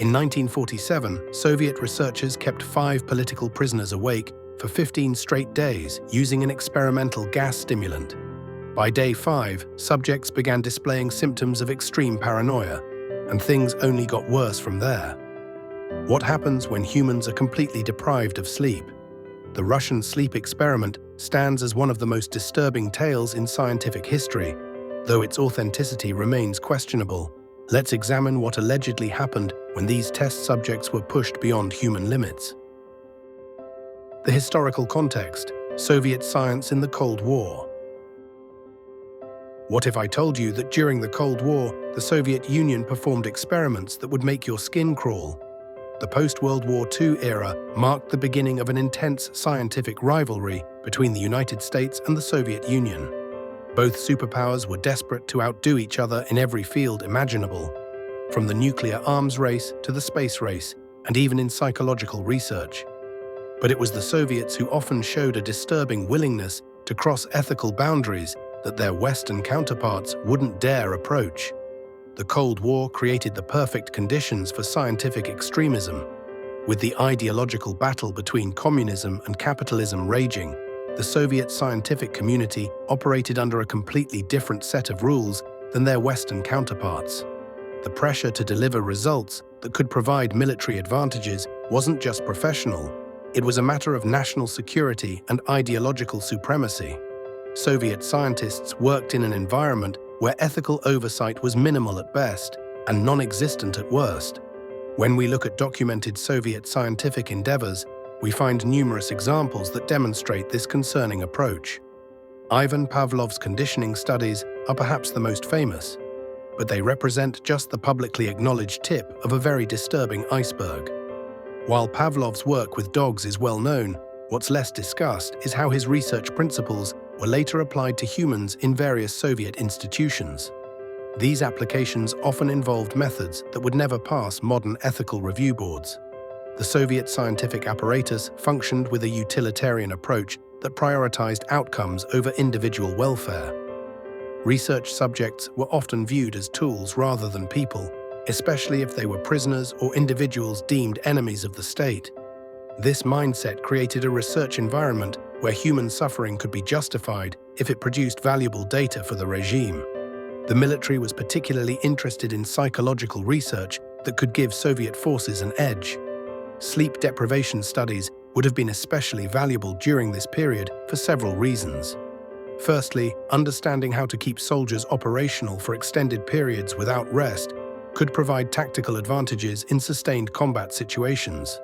In 1947, Soviet researchers kept 5 political prisoners awake for 15 straight days using an experimental gas stimulant. By day 5, subjects began displaying symptoms of extreme paranoia, and things only got worse from there. What happens when humans are completely deprived of sleep? The Russian sleep experiment stands as one of the most disturbing tales in scientific history, though its authenticity remains questionable. Let's examine what allegedly happened when these test subjects were pushed beyond human limits. The historical context: Soviet science in the Cold War. What if I told you that during the Cold War, the Soviet Union performed experiments that would make your skin crawl? The post-World War II era marked the beginning of an intense scientific rivalry between the United States and the Soviet Union. Both superpowers were desperate to outdo each other in every field imaginable, from the nuclear arms race to the space race, and even in psychological research. But it was the Soviets who often showed a disturbing willingness to cross ethical boundaries that their Western counterparts wouldn't dare approach. The Cold War created the perfect conditions for scientific extremism. With the ideological battle between communism and capitalism raging, the Soviet scientific community operated under a completely different set of rules than their Western counterparts. The pressure to deliver results that could provide military advantages wasn't just professional, it was a matter of national security and ideological supremacy. Soviet scientists worked in an environment where ethical oversight was minimal at best and non-existent at worst. When we look at documented Soviet scientific endeavors, we find numerous examples that demonstrate this concerning approach. Ivan Pavlov's conditioning studies are perhaps the most famous, but they represent just the publicly acknowledged tip of a very disturbing iceberg. While Pavlov's work with dogs is well known, what's less discussed is how his research principles were later applied to humans in various Soviet institutions. These applications often involved methods that would never pass modern ethical review boards. The Soviet scientific apparatus functioned with a utilitarian approach that prioritized outcomes over individual welfare. Research subjects were often viewed as tools rather than people, especially if they were prisoners or individuals deemed enemies of the state. This mindset created a research environment where human suffering could be justified if it produced valuable data for the regime. The military was particularly interested in psychological research that could give Soviet forces an edge. Sleep deprivation studies would have been especially valuable during this period for several reasons. Firstly, understanding how to keep soldiers operational for extended periods without rest could provide tactical advantages in sustained combat situations.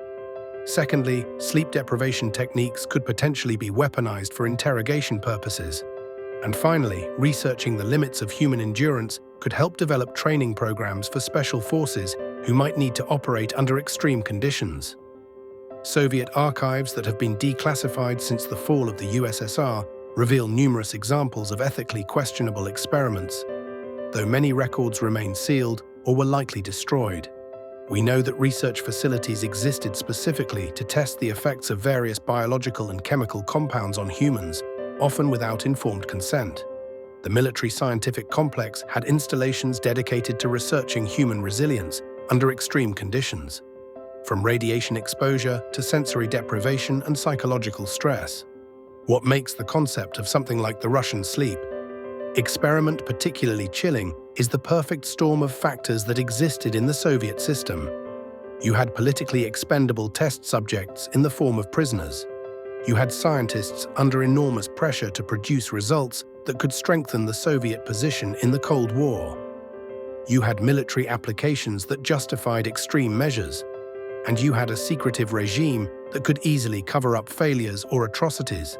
Secondly, sleep deprivation techniques could potentially be weaponized for interrogation purposes. And finally, researching the limits of human endurance could help develop training programs for special forces who might need to operate under extreme conditions. Soviet archives that have been declassified since the fall of the USSR reveal numerous examples of ethically questionable experiments, though many records remain sealed or were likely destroyed. We know that research facilities existed specifically to test the effects of various biological and chemical compounds on humans, often without informed consent. The military scientific complex had installations dedicated to researching human resilience under extreme conditions, from radiation exposure to sensory deprivation and psychological stress. What makes the concept of something like the Russian sleep experiment particularly chilling is the perfect storm of factors that existed in the Soviet system. You had politically expendable test subjects in the form of prisoners. You had scientists under enormous pressure to produce results that could strengthen the Soviet position in the Cold War. You had military applications that justified extreme measures, and you had a secretive regime that could easily cover up failures or atrocities.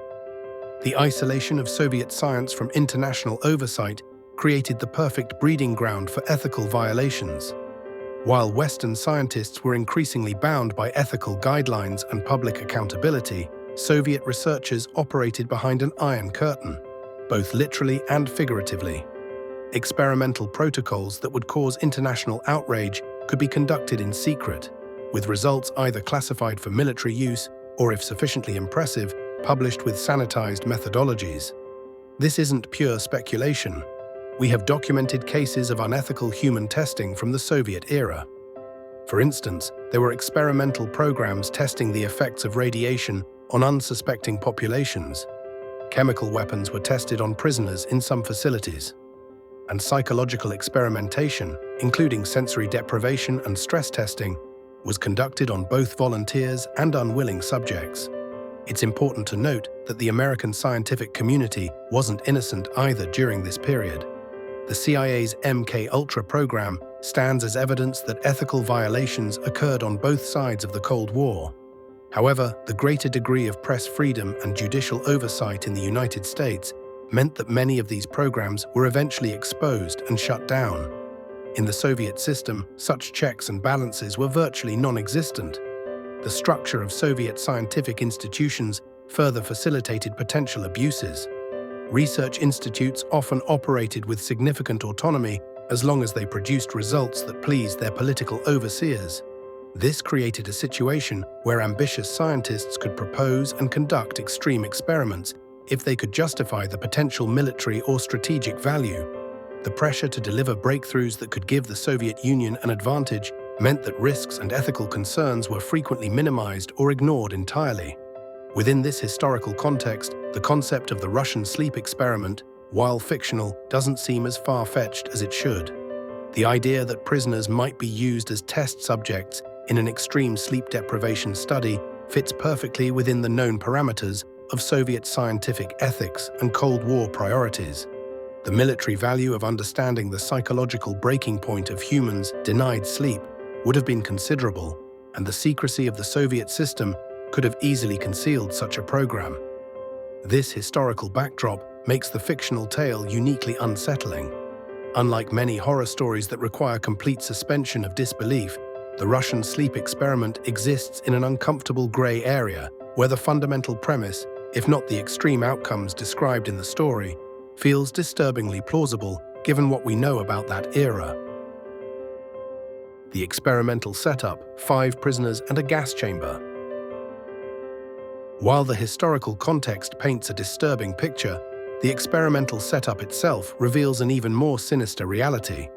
The isolation of Soviet science from international oversight created the perfect breeding ground for ethical violations. While Western scientists were increasingly bound by ethical guidelines and public accountability, Soviet researchers operated behind an iron curtain, both literally and figuratively. Experimental protocols that would cause international outrage could be conducted in secret, with results either classified for military use or, if sufficiently impressive, published with sanitized methodologies. This isn't pure speculation. We have documented cases of unethical human testing from the Soviet era. For instance, there were experimental programs testing the effects of radiation on unsuspecting populations. Chemical weapons were tested on prisoners in some facilities. And psychological experimentation, including sensory deprivation and stress testing, was conducted on both volunteers and unwilling subjects. It's important to note that the American scientific community wasn't innocent either during this period. The CIA's MK-Ultra program stands as evidence that ethical violations occurred on both sides of the Cold War. However, the greater degree of press freedom and judicial oversight in the United States meant that many of these programs were eventually exposed and shut down. In the Soviet system, such checks and balances were virtually non-existent. The structure of Soviet scientific institutions further facilitated potential abuses. Research institutes often operated with significant autonomy as long as they produced results that pleased their political overseers. This created a situation where ambitious scientists could propose and conduct extreme experiments if they could justify the potential military or strategic value. The pressure to deliver breakthroughs that could give the Soviet Union an advantage meant that risks and ethical concerns were frequently minimized or ignored entirely. Within this historical context, the concept of the Russian sleep experiment, while fictional, doesn't seem as far-fetched as it should. The idea that prisoners might be used as test subjects in an extreme sleep deprivation study fits perfectly within the known parameters of Soviet scientific ethics and Cold War priorities. The military value of understanding the psychological breaking point of humans denied sleep would have been considerable, and the secrecy of the Soviet system could have easily concealed such a program. This historical backdrop makes the fictional tale uniquely unsettling. Unlike many horror stories that require complete suspension of disbelief, the Russian sleep experiment exists in an uncomfortable gray area where the fundamental premise, if not the extreme outcomes described in the story, feels disturbingly plausible given what we know about that era. The experimental setup: 5 prisoners and a gas chamber. While the historical context paints a disturbing picture, the experimental setup itself reveals an even more sinister reality.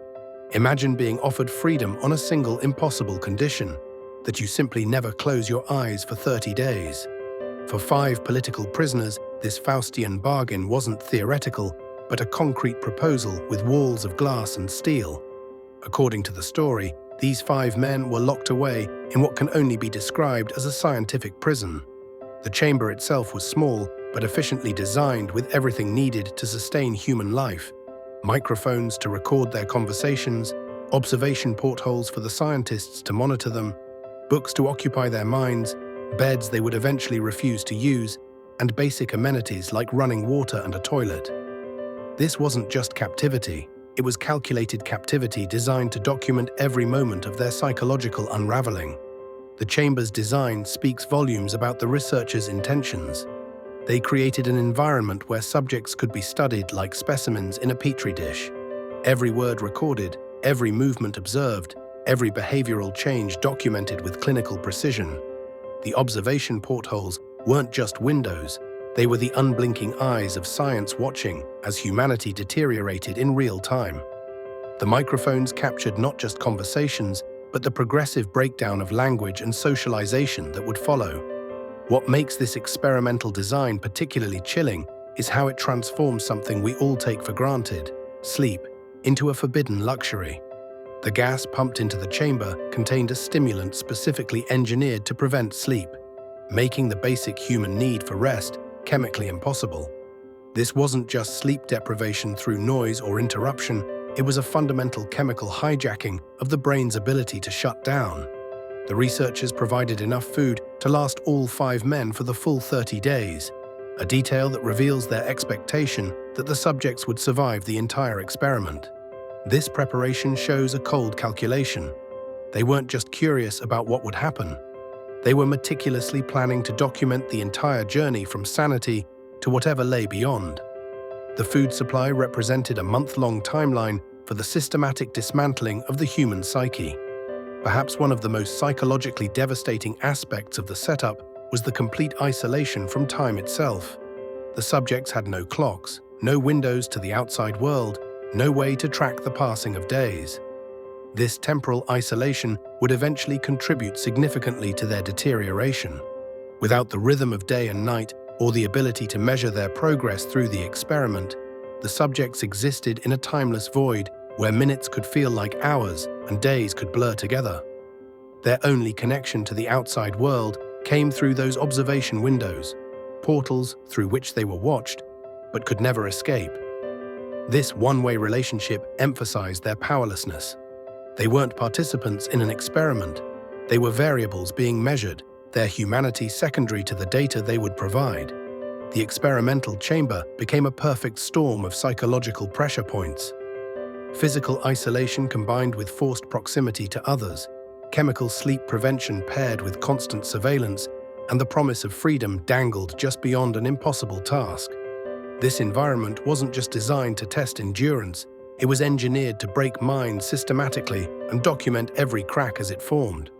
Imagine being offered freedom on a single impossible condition: that you simply never close your eyes for 30 days. For 5 political prisoners, this Faustian bargain wasn't theoretical, but a concrete proposal with walls of glass and steel. According to the story, these 5 men were locked away in what can only be described as a scientific prison. The chamber itself was small, but efficiently designed with everything needed to sustain human life: microphones to record their conversations, observation portholes for the scientists to monitor them, books to occupy their minds, beds they would eventually refuse to use, and basic amenities like running water and a toilet. This wasn't just captivity, it was calculated captivity designed to document every moment of their psychological unraveling. The chamber's design speaks volumes about the researchers' intentions. They created an environment where subjects could be studied like specimens in a petri dish. Every word recorded, every movement observed, every behavioral change documented with clinical precision. The observation portholes weren't just windows, they were the unblinking eyes of science watching as humanity deteriorated in real time. The microphones captured not just conversations, but the progressive breakdown of language and socialization that would follow. What makes this experimental design particularly chilling is how it transforms something we all take for granted, sleep, into a forbidden luxury. The gas pumped into the chamber contained a stimulant specifically engineered to prevent sleep, making the basic human need for rest chemically impossible. This wasn't just sleep deprivation through noise or interruption, it was a fundamental chemical hijacking of the brain's ability to shut down. The researchers provided enough food to last all 5 men for the full 30 days, a detail that reveals their expectation that the subjects would survive the entire experiment. This preparation shows a cold calculation. They weren't just curious about what would happen. They were meticulously planning to document the entire journey from sanity to whatever lay beyond. The food supply represented a month-long timeline for the systematic dismantling of the human psyche. Perhaps one of the most psychologically devastating aspects of the setup was the complete isolation from time itself. The subjects had no clocks, no windows to the outside world, no way to track the passing of days. This temporal isolation would eventually contribute significantly to their deterioration. Without the rhythm of day and night, or the ability to measure their progress through the experiment, the subjects existed in a timeless void where minutes could feel like hours and days could blur together. Their only connection to the outside world came through those observation windows, portals through which they were watched, but could never escape. This one-way relationship emphasized their powerlessness. They weren't participants in an experiment. They were variables being measured, their humanity secondary to the data they would provide. The experimental chamber became a perfect storm of psychological pressure points. Physical isolation combined with forced proximity to others, chemical sleep prevention paired with constant surveillance, and the promise of freedom dangled just beyond an impossible task. This environment wasn't just designed to test endurance, it was engineered to break minds systematically and document every crack as it formed.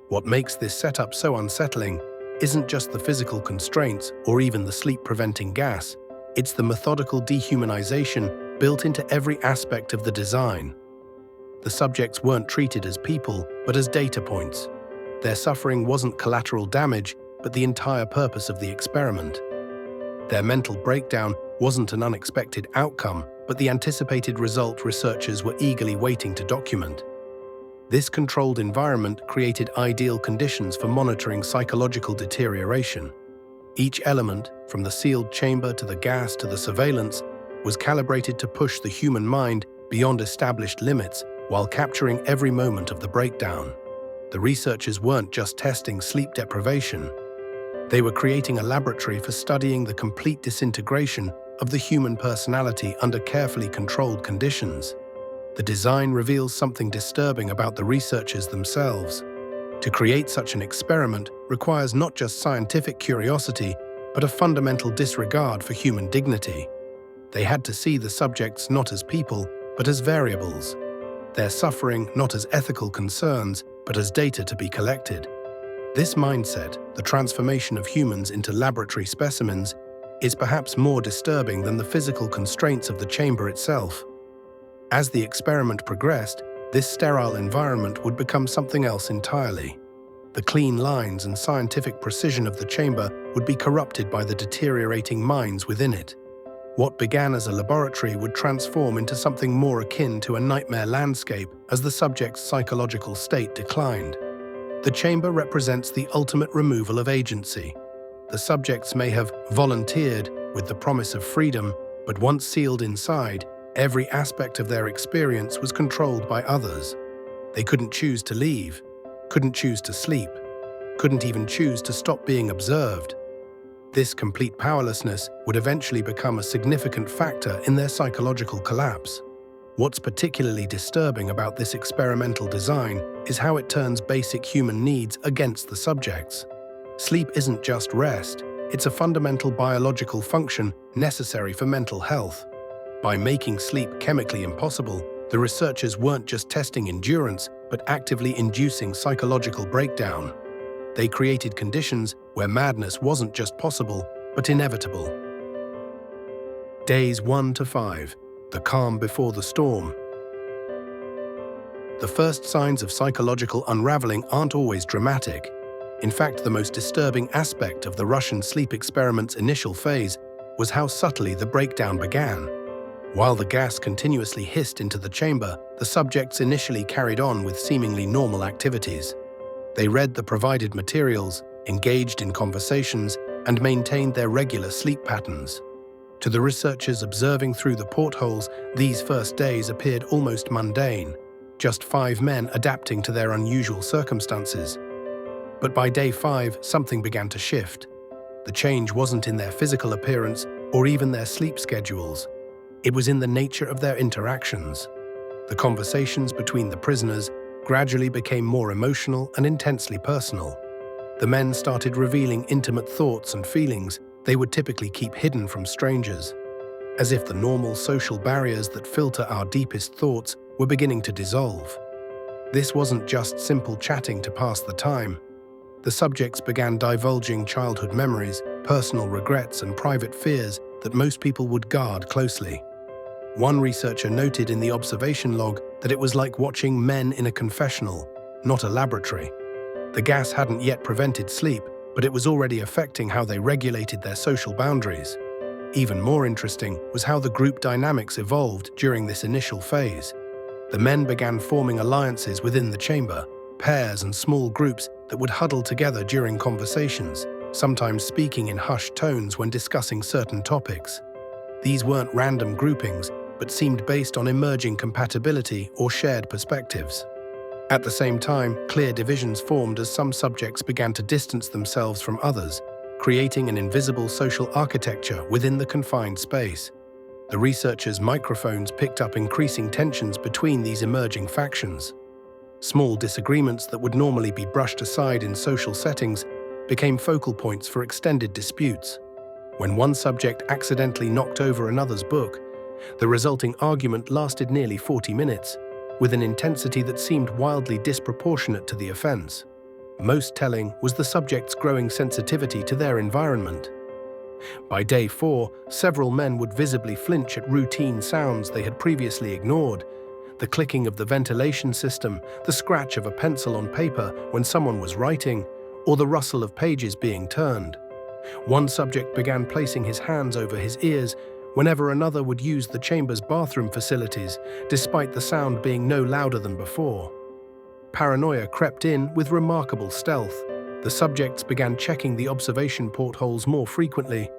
What makes this setup so unsettling isn't just the physical constraints or even the sleep-preventing gas, it's the methodical dehumanization built into every aspect of the design. The subjects weren't treated as people, but as data points. Their suffering wasn't collateral damage, but the entire purpose of the experiment. Their mental breakdown wasn't an unexpected outcome, but the anticipated result researchers were eagerly waiting to document. This controlled environment created ideal conditions for monitoring psychological deterioration. Each element, from the sealed chamber to the gas to the surveillance, was calibrated to push the human mind beyond established limits while capturing every moment of the breakdown. The researchers weren't just testing sleep deprivation. They were creating a laboratory for studying the complete disintegration of the human personality under carefully controlled conditions. The design reveals something disturbing about the researchers themselves. To create such an experiment requires not just scientific curiosity, but a fundamental disregard for human dignity. They had to see the subjects not as people, but as variables. Their suffering not as ethical concerns, but as data to be collected. This mindset, the transformation of humans into laboratory specimens, is perhaps more disturbing than the physical constraints of the chamber itself. As the experiment progressed, this sterile environment would become something else entirely. The clean lines and scientific precision of the chamber would be corrupted by the deteriorating minds within it. What began as a laboratory would transform into something more akin to a nightmare landscape as the subject's psychological state declined. The chamber represents the ultimate removal of agency. The subjects may have volunteered with the promise of freedom, but once sealed inside, every aspect of their experience was controlled by others. They couldn't choose to leave, couldn't choose to sleep, couldn't even choose to stop being observed. This complete powerlessness would eventually become a significant factor in their psychological collapse. What's particularly disturbing about this experimental design is how it turns basic human needs against the subjects. Sleep isn't just rest, it's a fundamental biological function necessary for mental health. By making sleep chemically impossible, the researchers weren't just testing endurance, but actively inducing psychological breakdown. They created conditions where madness wasn't just possible, but inevitable. Days 1 to 5. The calm before the storm. The first signs of psychological unraveling aren't always dramatic. In fact, the most disturbing aspect of the Russian sleep experiment's initial phase was how subtly the breakdown began. While the gas continuously hissed into the chamber, the subjects initially carried on with seemingly normal activities. They read the provided materials, engaged in conversations, and maintained their regular sleep patterns. To the researchers observing through the portholes, these first days appeared almost mundane, just 5 men adapting to their unusual circumstances. But by day 5, something began to shift. The change wasn't in their physical appearance or even their sleep schedules. It was in the nature of their interactions. The conversations between the prisoners gradually became more emotional and intensely personal. The men started revealing intimate thoughts and feelings they would typically keep hidden from strangers, as if the normal social barriers that filter our deepest thoughts were beginning to dissolve. This wasn't just simple chatting to pass the time. The subjects began divulging childhood memories, personal regrets, and private fears that most people would guard closely. One researcher noted in the observation log that it was like watching men in a confessional, not a laboratory. The gas hadn't yet prevented sleep, but it was already affecting how they regulated their social boundaries. Even more interesting was how the group dynamics evolved during this initial phase. The men began forming alliances within the chamber, pairs and small groups that would huddle together during conversations, sometimes speaking in hushed tones when discussing certain topics. These weren't random groupings, but seemed based on emerging compatibility or shared perspectives. At the same time, clear divisions formed as some subjects began to distance themselves from others, creating an invisible social architecture within the confined space. The researchers' microphones picked up increasing tensions between these emerging factions. Small disagreements that would normally be brushed aside in social settings became focal points for extended disputes. When one subject accidentally knocked over another's book, the resulting argument lasted nearly 40 minutes, with an intensity that seemed wildly disproportionate to the offense. Most telling was the subject's growing sensitivity to their environment. By day 4, several men would visibly flinch at routine sounds they had previously ignored: the clicking of the ventilation system, the scratch of a pencil on paper when someone was writing, or the rustle of pages being turned. One subject began placing his hands over his ears whenever another would use the chamber's bathroom facilities, despite the sound being no louder than before. Paranoia crept in with remarkable stealth. The subjects began checking the observation portholes more frequently,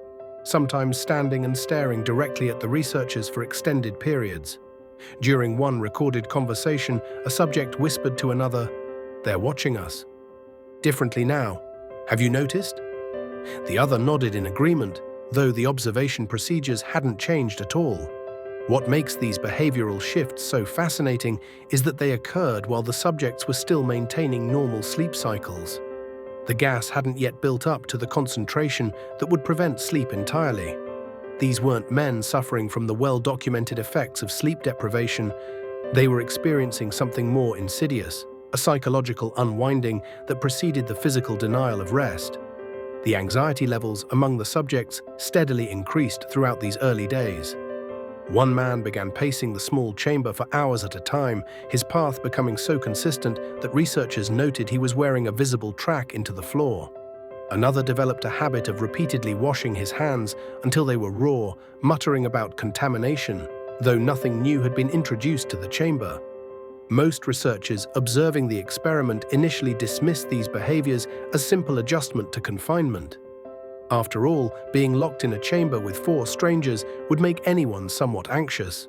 sometimes standing and staring directly at the researchers for extended periods. During one recorded conversation, a subject whispered to another, "They're watching us." "Differently now. Have you noticed?" The other nodded in agreement, though the observation procedures hadn't changed at all. What makes these behavioral shifts so fascinating is that they occurred while the subjects were still maintaining normal sleep cycles. The gas hadn't yet built up to the concentration that would prevent sleep entirely. These weren't men suffering from the well-documented effects of sleep deprivation. They were experiencing something more insidious, a psychological unwinding that preceded the physical denial of rest. The anxiety levels among the subjects steadily increased throughout these early days. One man began pacing the small chamber for hours at a time, his path becoming so consistent that researchers noted he was wearing a visible track into the floor. Another developed a habit of repeatedly washing his hands until they were raw, muttering about contamination, though nothing new had been introduced to the chamber. Most researchers observing the experiment initially dismissed these behaviors as simple adjustment to confinement. After all, being locked in a chamber with 4 strangers would make anyone somewhat anxious.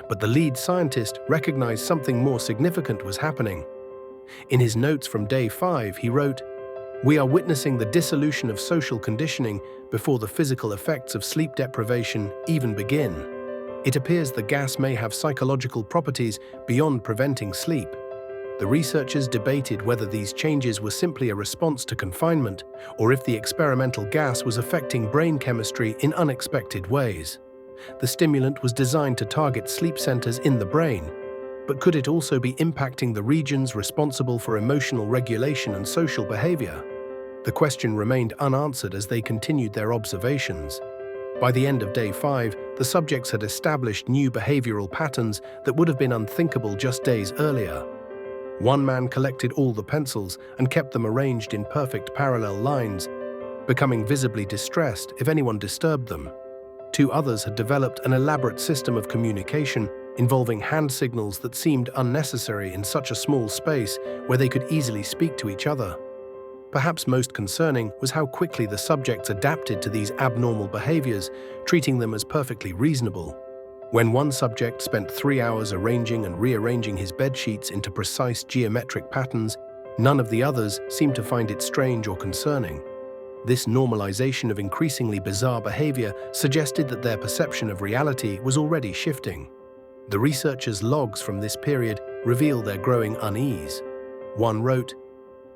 But the lead scientist recognized something more significant was happening. In his notes from day 5, he wrote, "We are witnessing the dissolution of social conditioning before the physical effects of sleep deprivation even begin. It appears the gas may have psychological properties beyond preventing sleep." The researchers debated whether these changes were simply a response to confinement, or if the experimental gas was affecting brain chemistry in unexpected ways. The stimulant was designed to target sleep centers in the brain, but could it also be impacting the regions responsible for emotional regulation and social behavior? The question remained unanswered as they continued their observations. By the end of day 5, the subjects had established new behavioral patterns that would have been unthinkable just days earlier. One man collected all the pencils and kept them arranged in perfect parallel lines, becoming visibly distressed if anyone disturbed them. 2 others had developed an elaborate system of communication involving hand signals that seemed unnecessary in such a small space where they could easily speak to each other. Perhaps most concerning was how quickly the subjects adapted to these abnormal behaviors, treating them as perfectly reasonable. When one subject spent 3 hours arranging and rearranging his bed sheets into precise geometric patterns, none of the others seemed to find it strange or concerning. This normalization of increasingly bizarre behavior suggested that their perception of reality was already shifting. The researchers' logs from this period reveal their growing unease. One wrote,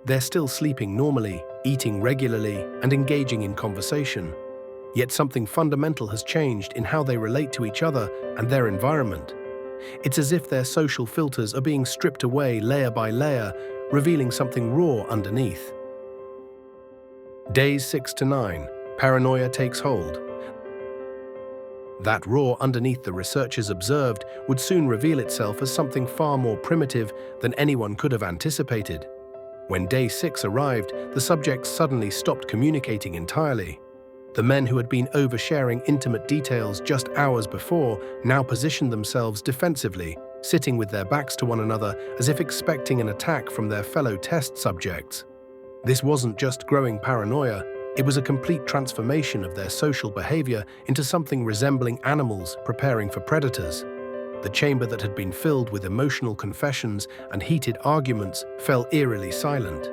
"They're still sleeping normally, eating regularly, and engaging in conversation. Yet something fundamental has changed in how they relate to each other and their environment. It's as if their social filters are being stripped away layer by layer, revealing something raw underneath." Days 6 to 9, paranoia takes hold. That raw underneath the researchers observed would soon reveal itself as something far more primitive than anyone could have anticipated. When day 6 arrived, the subjects suddenly stopped communicating entirely. The men who had been oversharing intimate details just hours before now positioned themselves defensively, sitting with their backs to one another as if expecting an attack from their fellow test subjects. This wasn't just growing paranoia, it was a complete transformation of their social behavior into something resembling animals preparing for predators. The chamber that had been filled with emotional confessions and heated arguments fell eerily silent.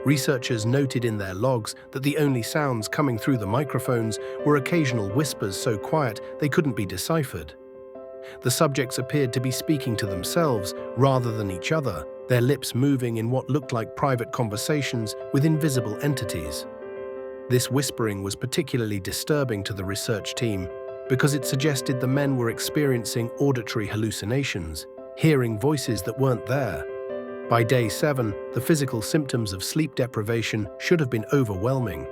Researchers noted in their logs that the only sounds coming through the microphones were occasional whispers so quiet they couldn't be deciphered. The subjects appeared to be speaking to themselves rather than each other, their lips moving in what looked like private conversations with invisible entities. This whispering was particularly disturbing to the research team because it suggested the men were experiencing auditory hallucinations, hearing voices that weren't there. By day 7, the physical symptoms of sleep deprivation should have been overwhelming.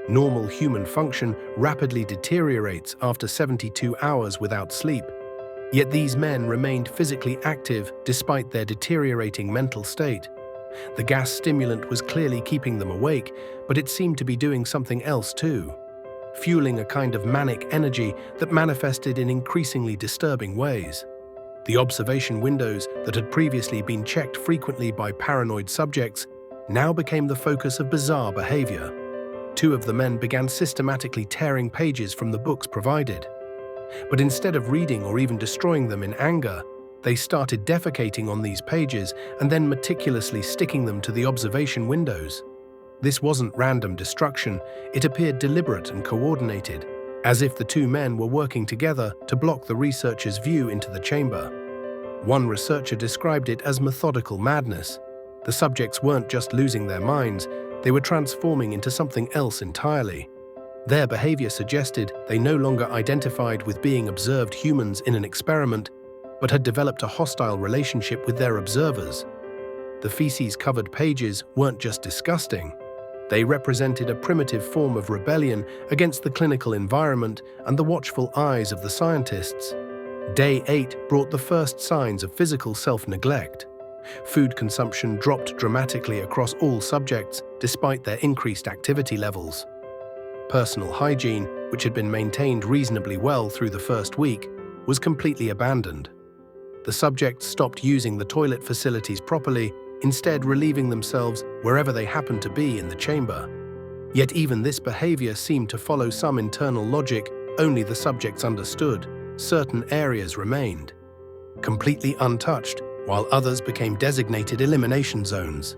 Normal human function rapidly deteriorates after 72 hours without sleep. Yet these men remained physically active despite their deteriorating mental state. The gas stimulant was clearly keeping them awake, but it seemed to be doing something else too, fueling a kind of manic energy that manifested in increasingly disturbing ways. The observation windows that had previously been checked frequently by paranoid subjects now became the focus of bizarre behavior. 2 of the men began systematically tearing pages from the books provided. But instead of reading or even destroying them in anger, they started defecating on these pages and then meticulously sticking them to the observation windows. This wasn't random destruction, it appeared deliberate and coordinated, as if the 2 men were working together to block the researchers' view into the chamber. One researcher described it as methodical madness. The subjects weren't just losing their minds, they were transforming into something else entirely. Their behavior suggested they no longer identified with being observed humans in an experiment, but had developed a hostile relationship with their observers. The feces-covered pages weren't just disgusting. They represented a primitive form of rebellion against the clinical environment and the watchful eyes of the scientists. Day 8 brought the first signs of physical self-neglect. Food consumption dropped dramatically across all subjects despite their increased activity levels. Personal hygiene, which had been maintained reasonably well through the first week, was completely abandoned. The subjects stopped using the toilet facilities properly, instead relieving themselves wherever they happened to be in the chamber. Yet even this behavior seemed to follow some internal logic only the subjects understood. Certain areas remained completely untouched, while others became designated elimination zones.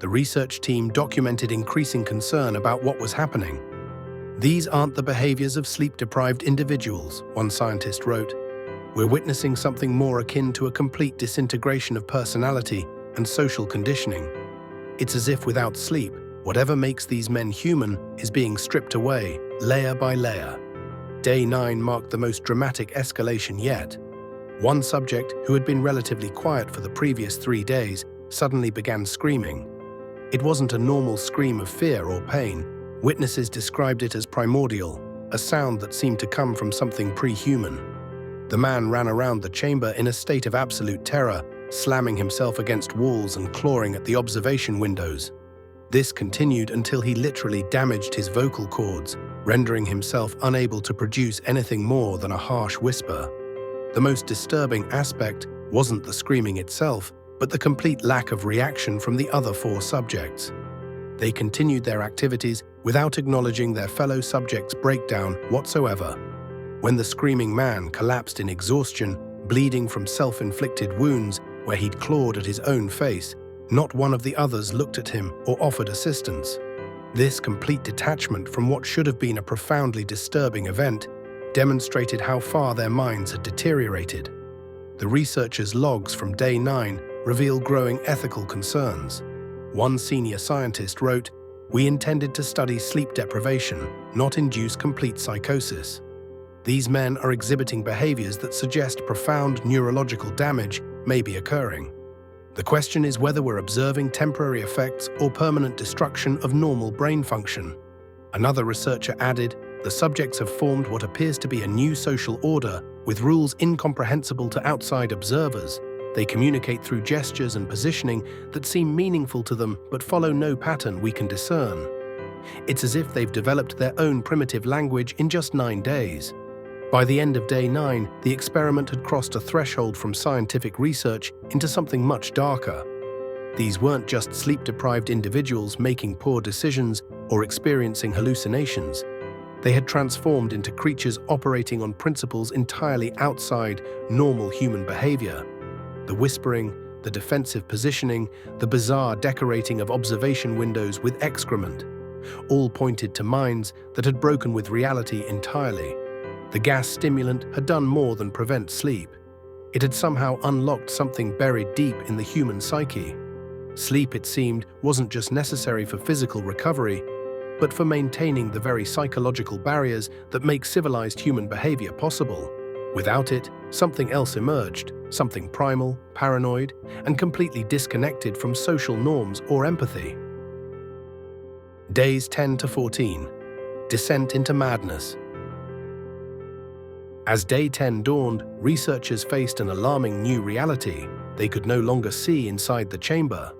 The research team documented increasing concern about what was happening. "These aren't the behaviors of sleep-deprived individuals," one scientist wrote. "We're witnessing something more akin to a complete disintegration of personality and social conditioning. It's as if without sleep, whatever makes these men human is being stripped away, layer by layer." Day 9 marked the most dramatic escalation yet. One subject, who had been relatively quiet for the previous 3 days, suddenly began screaming. It wasn't a normal scream of fear or pain. Witnesses described it as primordial, a sound that seemed to come from something pre-human. The man ran around the chamber in a state of absolute terror, slamming himself against walls and clawing at the observation windows. This continued until he literally damaged his vocal cords, rendering himself unable to produce anything more than a harsh whisper. The most disturbing aspect wasn't the screaming itself, but the complete lack of reaction from the other 4 subjects. They continued their activities without acknowledging their fellow subjects' breakdown whatsoever. When the screaming man collapsed in exhaustion, bleeding from self-inflicted wounds where he'd clawed at his own face, not one of the others looked at him or offered assistance. This complete detachment from what should have been a profoundly disturbing event demonstrated how far their minds had deteriorated. The researchers' logs from day 9 reveal growing ethical concerns. One senior scientist wrote, "We intended to study sleep deprivation, not induce complete psychosis. These men are exhibiting behaviors that suggest profound neurological damage may be occurring. The question is whether we're observing temporary effects or permanent destruction of normal brain function." Another researcher added, The subjects have formed what appears to be a new social order, with rules incomprehensible to outside observers. They communicate through gestures and positioning that seem meaningful to them but follow no pattern we can discern. It's as if they've developed their own primitive language in just 9 days. By the end of day 9, the experiment had crossed a threshold from scientific research into something much darker. These weren't just sleep-deprived individuals making poor decisions or experiencing hallucinations. They had transformed into creatures operating on principles entirely outside normal human behavior. The whispering, the defensive positioning, the bizarre decorating of observation windows with excrement, all pointed to minds that had broken with reality entirely. The gas stimulant had done more than prevent sleep. It had somehow unlocked something buried deep in the human psyche. Sleep, it seemed, wasn't just necessary for physical recovery, but for maintaining the very psychological barriers that make civilized human behavior possible. Without it, something else emerged, something primal, paranoid, and completely disconnected from social norms or empathy. Days 10 to 14. Descent into madness. As day 10 dawned, researchers faced an alarming new reality. They could no longer see inside the chamber.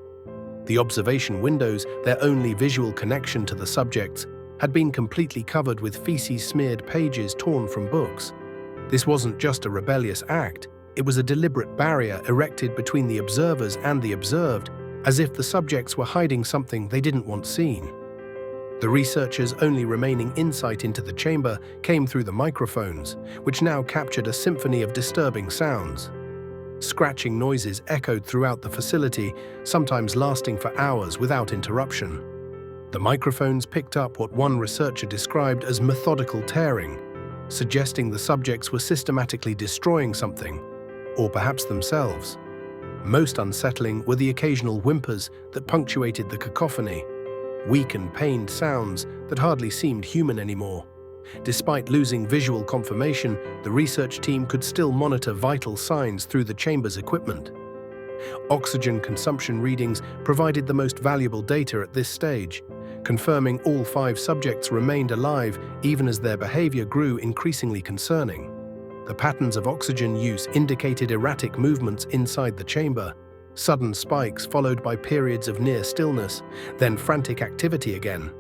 The observation windows, their only visual connection to the subjects, had been completely covered with feces-smeared pages torn from books. This wasn't just a rebellious act, it was a deliberate barrier erected between the observers and the observed, as if the subjects were hiding something they didn't want seen. The researchers' only remaining insight into the chamber came through the microphones, which now captured a symphony of disturbing sounds. Scratching noises echoed throughout the facility, sometimes lasting for hours without interruption. The microphones picked up what one researcher described as methodical tearing, suggesting the subjects were systematically destroying something, or perhaps themselves. Most unsettling were the occasional whimpers that punctuated the cacophony, weak and pained sounds that hardly seemed human anymore. Despite losing visual confirmation, the research team could still monitor vital signs through the chamber's equipment. Oxygen consumption readings provided the most valuable data at this stage, confirming all 5 subjects remained alive even as their behavior grew increasingly concerning. The patterns of oxygen use indicated erratic movements inside the chamber, sudden spikes followed by periods of near stillness, then frantic activity again.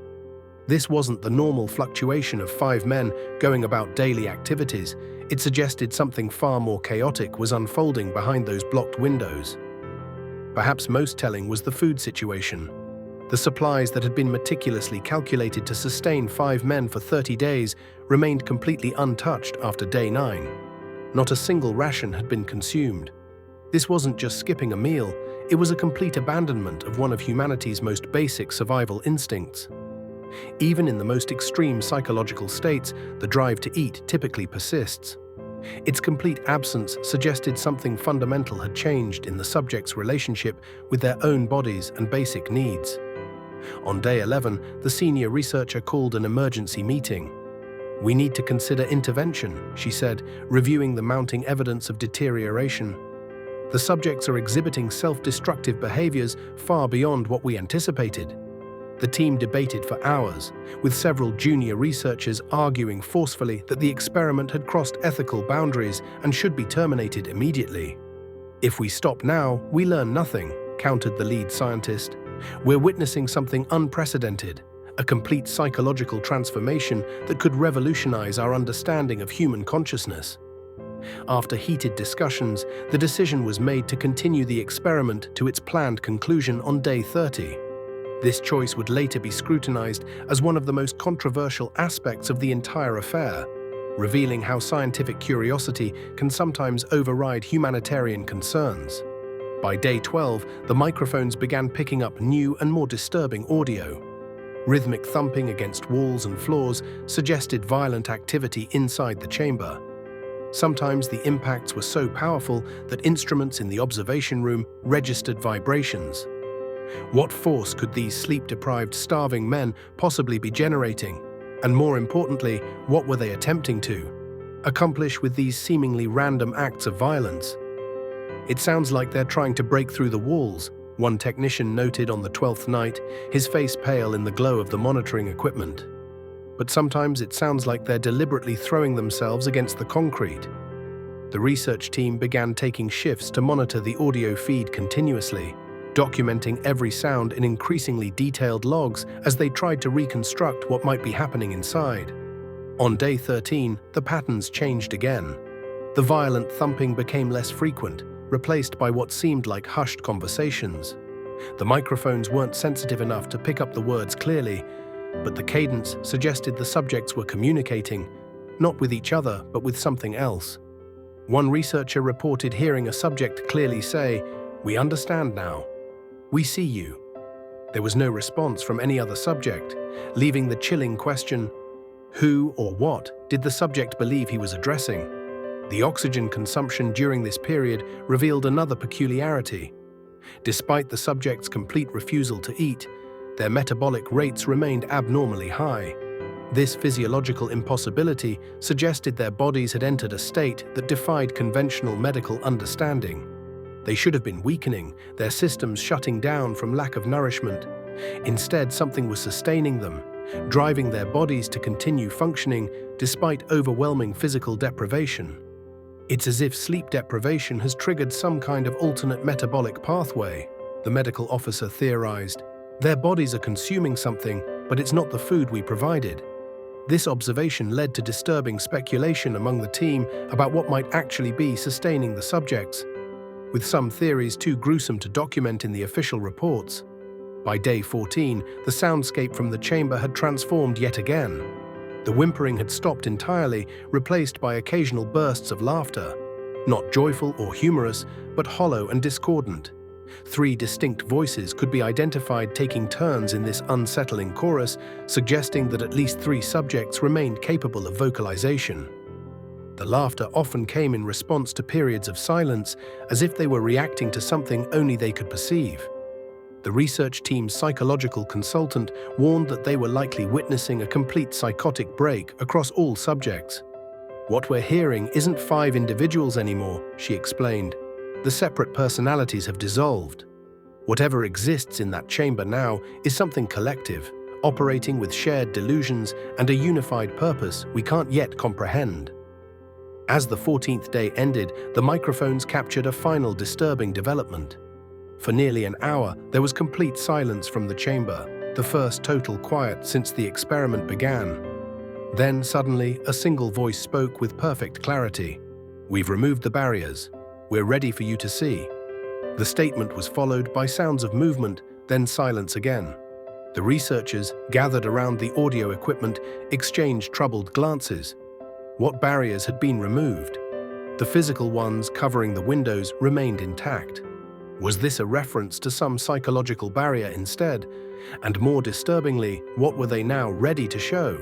This wasn't the normal fluctuation of 5 men going about daily activities. It suggested something far more chaotic was unfolding behind those blocked windows. Perhaps most telling was the food situation. The supplies that had been meticulously calculated to sustain 5 men for 30 days remained completely untouched after day 9. Not a single ration had been consumed. This wasn't just skipping a meal, it was a complete abandonment of one of humanity's most basic survival instincts. Even in the most extreme psychological states, the drive to eat typically persists. Its complete absence suggested something fundamental had changed in the subjects' relationship with their own bodies and basic needs. On day 11, the senior researcher called an emergency meeting. "We need to consider intervention," she said, reviewing the mounting evidence of deterioration. "The subjects are exhibiting self-destructive behaviors far beyond what we anticipated." The team debated for hours, with several junior researchers arguing forcefully that the experiment had crossed ethical boundaries and should be terminated immediately. "If we stop now, we learn nothing," countered the lead scientist. "We're witnessing something unprecedented, a complete psychological transformation that could revolutionize our understanding of human consciousness." After heated discussions, the decision was made to continue the experiment to its planned conclusion on day 30. This choice would later be scrutinized as one of the most controversial aspects of the entire affair, revealing how scientific curiosity can sometimes override humanitarian concerns. By day 12, the microphones began picking up new and more disturbing audio. Rhythmic thumping against walls and floors suggested violent activity inside the chamber. Sometimes the impacts were so powerful that instruments in the observation room registered vibrations. What force could these sleep-deprived, starving men possibly be generating? And more importantly, what were they attempting to accomplish with these seemingly random acts of violence? "It sounds like they're trying to break through the walls," one technician noted on the 12th night, his face pale in the glow of the monitoring equipment. but sometimes it sounds like they're deliberately throwing themselves against the concrete. The research team began taking shifts to monitor the audio feed continuously, documenting every sound in increasingly detailed logs as they tried to reconstruct what might be happening inside. On day 13, the patterns changed again. The violent thumping became less frequent, replaced by what seemed like hushed conversations. The microphones weren't sensitive enough to pick up the words clearly, but the cadence suggested the subjects were communicating, not with each other, but with something else. One researcher reported hearing a subject clearly say, "We understand now. We see you." There was no response from any other subject, leaving the chilling question, who or what did the subject believe he was addressing? The oxygen consumption during this period revealed another peculiarity. Despite the subject's complete refusal to eat, their metabolic rates remained abnormally high. This physiological impossibility suggested their bodies had entered a state that defied conventional medical understanding. They should have been weakening, their systems shutting down from lack of nourishment. Instead, something was sustaining them, driving their bodies to continue functioning despite overwhelming physical deprivation. It's as if sleep deprivation has triggered some kind of alternate metabolic pathway, the medical officer theorized. Their bodies are consuming something, but it's not the food we provided. This observation led to disturbing speculation among the team about what might actually be sustaining the subjects, with some theories too gruesome to document in the official reports. By day 14, the soundscape from the chamber had transformed yet again. The whimpering had stopped entirely, replaced by occasional bursts of laughter. Not joyful or humorous, but hollow and discordant. 3 distinct voices could be identified taking turns in this unsettling chorus, suggesting that at least 3 subjects remained capable of vocalization. The laughter often came in response to periods of silence, as if they were reacting to something only they could perceive. The research team's psychological consultant warned that they were likely witnessing a complete psychotic break across all subjects. "What we're hearing isn't 5 individuals anymore," she explained. "The separate personalities have dissolved. Whatever exists in that chamber now is something collective, operating with shared delusions and a unified purpose we can't yet comprehend." As the 14th day ended, the microphones captured a final disturbing development. For nearly an hour, there was complete silence from the chamber, the first total quiet since the experiment began. Then, suddenly, a single voice spoke with perfect clarity. "We've removed the barriers. We're ready for you to see." The statement was followed by sounds of movement, then silence again. The researchers, gathered around the audio equipment, exchanged troubled glances. What barriers had been removed? The physical ones covering the windows remained intact. Was this a reference to some psychological barrier instead? And more disturbingly, what were they now ready to show?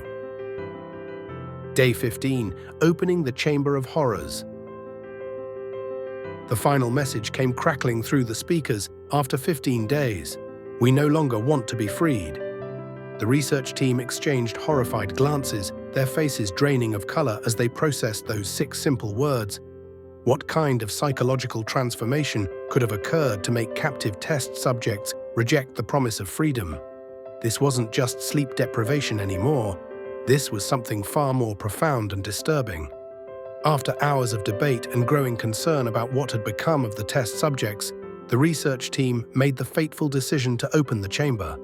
Day 15, opening the Chamber of Horrors. The final message came crackling through the speakers after 15 days. "We no longer want to be freed." The research team exchanged horrified glances, their faces draining of color as they processed those 6 simple words. What kind of psychological transformation could have occurred to make captive test subjects reject the promise of freedom? This wasn't just sleep deprivation anymore. This was something far more profound and disturbing. After hours of debate and growing concern about what had become of the test subjects, the research team made the fateful decision to open the chamber.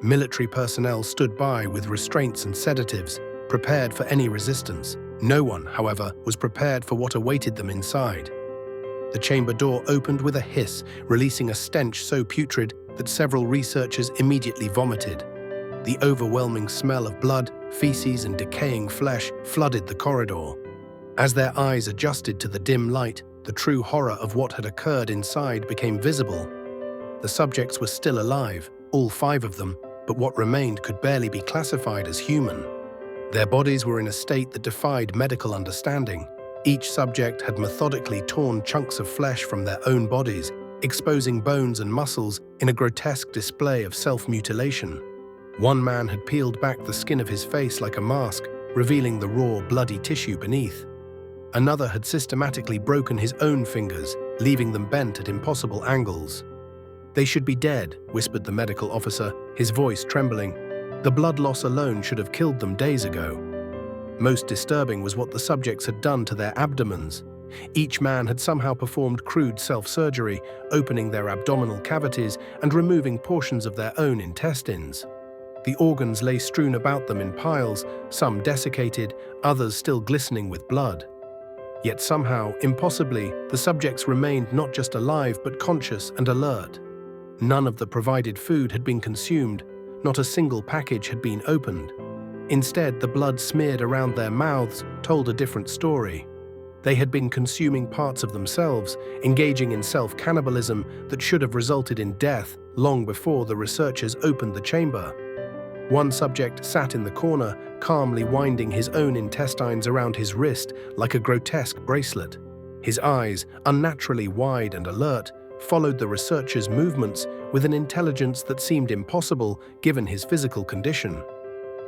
Military personnel stood by with restraints and sedatives, prepared for any resistance. No one, however, was prepared for what awaited them inside. The chamber door opened with a hiss, releasing a stench so putrid that several researchers immediately vomited. The overwhelming smell of blood, feces, and decaying flesh flooded the corridor. As their eyes adjusted to the dim light, the true horror of what had occurred inside became visible. The subjects were still alive, all 5 of them, but what remained could barely be classified as human. Their bodies were in a state that defied medical understanding. Each subject had methodically torn chunks of flesh from their own bodies, exposing bones and muscles in a grotesque display of self-mutilation. One man had peeled back the skin of his face like a mask, revealing the raw, bloody tissue beneath. Another had systematically broken his own fingers, leaving them bent at impossible angles. "They should be dead," whispered the medical officer, his voice trembling. The blood loss alone should have killed them days ago. Most disturbing was what the subjects had done to their abdomens. Each man had somehow performed crude self-surgery, opening their abdominal cavities and removing portions of their own intestines. The organs lay strewn about them in piles, some desiccated, others still glistening with blood. Yet somehow, impossibly, the subjects remained not just alive but conscious and alert. None of the provided food had been consumed, not a single package had been opened. Instead, the blood smeared around their mouths told a different story. They had been consuming parts of themselves, engaging in self-cannibalism that should have resulted in death long before the researchers opened the chamber. One subject sat in the corner, calmly winding his own intestines around his wrist like a grotesque bracelet. His eyes, unnaturally wide and alert, followed the researcher's movements with an intelligence that seemed impossible given his physical condition.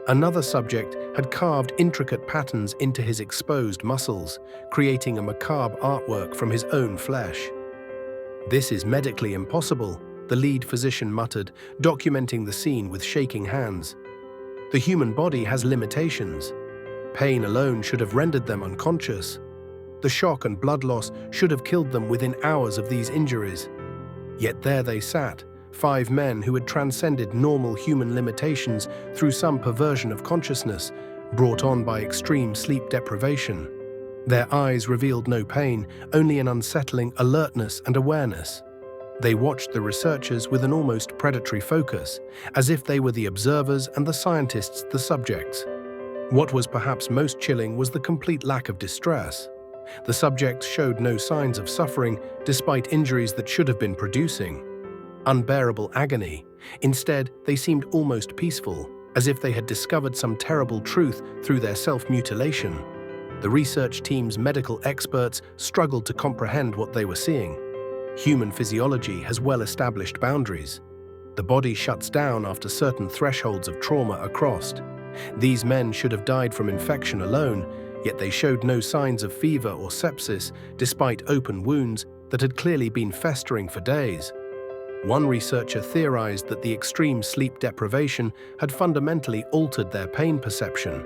Another subject had carved intricate patterns into his exposed muscles, creating a macabre artwork from his own flesh. "This is medically impossible," the lead physician muttered, documenting the scene with shaking hands. "The human body has limitations. Pain alone should have rendered them unconscious. The shock and blood loss should have killed them within hours of these injuries. Yet there they sat, 5 men who had transcended normal human limitations through some perversion of consciousness, brought on by extreme sleep deprivation. Their eyes revealed no pain, only an unsettling alertness and awareness. They watched the researchers with an almost predatory focus, as if they were the observers and the scientists the subjects. What was perhaps most chilling was the complete lack of distress. The subjects showed no signs of suffering, despite injuries that should have been producing unbearable agony. Instead, they seemed almost peaceful, as if they had discovered some terrible truth through their self-mutilation. The research team's medical experts struggled to comprehend what they were seeing. Human physiology has well-established boundaries. The body shuts down after certain thresholds of trauma are crossed. These men should have died from infection alone, yet they showed no signs of fever or sepsis, despite open wounds that had clearly been festering for days. One researcher theorized that the extreme sleep deprivation had fundamentally altered their pain perception,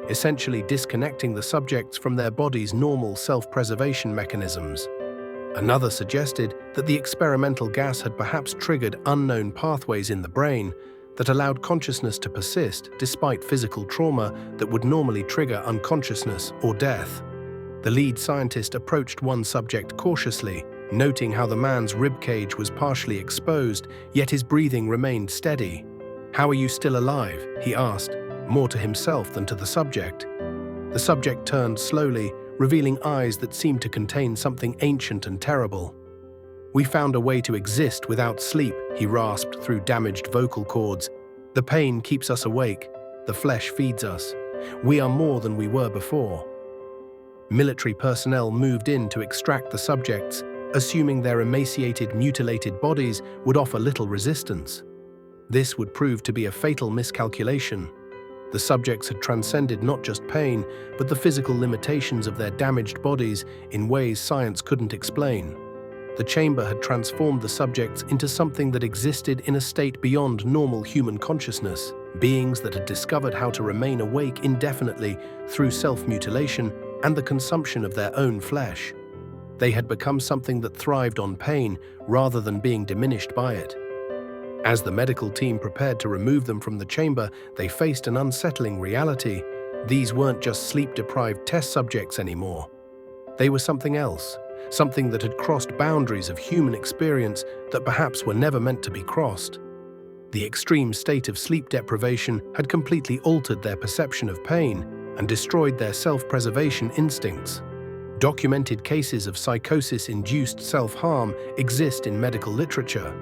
essentially disconnecting the subjects from their body's normal self-preservation mechanisms. Another suggested that the experimental gas had perhaps triggered unknown pathways in the brain that allowed consciousness to persist despite physical trauma that would normally trigger unconsciousness or death. The lead scientist approached one subject cautiously, noting how the man's ribcage was partially exposed, yet his breathing remained steady. "How are you still alive?" he asked, more to himself than to the subject. The subject turned slowly, revealing eyes that seemed to contain something ancient and terrible. "We found a way to exist without sleep," he rasped through damaged vocal cords. "The pain keeps us awake. The flesh feeds us. We are more than we were before." Military personnel moved in to extract the subjects, assuming their emaciated, mutilated bodies would offer little resistance. This would prove to be a fatal miscalculation. The subjects had transcended not just pain, but the physical limitations of their damaged bodies in ways science couldn't explain. The chamber had transformed the subjects into something that existed in a state beyond normal human consciousness, beings that had discovered how to remain awake indefinitely through self-mutilation and the consumption of their own flesh. They had become something that thrived on pain rather than being diminished by it. As the medical team prepared to remove them from the chamber, they faced an unsettling reality. These weren't just sleep-deprived test subjects anymore. They were something else, something that had crossed boundaries of human experience that perhaps were never meant to be crossed. The extreme state of sleep deprivation had completely altered their perception of pain and destroyed their self-preservation instincts. Documented cases of psychosis-induced self-harm exist in medical literature,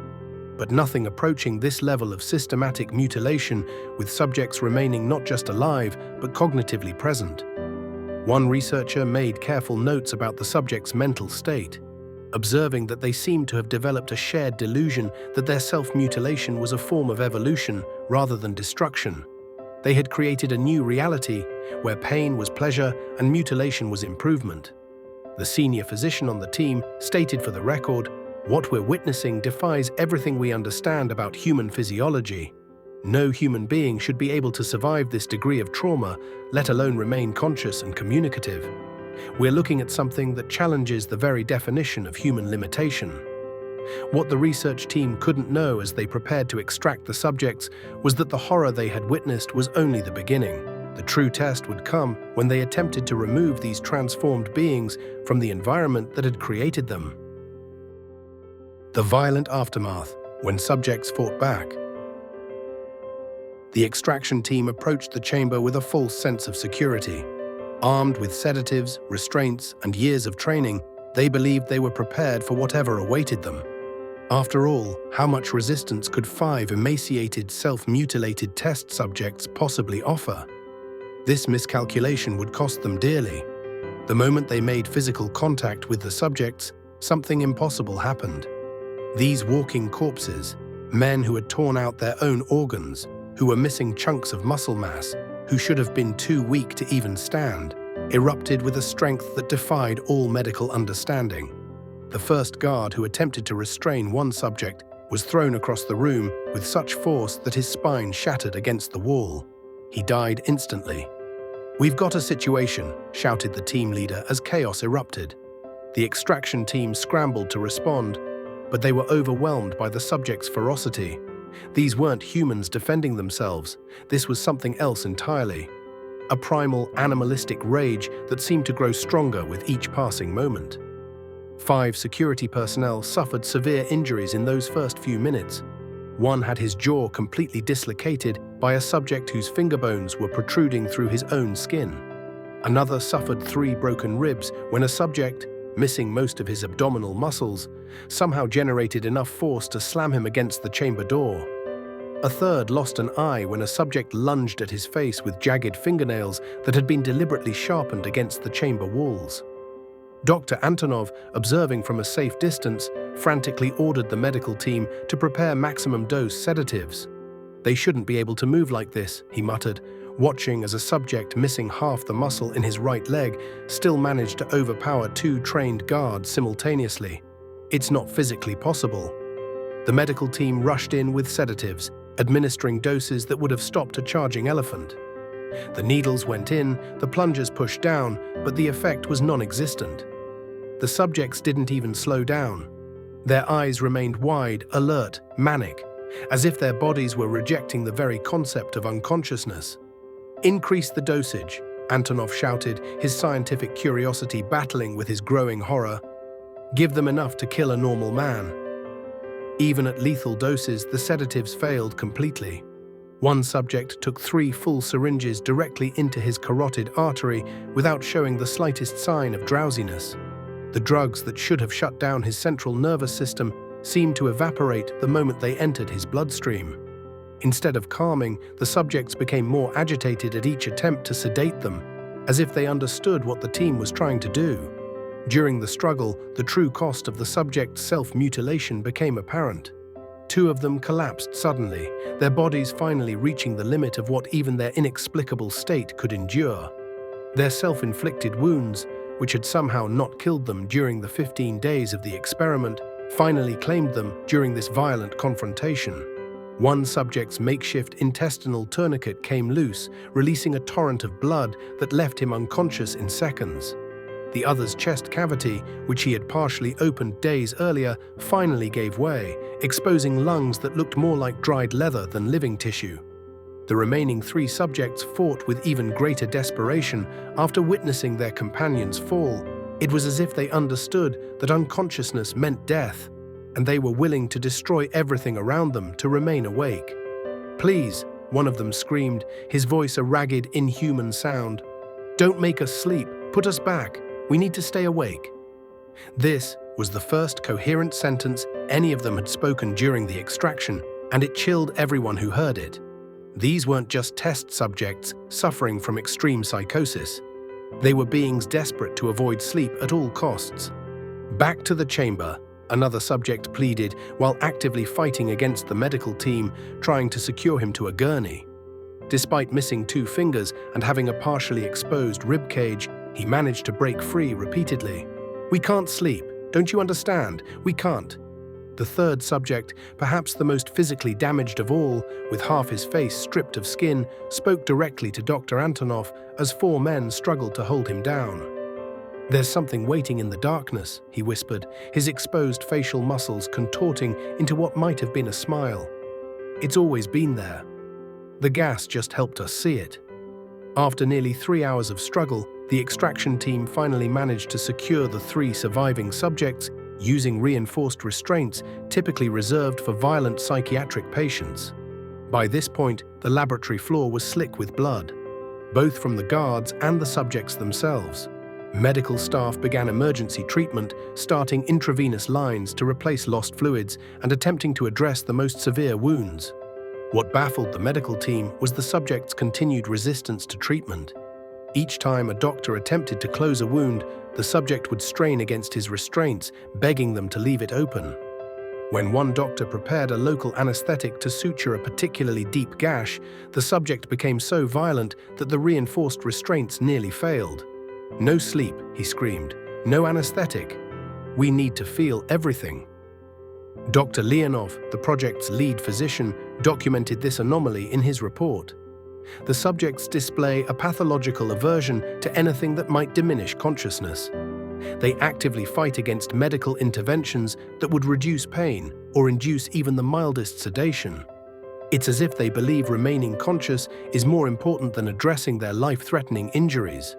but nothing approaching this level of systematic mutilation, with subjects remaining not just alive, but cognitively present. One researcher made careful notes about the subject's mental state, observing that they seemed to have developed a shared delusion that their self-mutilation was a form of evolution rather than destruction. They had created a new reality where pain was pleasure and mutilation was improvement. The senior physician on the team stated for the record, "What we're witnessing defies everything we understand about human physiology. No human being should be able to survive this degree of trauma, let alone remain conscious and communicative. We're looking at something that challenges the very definition of human limitation. What the research team couldn't know as they prepared to extract the subjects was that the horror they had witnessed was only the beginning. The true test would come when they attempted to remove these transformed beings from the environment that had created them. The violent aftermath, when subjects fought back. The extraction team approached the chamber with a false sense of security. Armed with sedatives, restraints, and years of training, they believed they were prepared for whatever awaited them. After all, how much resistance could 5 emaciated, self-mutilated test subjects possibly offer? This miscalculation would cost them dearly. The moment they made physical contact with the subjects, something impossible happened. These walking corpses, men who had torn out their own organs, who were missing chunks of muscle mass, who should have been too weak to even stand, erupted with a strength that defied all medical understanding. The first guard who attempted to restrain one subject was thrown across the room with such force that his spine shattered against the wall. He died instantly. "We've got a situation," shouted the team leader as chaos erupted. The extraction team scrambled to respond, but they were overwhelmed by the subject's ferocity. These weren't humans defending themselves. This was something else entirely. A primal, animalistic rage that seemed to grow stronger with each passing moment. 5 security personnel suffered severe injuries in those first few minutes. One had his jaw completely dislocated by a subject whose finger bones were protruding through his own skin. Another suffered 3 broken ribs when a subject, missing most of his abdominal muscles, somehow generated enough force to slam him against the chamber door. A third lost an eye when a subject lunged at his face with jagged fingernails that had been deliberately sharpened against the chamber walls. Dr. Antonov, observing from a safe distance, frantically ordered the medical team to prepare maximum-dose sedatives. "They shouldn't be able to move like this," he muttered, watching as a subject missing half the muscle in his right leg still managed to overpower 2 trained guards simultaneously. "It's not physically possible." The medical team rushed in with sedatives, administering doses that would have stopped a charging elephant. The needles went in, the plungers pushed down, but the effect was non-existent. The subjects didn't even slow down. Their eyes remained wide, alert, manic, as if their bodies were rejecting the very concept of unconsciousness. "Increase the dosage," Antonov shouted, his scientific curiosity battling with his growing horror. "Give them enough to kill a normal man." Even at lethal doses, the sedatives failed completely. One subject took 3 full syringes directly into his carotid artery without showing the slightest sign of drowsiness. The drugs that should have shut down his central nervous system seemed to evaporate the moment they entered his bloodstream. Instead of calming, the subjects became more agitated at each attempt to sedate them, as if they understood what the team was trying to do. During the struggle, the true cost of the subject's self-mutilation became apparent. 2 of them collapsed suddenly, their bodies finally reaching the limit of what even their inexplicable state could endure. Their self-inflicted wounds, which had somehow not killed them during the 15 days of the experiment, finally claimed them during this violent confrontation. One subject's makeshift intestinal tourniquet came loose, releasing a torrent of blood that left him unconscious in seconds. The other's chest cavity, which he had partially opened days earlier, finally gave way, exposing lungs that looked more like dried leather than living tissue. The remaining 3 subjects fought with even greater desperation after witnessing their companions fall. It was as if they understood that unconsciousness meant death, and they were willing to destroy everything around them to remain awake. "Please," one of them screamed, his voice a ragged, inhuman sound. "Don't make us sleep. Put us back. We need to stay awake." This was the first coherent sentence any of them had spoken during the extraction, and it chilled everyone who heard it. These weren't just test subjects suffering from extreme psychosis. They were beings desperate to avoid sleep at all costs. "Back to the chamber," another subject pleaded while actively fighting against the medical team, trying to secure him to a gurney. Despite missing 2 fingers and having a partially exposed rib cage, he managed to break free repeatedly. "We can't sleep. Don't you understand? We can't." The third subject, perhaps the most physically damaged of all, with half his face stripped of skin, spoke directly to Dr. Antonov as four men struggled to hold him down. "There's something waiting in the darkness," he whispered, his exposed facial muscles contorting into what might have been a smile. "It's always been there. The gas just helped us see it." After nearly 3 hours of struggle, the extraction team finally managed to secure the 3 surviving subjects using reinforced restraints typically reserved for violent psychiatric patients. By this point, the laboratory floor was slick with blood, both from the guards and the subjects themselves. Medical staff began emergency treatment, starting intravenous lines to replace lost fluids and attempting to address the most severe wounds. What baffled the medical team was the subject's continued resistance to treatment. Each time a doctor attempted to close a wound, the subject would strain against his restraints, begging them to leave it open. When one doctor prepared a local anesthetic to suture a particularly deep gash, the subject became so violent that the reinforced restraints nearly failed. "No sleep," he screamed. "No anesthetic. We need to feel everything." Dr. Leonov, the project's lead physician, documented this anomaly in his report. The subjects display a pathological aversion to anything that might diminish consciousness. They actively fight against medical interventions that would reduce pain or induce even the mildest sedation. It's as if they believe remaining conscious is more important than addressing their life-threatening injuries.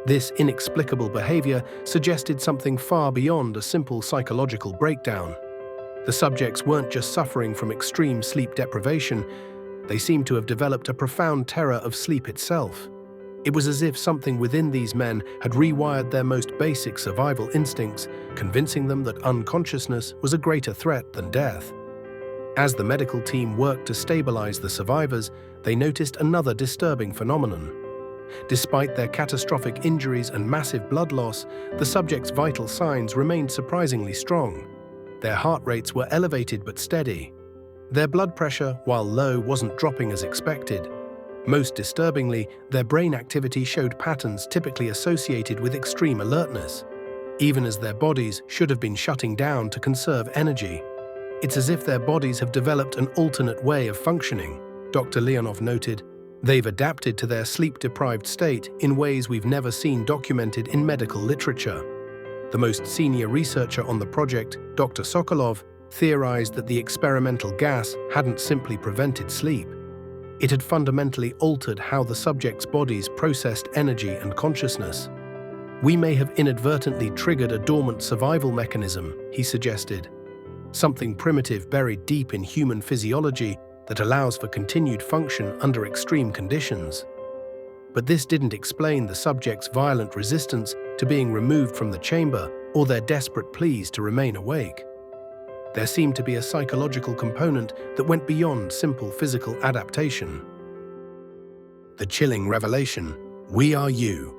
This inexplicable behavior suggested something far beyond a simple psychological breakdown. The subjects weren't just suffering from extreme sleep deprivation, they seemed to have developed a profound terror of sleep itself. It was as if something within these men had rewired their most basic survival instincts, convincing them that unconsciousness was a greater threat than death. As the medical team worked to stabilize the survivors, they noticed another disturbing phenomenon. Despite their catastrophic injuries and massive blood loss, the subjects' vital signs remained surprisingly strong. Their heart rates were elevated but steady. Their blood pressure, while low, wasn't dropping as expected. Most disturbingly, their brain activity showed patterns typically associated with extreme alertness, even as their bodies should have been shutting down to conserve energy. "It's as if their bodies have developed an alternate way of functioning," Dr. Leonov noted. "They've adapted to their sleep-deprived state in ways we've never seen documented in medical literature." The most senior researcher on the project, Dr. Sokolov, theorized that the experimental gas hadn't simply prevented sleep. It had fundamentally altered how the subjects' bodies processed energy and consciousness. "We may have inadvertently triggered a dormant survival mechanism," he suggested. "Something primitive buried deep in human physiology that allows for continued function under extreme conditions." But this didn't explain the subjects' violent resistance to being removed from the chamber or their desperate pleas to remain awake. There seemed to be a psychological component that went beyond simple physical adaptation. The chilling revelation: we are you.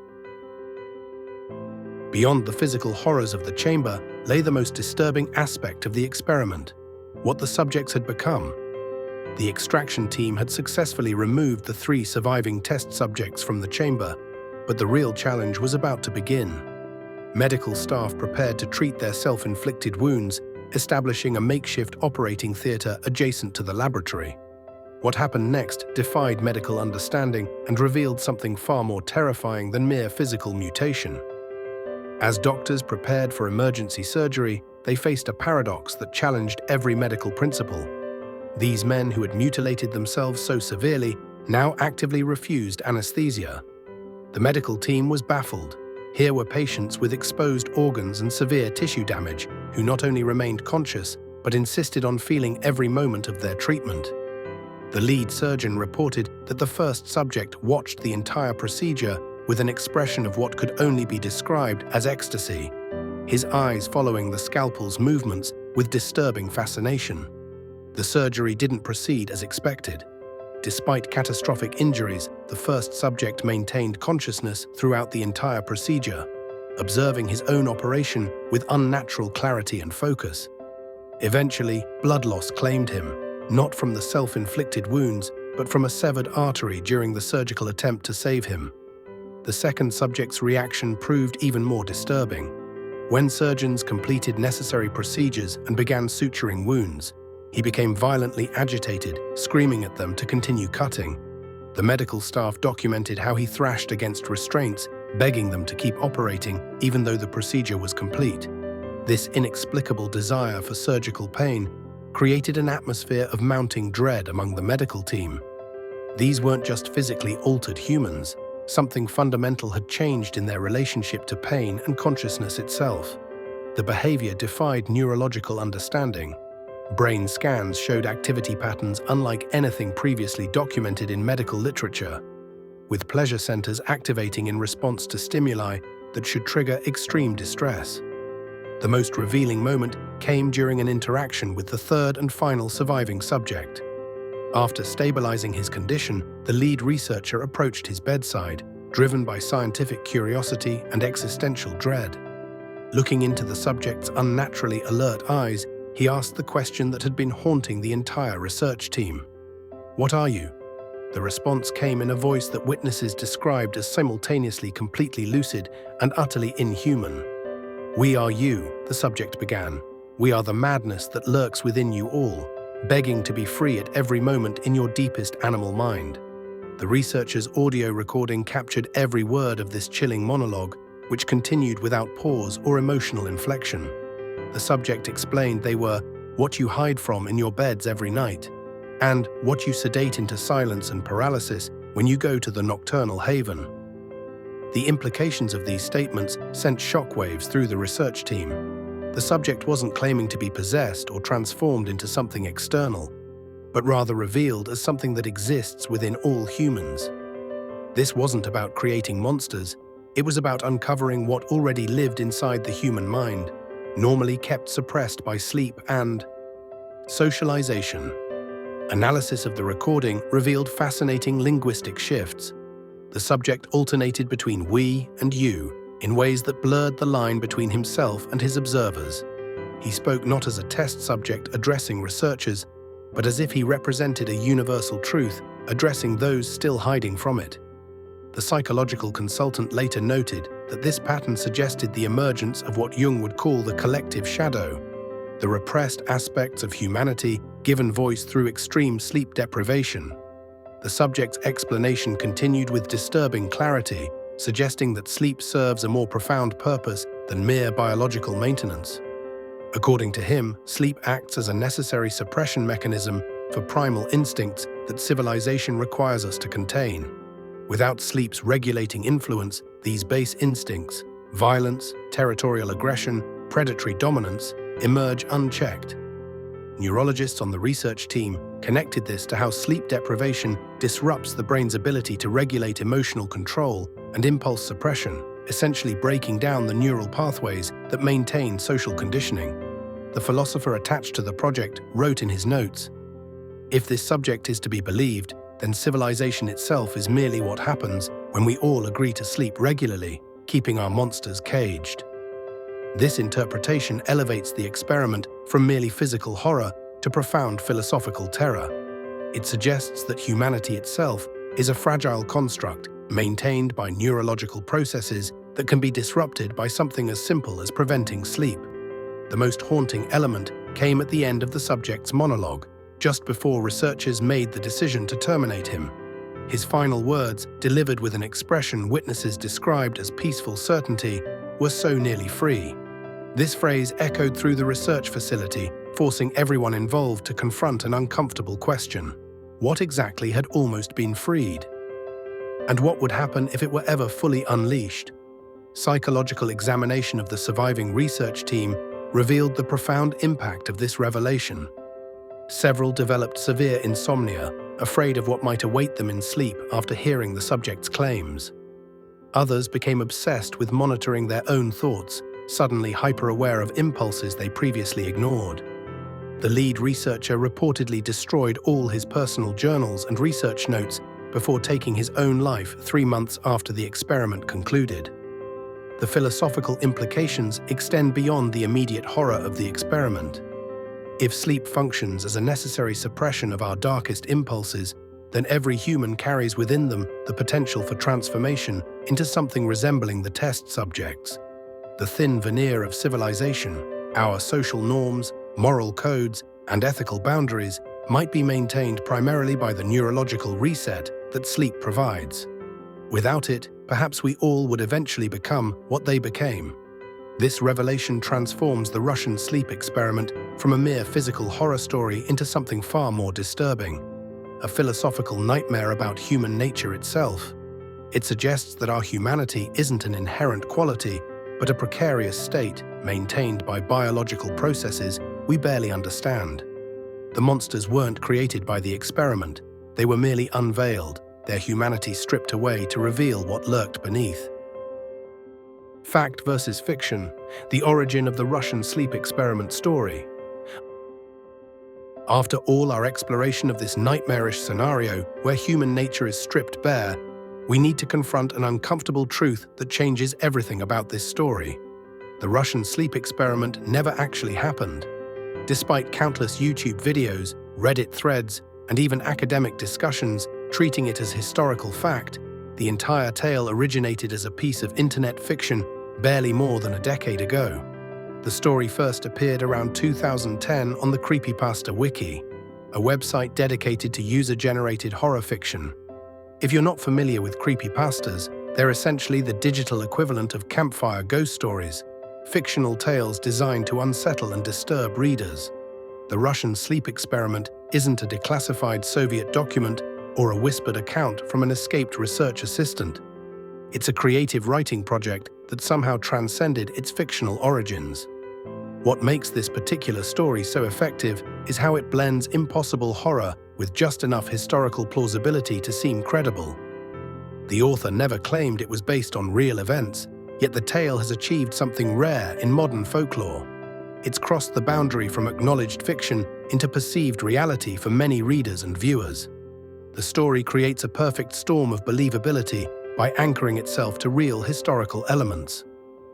Beyond the physical horrors of the chamber lay the most disturbing aspect of the experiment: what the subjects had become. The extraction team had successfully removed the 3 surviving test subjects from the chamber, but the real challenge was about to begin. Medical staff prepared to treat their self-inflicted wounds, establishing a makeshift operating theater adjacent to the laboratory. What happened next defied medical understanding and revealed something far more terrifying than mere physical mutation. As doctors prepared for emergency surgery, they faced a paradox that challenged every medical principle. These men who had mutilated themselves so severely now actively refused anesthesia. The medical team was baffled. Here were patients with exposed organs and severe tissue damage who not only remained conscious, but insisted on feeling every moment of their treatment. The lead surgeon reported that the first subject watched the entire procedure with an expression of what could only be described as ecstasy, his eyes following the scalpel's movements with disturbing fascination. The surgery didn't proceed as expected. Despite catastrophic injuries, the first subject maintained consciousness throughout the entire procedure, observing his own operation with unnatural clarity and focus. Eventually, blood loss claimed him, not from the self-inflicted wounds, but from a severed artery during the surgical attempt to save him. The second subject's reaction proved even more disturbing. When surgeons completed necessary procedures and began suturing wounds, he became violently agitated, screaming at them to continue cutting. The medical staff documented how he thrashed against restraints, begging them to keep operating even though the procedure was complete. This inexplicable desire for surgical pain created an atmosphere of mounting dread among the medical team. These weren't just physically altered humans. Something fundamental had changed in their relationship to pain and consciousness itself. The behavior defied neurological understanding. Brain scans showed activity patterns unlike anything previously documented in medical literature, with pleasure centers activating in response to stimuli that should trigger extreme distress. The most revealing moment came during an interaction with the third and final surviving subject. After stabilizing his condition, the lead researcher approached his bedside, driven by scientific curiosity and existential dread. Looking into the subject's unnaturally alert eyes, he asked the question that had been haunting the entire research team. "What are you?" The response came in a voice that witnesses described as simultaneously completely lucid and utterly inhuman. "We are you," the subject began. "We are the madness that lurks within you all, begging to be free at every moment in your deepest animal mind." The researcher's audio recording captured every word of this chilling monologue, which continued without pause or emotional inflection. The subject explained they were what you hide from in your beds every night, and what you sedate into silence and paralysis when you go to the nocturnal haven. The implications of these statements sent shockwaves through the research team. The subject wasn't claiming to be possessed or transformed into something external, but rather revealed as something that exists within all humans. This wasn't about creating monsters, it was about uncovering what already lived inside the human mind, normally kept suppressed by sleep and socialization. Analysis of the recording revealed fascinating linguistic shifts. The subject alternated between we and you in ways that blurred the line between himself and his observers. He spoke not as a test subject addressing researchers, but as if he represented a universal truth addressing those still hiding from it. The psychological consultant later noted that this pattern suggested the emergence of what Jung would call the collective shadow, the repressed aspects of humanity given voice through extreme sleep deprivation. The subject's explanation continued with disturbing clarity, suggesting that sleep serves a more profound purpose than mere biological maintenance. According to him, sleep acts as a necessary suppression mechanism for primal instincts that civilization requires us to contain. Without sleep's regulating influence, these base instincts, violence, territorial aggression, predatory dominance, emerge unchecked. Neurologists on the research team connected this to how sleep deprivation disrupts the brain's ability to regulate emotional control and impulse suppression, essentially breaking down the neural pathways that maintain social conditioning. The philosopher attached to the project wrote in his notes, "If this subject is to be believed, then civilization itself is merely what happens when we all agree to sleep regularly, keeping our monsters caged." This interpretation elevates the experiment from merely physical horror to profound philosophical terror. It suggests that humanity itself is a fragile construct maintained by neurological processes that can be disrupted by something as simple as preventing sleep. The most haunting element came at the end of the subject's monologue, just before researchers made the decision to terminate him. His final words, delivered with an expression witnesses described as peaceful certainty, were "so nearly free." This phrase echoed through the research facility, forcing everyone involved to confront an uncomfortable question. What exactly had almost been freed? And what would happen if it were ever fully unleashed? Psychological examination of the surviving research team revealed the profound impact of this revelation. Several developed severe insomnia, afraid of what might await them in sleep after hearing the subject's claims. Others became obsessed with monitoring their own thoughts, suddenly hyper-aware of impulses they previously ignored. The lead researcher reportedly destroyed all his personal journals and research notes before taking his own life 3 months after the experiment concluded. The philosophical implications extend beyond the immediate horror of the experiment. If sleep functions as a necessary suppression of our darkest impulses, then every human carries within them the potential for transformation into something resembling the test subjects. The thin veneer of civilization, our social norms, moral codes, and ethical boundaries might be maintained primarily by the neurological reset that sleep provides. Without it, perhaps we all would eventually become what they became. This revelation transforms the Russian sleep experiment from a mere physical horror story into something far more disturbing, a philosophical nightmare about human nature itself. It suggests that our humanity isn't an inherent quality, but a precarious state maintained by biological processes we barely understand. The monsters weren't created by the experiment, they were merely unveiled, their humanity stripped away to reveal what lurked beneath. Fact versus fiction, the origin of the Russian sleep experiment story. After all our exploration of this nightmarish scenario where human nature is stripped bare, we need to confront an uncomfortable truth that changes everything about this story. The Russian sleep experiment never actually happened. Despite countless YouTube videos, Reddit threads, and even academic discussions treating it as historical fact, the entire tale originated as a piece of internet fiction barely more than a decade ago. The story first appeared around 2010 on the Creepypasta Wiki, a website dedicated to user-generated horror fiction. If you're not familiar with creepypastas, they're essentially the digital equivalent of campfire ghost stories, fictional tales designed to unsettle and disturb readers. The Russian sleep experiment isn't a declassified Soviet document or a whispered account from an escaped research assistant. It's a creative writing project that somehow transcended its fictional origins. What makes this particular story so effective is how it blends impossible horror with just enough historical plausibility to seem credible. The author never claimed it was based on real events, yet the tale has achieved something rare in modern folklore. It's crossed the boundary from acknowledged fiction into perceived reality for many readers and viewers. The story creates a perfect storm of believability by anchoring itself to real historical elements.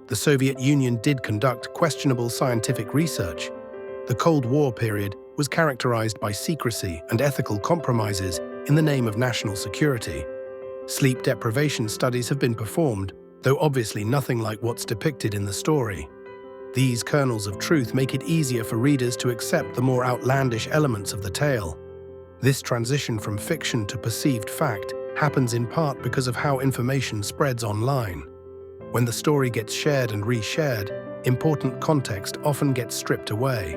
The Soviet Union did conduct questionable scientific research. The Cold War period was characterized by secrecy and ethical compromises in the name of national security. Sleep deprivation studies have been performed, though obviously nothing like what's depicted in the story. These kernels of truth make it easier for readers to accept the more outlandish elements of the tale. This transition from fiction to perceived fact happens in part because of how information spreads online. When the story gets shared and reshared, important context often gets stripped away.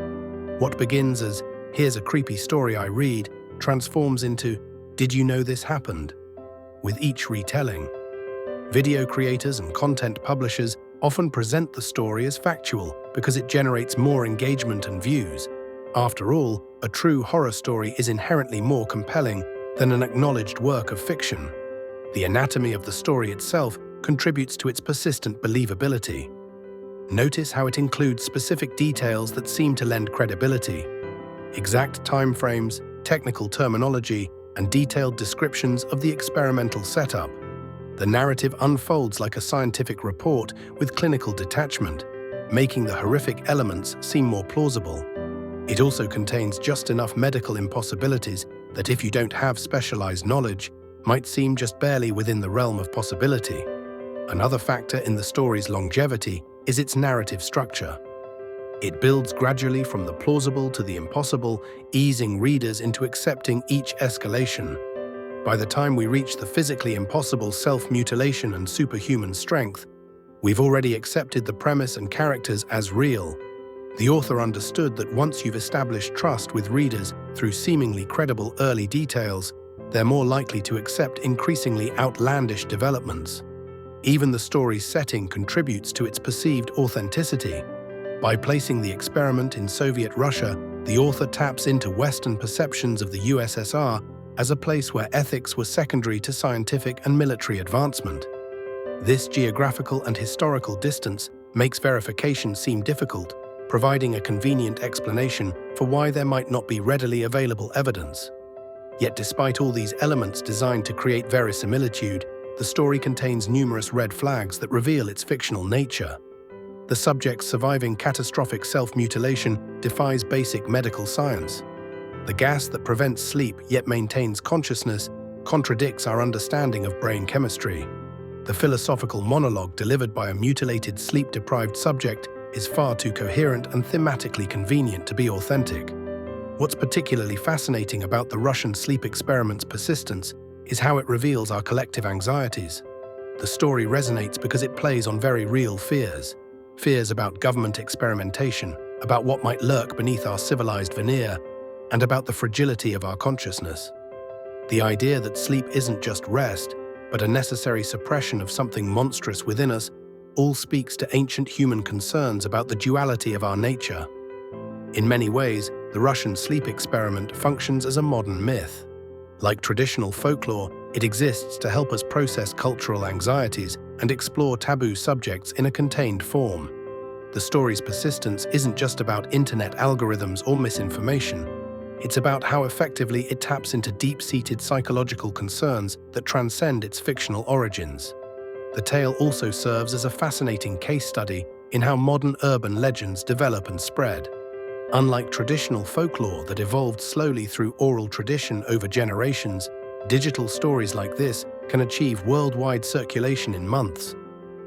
What begins as, "Here's a creepy story I read," transforms into, "Did you know this happened?" With each retelling, video creators and content publishers often present the story as factual because it generates more engagement and views. After all, a true horror story is inherently more compelling than an acknowledged work of fiction. The anatomy of the story itself contributes to its persistent believability. Notice how it includes specific details that seem to lend credibility. Exact timeframes, technical terminology, and detailed descriptions of the experimental setup. The narrative unfolds like a scientific report with clinical detachment, making the horrific elements seem more plausible. It also contains just enough medical impossibilities that if you don't have specialized knowledge, might seem just barely within the realm of possibility. Another factor in the story's longevity is its narrative structure. It builds gradually from the plausible to the impossible, easing readers into accepting each escalation. By the time we reach the physically impossible self-mutilation and superhuman strength, we've already accepted the premise and characters as real. The author understood that once you've established trust with readers through seemingly credible early details, they're more likely to accept increasingly outlandish developments. Even the story's setting contributes to its perceived authenticity. By placing the experiment in Soviet Russia, the author taps into Western perceptions of the USSR as a place where ethics were secondary to scientific and military advancement. This geographical and historical distance makes verification seem difficult, providing a convenient explanation for why there might not be readily available evidence. Yet despite all these elements designed to create verisimilitude, the story contains numerous red flags that reveal its fictional nature. The subject's surviving catastrophic self-mutilation defies basic medical science. The gas that prevents sleep yet maintains consciousness contradicts our understanding of brain chemistry. The philosophical monologue delivered by a mutilated, sleep-deprived subject is far too coherent and thematically convenient to be authentic. What's particularly fascinating about the Russian sleep experiment's persistence is how it reveals our collective anxieties. The story resonates because it plays on very real fears. Fears about government experimentation, about what might lurk beneath our civilized veneer, and about the fragility of our consciousness. The idea that sleep isn't just rest, but a necessary suppression of something monstrous within us, all speaks to ancient human concerns about the duality of our nature. In many ways, the Russian sleep experiment functions as a modern myth. Like traditional folklore, it exists to help us process cultural anxieties and explore taboo subjects in a contained form. The story's persistence isn't just about internet algorithms or misinformation. It's about how effectively it taps into deep-seated psychological concerns that transcend its fictional origins. The tale also serves as a fascinating case study in how modern urban legends develop and spread. Unlike traditional folklore that evolved slowly through oral tradition over generations, digital stories like this can achieve worldwide circulation in months.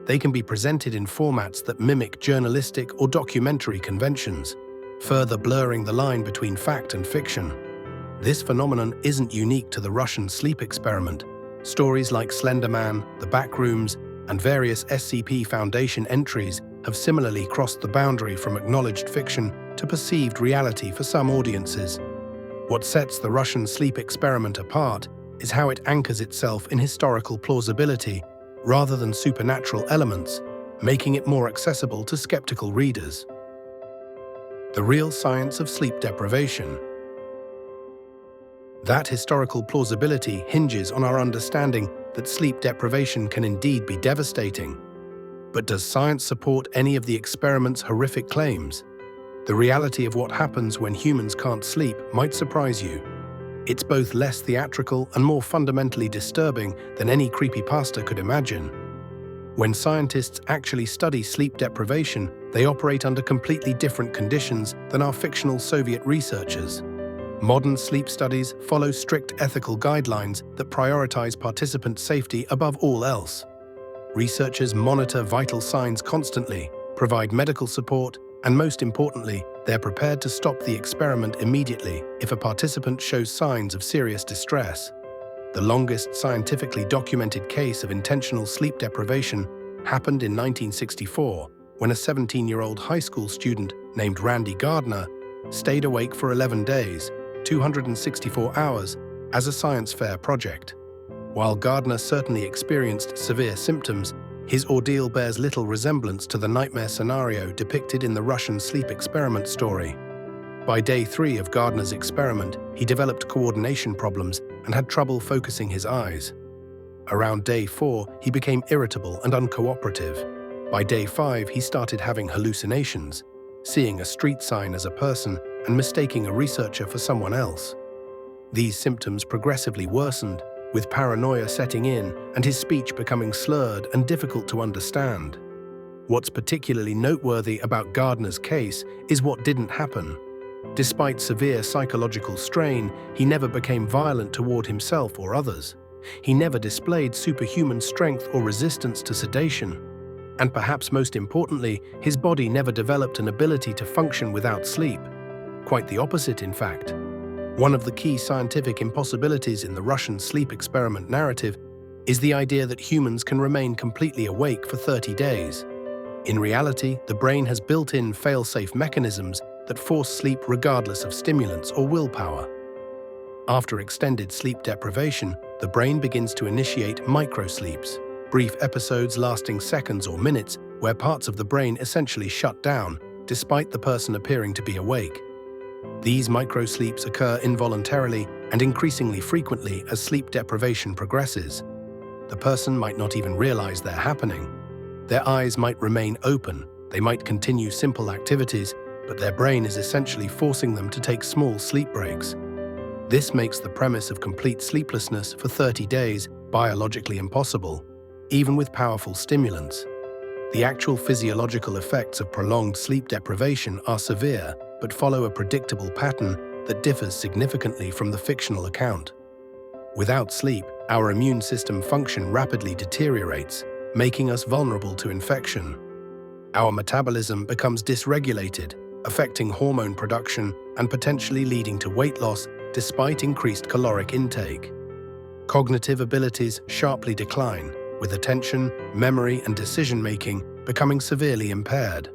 They can be presented in formats that mimic journalistic or documentary conventions, further blurring the line between fact and fiction. This phenomenon isn't unique to the Russian sleep experiment. Stories like Slender Man, The Backrooms, and various SCP Foundation entries have similarly crossed the boundary from acknowledged fiction to perceived reality for some audiences. What sets the Russian sleep experiment apart is how it anchors itself in historical plausibility rather than supernatural elements, making it more accessible to skeptical readers. The real science of sleep deprivation. That historical plausibility hinges on our understanding that sleep deprivation can indeed be devastating. But does science support any of the experiment's horrific claims? The reality of what happens when humans can't sleep might surprise you. It's both less theatrical and more fundamentally disturbing than any creepypasta could imagine. When scientists actually study sleep deprivation, they operate under completely different conditions than our fictional Soviet researchers. Modern sleep studies follow strict ethical guidelines that prioritize participant safety above all else. Researchers monitor vital signs constantly, provide medical support, and most importantly, they're prepared to stop the experiment immediately if a participant shows signs of serious distress. The longest scientifically documented case of intentional sleep deprivation happened in 1964, when a 17-year-old high school student named Randy Gardner stayed awake for 11 days, 264 hours, as a science fair project. While Gardner certainly experienced severe symptoms, his ordeal bears little resemblance to the nightmare scenario depicted in the Russian sleep experiment story. By day 3 of Gardner's experiment, he developed coordination problems and had trouble focusing his eyes. Around day 4, he became irritable and uncooperative. By day 5, he started having hallucinations, seeing a street sign as a person and mistaking a researcher for someone else. These symptoms progressively worsened, with paranoia setting in and his speech becoming slurred and difficult to understand. What's particularly noteworthy about Gardner's case is what didn't happen. Despite severe psychological strain, he never became violent toward himself or others. He never displayed superhuman strength or resistance to sedation. And perhaps most importantly, his body never developed an ability to function without sleep. Quite the opposite, in fact. One of the key scientific impossibilities in the Russian sleep experiment narrative is the idea that humans can remain completely awake for 30 days. In reality, the brain has built-in fail-safe mechanisms that force sleep regardless of stimulants or willpower. After extended sleep deprivation, the brain begins to initiate microsleeps, brief episodes lasting seconds or minutes where parts of the brain essentially shut down, despite the person appearing to be awake. These microsleeps occur involuntarily and increasingly frequently as sleep deprivation progresses. The person might not even realize they're happening. Their eyes might remain open, they might continue simple activities, but their brain is essentially forcing them to take small sleep breaks. This makes the premise of complete sleeplessness for 30 days biologically impossible, even with powerful stimulants. The actual physiological effects of prolonged sleep deprivation are severe, but follow a predictable pattern that differs significantly from the fictional account. Without sleep, our immune system function rapidly deteriorates, making us vulnerable to infection. Our metabolism becomes dysregulated, affecting hormone production and potentially leading to weight loss despite increased caloric intake. Cognitive abilities sharply decline, with attention, memory, and decision-making becoming severely impaired.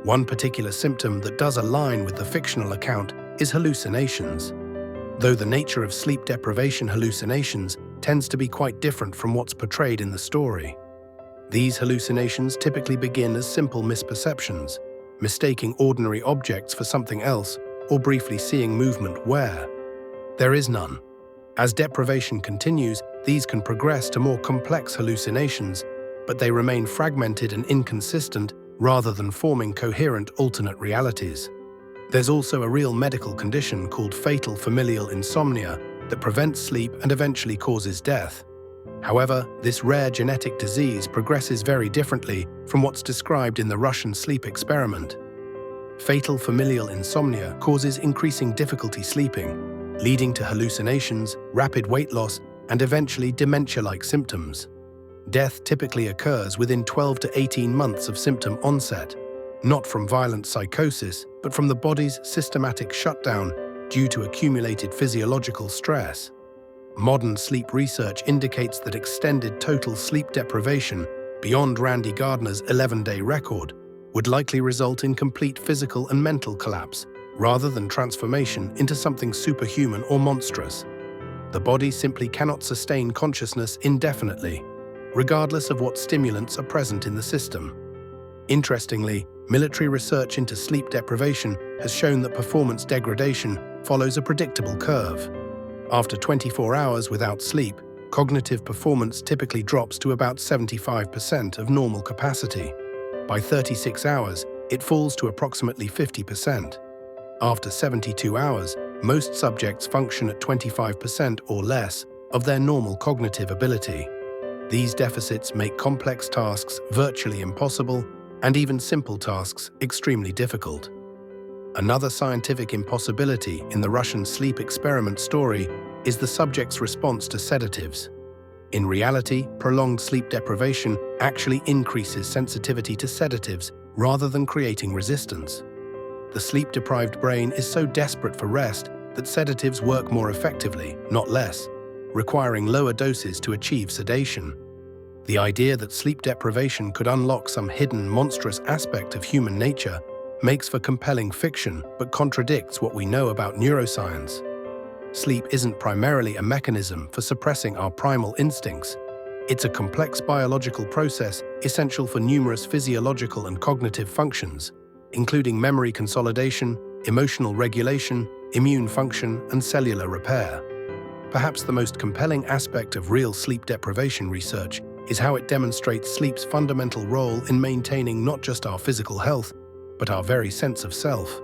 One particular symptom that does align with the fictional account is hallucinations. Though the nature of sleep deprivation hallucinations tends to be quite different from what's portrayed in the story. These hallucinations typically begin as simple misperceptions, mistaking ordinary objects for something else, or briefly seeing movement where there is none. As deprivation continues, these can progress to more complex hallucinations, but they remain fragmented and inconsistent rather than forming coherent alternate realities. There's also a real medical condition called fatal familial insomnia that prevents sleep and eventually causes death. However, this rare genetic disease progresses very differently from what's described in the Russian sleep experiment. Fatal familial insomnia causes increasing difficulty sleeping, leading to hallucinations, rapid weight loss, and eventually dementia-like symptoms. Death typically occurs within 12 to 18 months of symptom onset, not from violent psychosis, but from the body's systematic shutdown due to accumulated physiological stress. Modern sleep research indicates that extended total sleep deprivation, beyond Randy Gardner's 11-day record, would likely result in complete physical and mental collapse, rather than transformation into something superhuman or monstrous. The body simply cannot sustain consciousness indefinitely, regardless of what stimulants are present in the system. Interestingly, military research into sleep deprivation has shown that performance degradation follows a predictable curve. After 24 hours without sleep, cognitive performance typically drops to about 75% of normal capacity. By 36 hours, it falls to approximately 50%. After 72 hours, most subjects function at 25% or less of their normal cognitive ability. These deficits make complex tasks virtually impossible and even simple tasks extremely difficult. Another scientific impossibility in the Russian sleep experiment story is the subject's response to sedatives. In reality, prolonged sleep deprivation actually increases sensitivity to sedatives rather than creating resistance. The sleep-deprived brain is so desperate for rest that sedatives work more effectively, not less, requiring lower doses to achieve sedation. The idea that sleep deprivation could unlock some hidden, monstrous aspect of human nature makes for compelling fiction but contradicts what we know about neuroscience. Sleep isn't primarily a mechanism for suppressing our primal instincts. It's a complex biological process essential for numerous physiological and cognitive functions, including memory consolidation, emotional regulation, immune function, and cellular repair. Perhaps the most compelling aspect of real sleep deprivation research is how it demonstrates sleep's fundamental role in maintaining not just our physical health, but our very sense of self.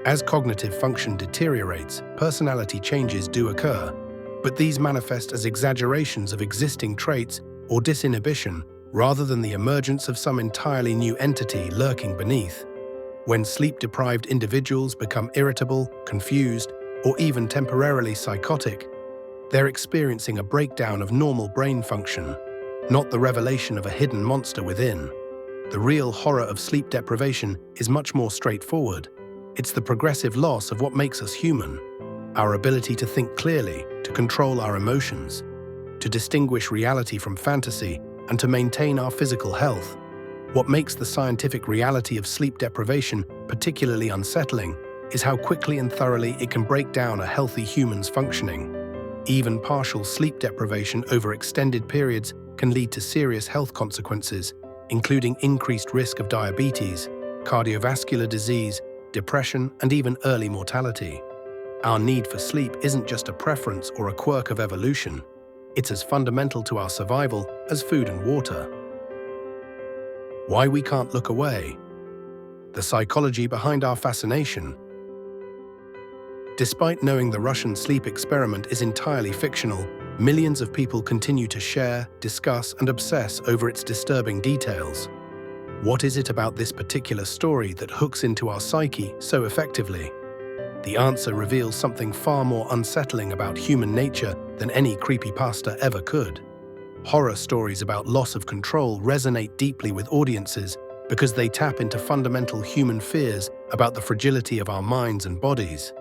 As cognitive function deteriorates, personality changes do occur, but these manifest as exaggerations of existing traits or disinhibition rather than the emergence of some entirely new entity lurking beneath. When sleep-deprived individuals become irritable, confused, or even temporarily psychotic, they're experiencing a breakdown of normal brain function, not the revelation of a hidden monster within. The real horror of sleep deprivation is much more straightforward. It's the progressive loss of what makes us human, our ability to think clearly, to control our emotions, to distinguish reality from fantasy, and to maintain our physical health. What makes the scientific reality of sleep deprivation particularly unsettling is how quickly and thoroughly it can break down a healthy human's functioning. Even partial sleep deprivation over extended periods can lead to serious health consequences, including increased risk of diabetes, cardiovascular disease, depression, and even early mortality. Our need for sleep isn't just a preference or a quirk of evolution. It's as fundamental to our survival as food and water. Why we can't look away. The psychology behind our fascination. Despite knowing the Russian sleep experiment is entirely fictional, millions of people continue to share, discuss, and obsess over its disturbing details. What is it about this particular story that hooks into our psyche so effectively? The answer reveals something far more unsettling about human nature than any creepypasta ever could. Horror stories about loss of control resonate deeply with audiences because they tap into fundamental human fears about the fragility of our minds and bodies.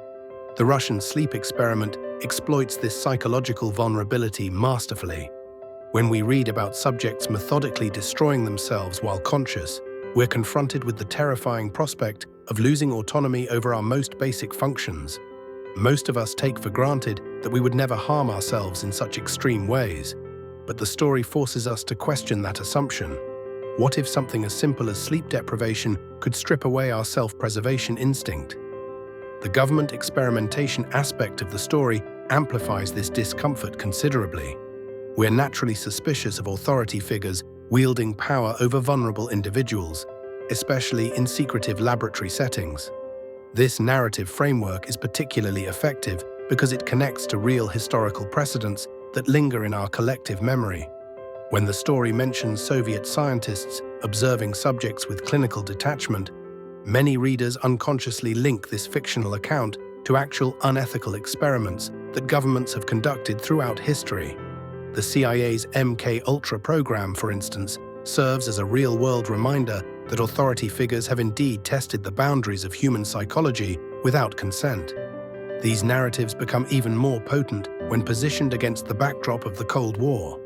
The Russian sleep experiment exploits this psychological vulnerability masterfully. When we read about subjects methodically destroying themselves while conscious, we're confronted with the terrifying prospect of losing autonomy over our most basic functions. Most of us take for granted that we would never harm ourselves in such extreme ways, but the story forces us to question that assumption. What if something as simple as sleep deprivation could strip away our self-preservation instinct? The government experimentation aspect of the story amplifies this discomfort considerably. We're naturally suspicious of authority figures wielding power over vulnerable individuals, especially in secretive laboratory settings. This narrative framework is particularly effective because it connects to real historical precedents that linger in our collective memory. When the story mentions Soviet scientists observing subjects with clinical detachment, many readers unconsciously link this fictional account to actual unethical experiments that governments have conducted throughout history. The CIA's MK-Ultra program, for instance, serves as a real-world reminder that authority figures have indeed tested the boundaries of human psychology without consent. These narratives become even more potent when positioned against the backdrop of the Cold War.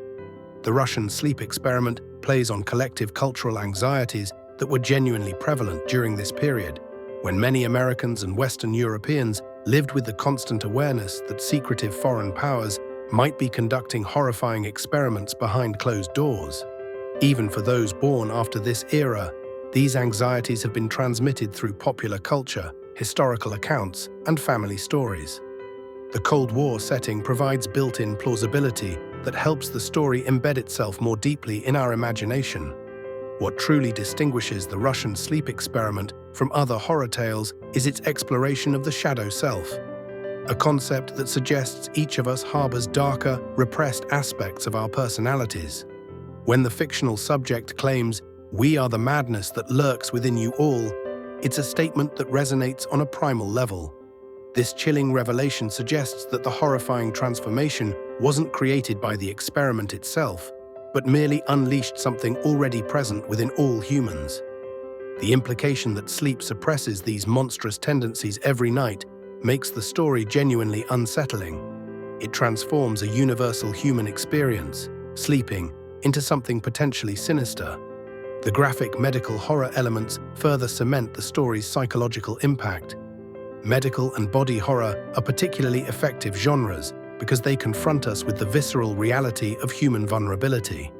The Russian sleep experiment plays on collective cultural anxieties that were genuinely prevalent during this period, when many Americans and Western Europeans lived with the constant awareness that secretive foreign powers might be conducting horrifying experiments behind closed doors. Even for those born after this era, these anxieties have been transmitted through popular culture, historical accounts, and family stories. The Cold War setting provides built-in plausibility that helps the story embed itself more deeply in our imagination. What truly distinguishes the Russian sleep experiment from other horror tales is its exploration of the shadow self, a concept that suggests each of us harbors darker, repressed aspects of our personalities. When the fictional subject claims, "We are the madness that lurks within you all," it's a statement that resonates on a primal level. This chilling revelation suggests that the horrifying transformation wasn't created by the experiment itself, but merely unleashed something already present within all humans. The implication that sleep suppresses these monstrous tendencies every night makes the story genuinely unsettling. It transforms a universal human experience, sleeping, into something potentially sinister. The graphic medical horror elements further cement the story's psychological impact. Medical and body horror are particularly effective genres because they confront us with the visceral reality of human vulnerability.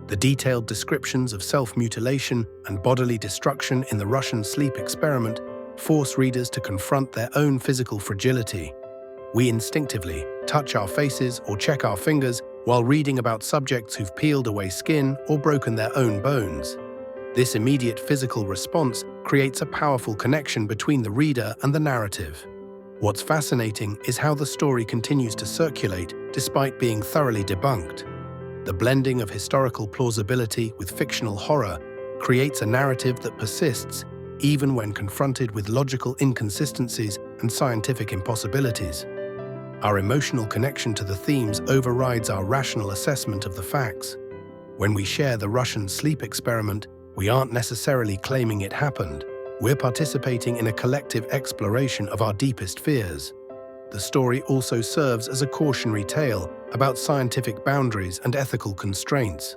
The detailed descriptions of self-mutilation and bodily destruction in the Russian sleep experiment force readers to confront their own physical fragility. We instinctively touch our faces or check our fingers while reading about subjects who've peeled away skin or broken their own bones. This immediate physical response creates a powerful connection between the reader and the narrative. What's fascinating is how the story continues to circulate despite being thoroughly debunked. The blending of historical plausibility with fictional horror creates a narrative that persists even when confronted with logical inconsistencies and scientific impossibilities. Our emotional connection to the themes overrides our rational assessment of the facts. When we share the Russian sleep experiment, we aren't necessarily claiming it happened. We're participating in a collective exploration of our deepest fears. The story also serves as a cautionary tale about scientific boundaries and ethical constraints.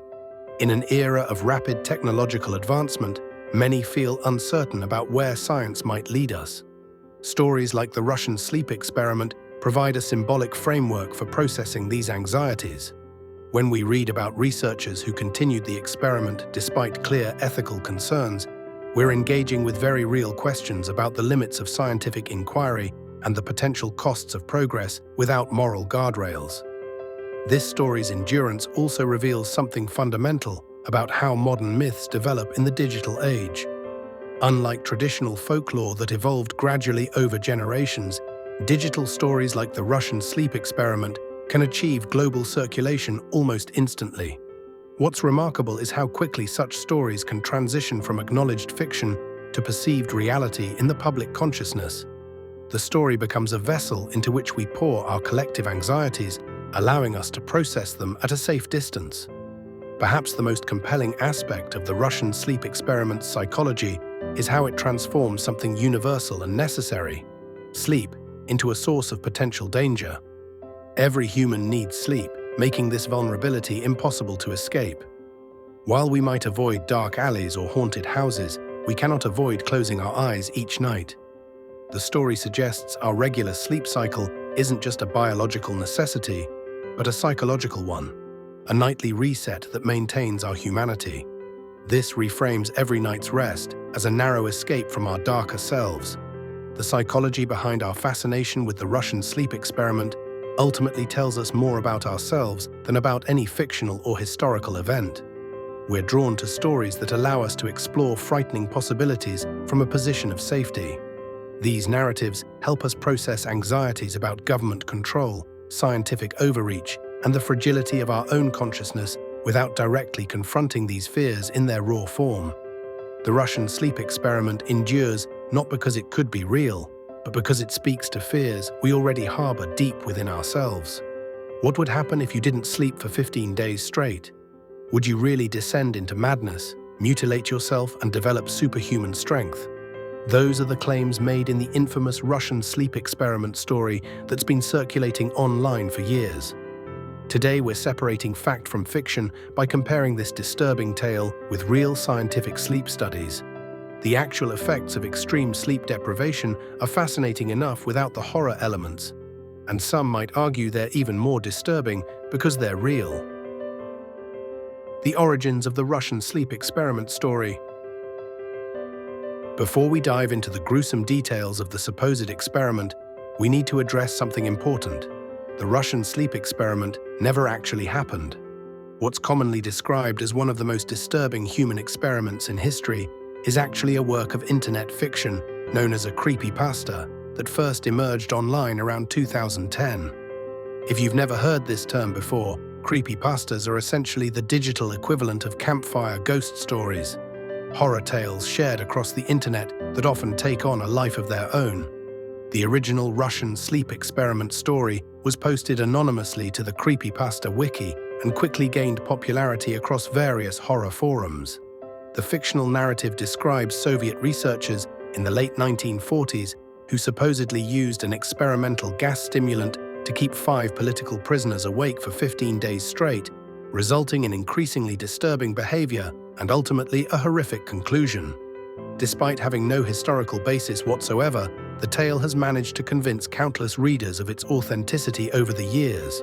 In an era of rapid technological advancement, many feel uncertain about where science might lead us. Stories like the Russian sleep experiment provide a symbolic framework for processing these anxieties. When we read about researchers who continued the experiment despite clear ethical concerns, we're engaging with very real questions about the limits of scientific inquiry and the potential costs of progress without moral guardrails. This story's endurance also reveals something fundamental about how modern myths develop in the digital age. Unlike traditional folklore that evolved gradually over generations, digital stories like the Russian sleep experiment can achieve global circulation almost instantly. What's remarkable is how quickly such stories can transition from acknowledged fiction to perceived reality in the public consciousness. The story becomes a vessel into which we pour our collective anxieties, allowing us to process them at a safe distance. Perhaps the most compelling aspect of the Russian sleep experiment's psychology is how it transforms something universal and necessary, sleep, into a source of potential danger. Every human needs sleep, making this vulnerability impossible to escape. While we might avoid dark alleys or haunted houses, we cannot avoid closing our eyes each night. The story suggests our regular sleep cycle isn't just a biological necessity, but a psychological one, a nightly reset that maintains our humanity. This reframes every night's rest as a narrow escape from our darker selves. The psychology behind our fascination with the Russian sleep experiment ultimately tells us more about ourselves than about any fictional or historical event. We're drawn to stories that allow us to explore frightening possibilities from a position of safety. These narratives help us process anxieties about government control, scientific overreach, and the fragility of our own consciousness without directly confronting these fears in their raw form. The Russian sleep experiment endures not because it could be real, but because it speaks to fears we already harbor deep within ourselves. What would happen if you didn't sleep for 15 days straight? Would you really descend into madness, mutilate yourself, and develop superhuman strength? Those are the claims made in the infamous Russian sleep experiment story that's been circulating online for years. Today, we're separating fact from fiction by comparing this disturbing tale with real scientific sleep studies. The actual effects of extreme sleep deprivation are fascinating enough without the horror elements, and some might argue they're even more disturbing because they're real. The origins of the Russian sleep experiment story. Before we dive into the gruesome details of the supposed experiment, we need to address something important. The Russian sleep experiment never actually happened. What's commonly described as one of the most disturbing human experiments in history is actually a work of internet fiction known as a creepypasta that first emerged online around 2010. If you've never heard this term before, creepypastas are essentially the digital equivalent of campfire ghost stories, horror tales shared across the internet that often take on a life of their own. The original Russian sleep experiment story was posted anonymously to the creepypasta wiki and quickly gained popularity across various horror forums. The fictional narrative describes Soviet researchers in the late 1940s who supposedly used an experimental gas stimulant to keep 5 political prisoners awake for 15 days straight, resulting in increasingly disturbing behavior and ultimately a horrific conclusion. Despite having no historical basis whatsoever, the tale has managed to convince countless readers of its authenticity over the years.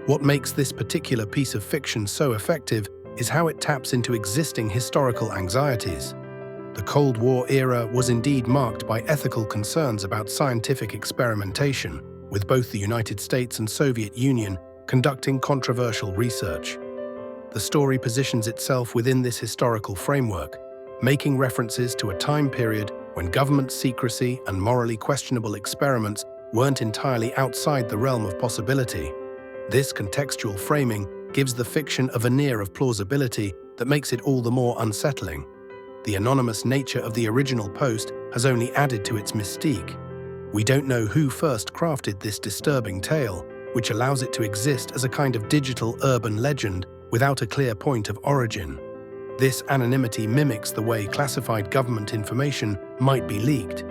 What makes this particular piece of fiction so effective is how it taps into existing historical anxieties. The Cold War era was indeed marked by ethical concerns about scientific experimentation, with both the United States and Soviet Union conducting controversial research. The story positions itself within this historical framework, making references to a time period when government secrecy and morally questionable experiments weren't entirely outside the realm of possibility. This contextual framing gives the fiction a veneer of plausibility that makes it all the more unsettling. The anonymous nature of the original post has only added to its mystique. We don't know who first crafted this disturbing tale, which allows it to exist as a kind of digital urban legend without a clear point of origin. This anonymity mimics the way classified government information might be leaked,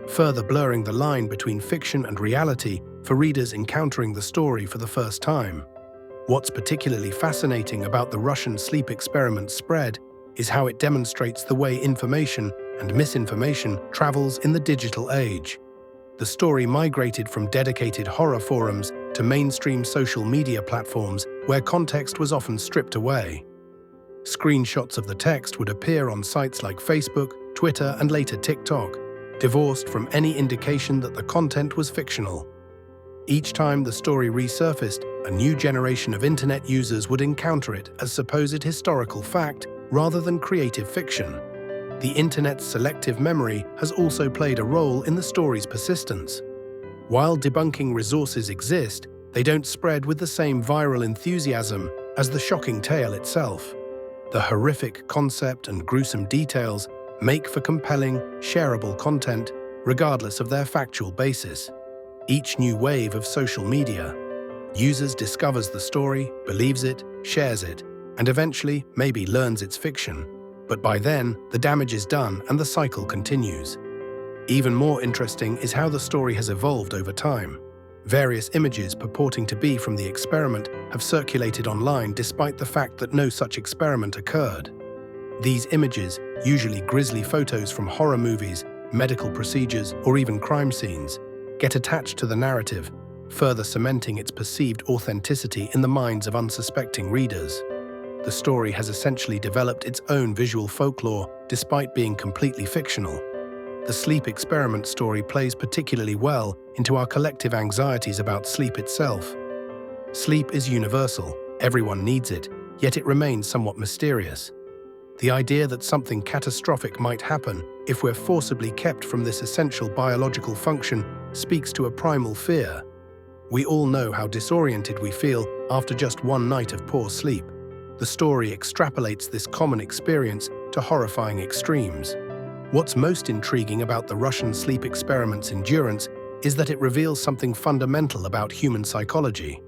further blurring the line between fiction and reality for readers encountering the story for the first time. What's particularly fascinating about the Russian sleep experiment spread is how it demonstrates the way information and misinformation travels in the digital age. The story migrated from dedicated horror forums to mainstream social media platforms where context was often stripped away. Screenshots of the text would appear on sites like Facebook, Twitter, and later TikTok, divorced from any indication that the content was fictional. Each time the story resurfaced, a new generation of internet users would encounter it as supposed historical fact rather than creative fiction. The internet's selective memory has also played a role in the story's persistence. While debunking resources exist, they don't spread with the same viral enthusiasm as the shocking tale itself. The horrific concept and gruesome details make for compelling, shareable content, regardless of their factual basis. Each new wave of social media, users discovers the story, believes it, shares it, and eventually maybe learns it's fiction. But by then, the damage is done and the cycle continues. Even more interesting is how the story has evolved over time. Various images purporting to be from the experiment have circulated online despite the fact that no such experiment occurred. These images, usually grisly photos from horror movies, medical procedures, or even crime scenes, get attached to the narrative, further cementing its perceived authenticity in the minds of unsuspecting readers. The story has essentially developed its own visual folklore despite being completely fictional. The sleep experiment story plays particularly well into our collective anxieties about sleep itself. Sleep is universal, everyone needs it, yet it remains somewhat mysterious. The idea that something catastrophic might happen if we're forcibly kept from this essential biological function speaks to a primal fear. We all know how disoriented we feel after just one night of poor sleep. The story extrapolates this common experience to horrifying extremes. What's most intriguing about the Russian sleep experiment's endurance is that it reveals something fundamental about human psychology.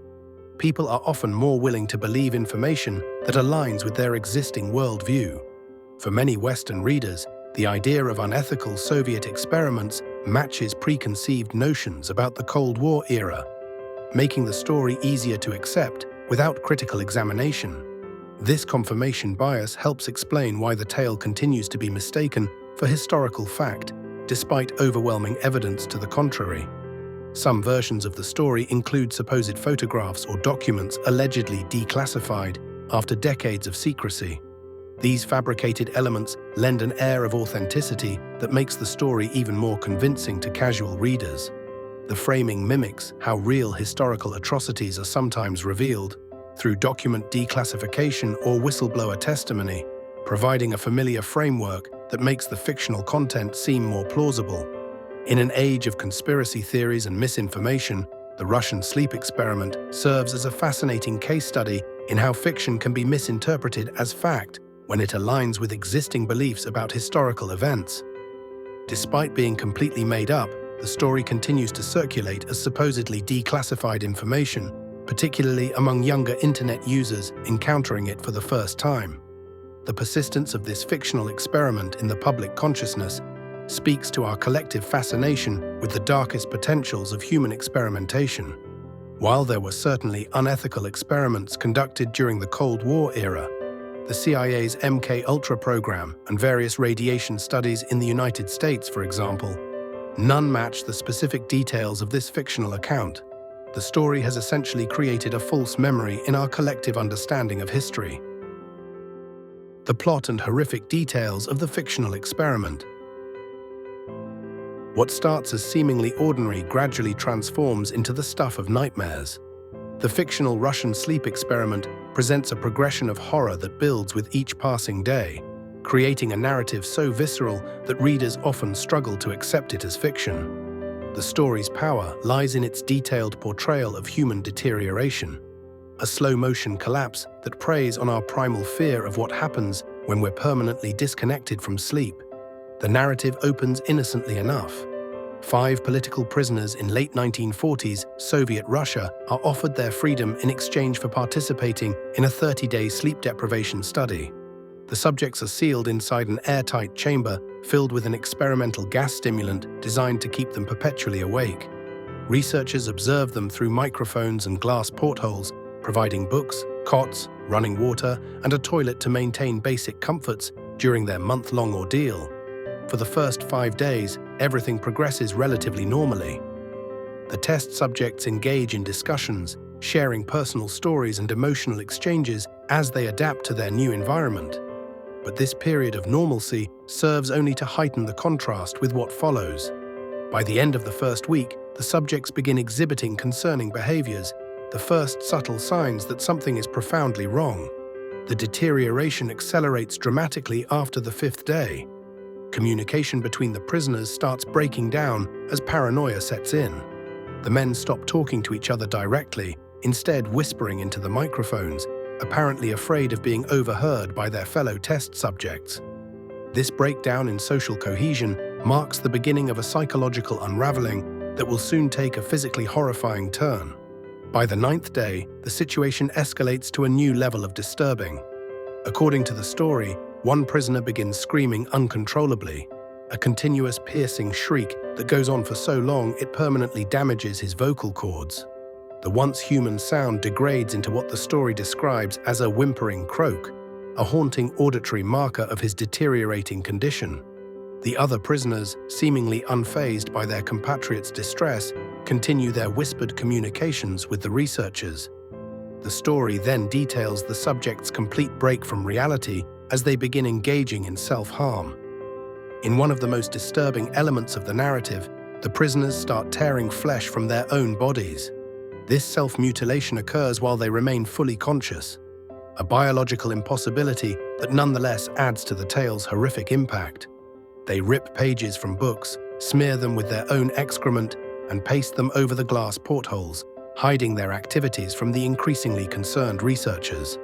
People are often more willing to believe information that aligns with their existing worldview. For many Western readers, the idea of unethical Soviet experiments matches preconceived notions about the Cold War era, making the story easier to accept without critical examination. This confirmation bias helps explain why the tale continues to be mistaken for historical fact, despite overwhelming evidence to the contrary. Some versions of the story include supposed photographs or documents allegedly declassified after decades of secrecy. These fabricated elements lend an air of authenticity that makes the story even more convincing to casual readers. The framing mimics how real historical atrocities are sometimes revealed through document declassification or whistleblower testimony, providing a familiar framework that makes the fictional content seem more plausible. In an age of conspiracy theories and misinformation, the Russian sleep experiment serves as a fascinating case study in how fiction can be misinterpreted as fact when it aligns with existing beliefs about historical events. Despite being completely made up, the story continues to circulate as supposedly declassified information, particularly among younger internet users encountering it for the first time. The persistence of this fictional experiment in the public consciousness speaks to our collective fascination with the darkest potentials of human experimentation. While there were certainly unethical experiments conducted during the Cold War era, the CIA's MK-Ultra program and various radiation studies in the United States, for example, none match the specific details of this fictional account. The story has essentially created a false memory in our collective understanding of history. The plot and horrific details of the fictional experiment. What starts as seemingly ordinary gradually transforms into the stuff of nightmares. The fictional Russian sleep experiment presents a progression of horror that builds with each passing day, creating a narrative so visceral that readers often struggle to accept it as fiction. The story's power lies in its detailed portrayal of human deterioration, a slow-motion collapse that preys on our primal fear of what happens when we're permanently disconnected from sleep. The narrative opens innocently enough. 5 political prisoners in late 1940s Soviet Russia are offered their freedom in exchange for participating in a 30-day sleep deprivation study. The subjects are sealed inside an airtight chamber filled with an experimental gas stimulant designed to keep them perpetually awake. Researchers observe them through microphones and glass portholes, providing books, cots, running water, and a toilet to maintain basic comforts during their month-long ordeal. For the first 5 days, everything progresses relatively normally. The test subjects engage in discussions, sharing personal stories and emotional exchanges as they adapt to their new environment. But this period of normalcy serves only to heighten the contrast with what follows. By the end of the first week, the subjects begin exhibiting concerning behaviors, the first subtle signs that something is profoundly wrong. The deterioration accelerates dramatically after the 5th day. Communication between the prisoners starts breaking down as paranoia sets in. The men stop talking to each other directly, instead whispering into the microphones, apparently afraid of being overheard by their fellow test subjects. This breakdown in social cohesion marks the beginning of a psychological unraveling that will soon take a physically horrifying turn. By the 9th day, the situation escalates to a new level of disturbing. According to the story, one prisoner begins screaming uncontrollably, a continuous piercing shriek that goes on for so long it permanently damages his vocal cords. The once human sound degrades into what the story describes as a whimpering croak, a haunting auditory marker of his deteriorating condition. The other prisoners, seemingly unfazed by their compatriots' distress, continue their whispered communications with the researchers. The story then details the subjects' complete break from reality as they begin engaging in self-harm. In one of the most disturbing elements of the narrative, the prisoners start tearing flesh from their own bodies. This self-mutilation occurs while they remain fully conscious, a biological impossibility that nonetheless adds to the tale's horrific impact. They rip pages from books, smear them with their own excrement, and paste them over the glass portholes, hiding their activities from the increasingly concerned researchers.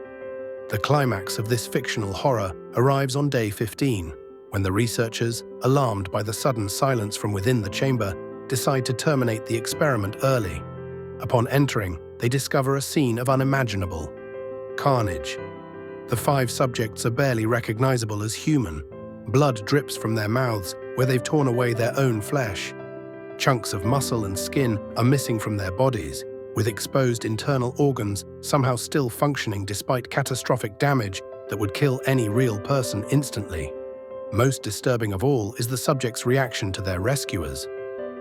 The climax of this fictional horror arrives on day 15, when the researchers, alarmed by the sudden silence from within the chamber, decide to terminate the experiment early. Upon entering, they discover a scene of unimaginable carnage. The 5 subjects are barely recognizable as human. Blood drips from their mouths where they've torn away their own flesh. Chunks of muscle and skin are missing from their bodies, with exposed internal organs somehow still functioning despite catastrophic damage that would kill any real person instantly. Most disturbing of all is the subjects' reaction to their rescuers.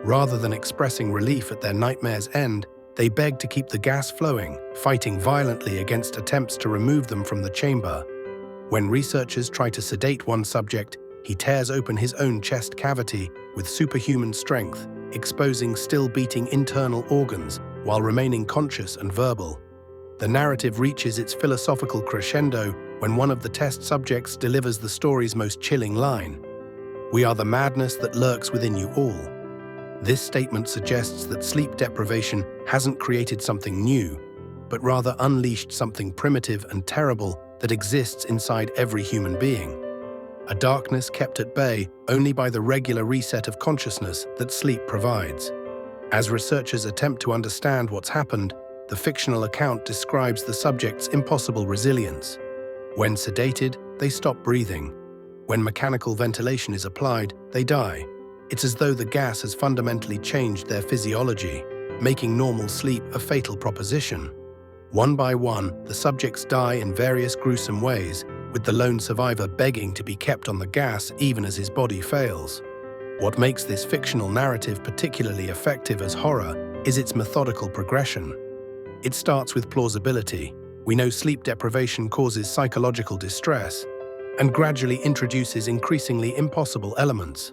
Rather than expressing relief at their nightmare's end, they beg to keep the gas flowing, fighting violently against attempts to remove them from the chamber. When researchers try to sedate one subject, he tears open his own chest cavity with superhuman strength, exposing still beating internal organs while remaining conscious and verbal. The narrative reaches its philosophical crescendo when one of the test subjects delivers the story's most chilling line: "We are the madness that lurks within you all." This statement suggests that sleep deprivation hasn't created something new, but rather unleashed something primitive and terrible that exists inside every human being. A darkness kept at bay only by the regular reset of consciousness that sleep provides. As researchers attempt to understand what's happened, the fictional account describes the subject's impossible resilience. When sedated, they stop breathing. When mechanical ventilation is applied, they die. It's as though the gas has fundamentally changed their physiology, making normal sleep a fatal proposition. One by one, the subjects die in various gruesome ways, with the lone survivor begging to be kept on the gas even as his body fails. What makes this fictional narrative particularly effective as horror is its methodical progression. It starts with plausibility. We know sleep deprivation causes psychological distress, and gradually introduces increasingly impossible elements.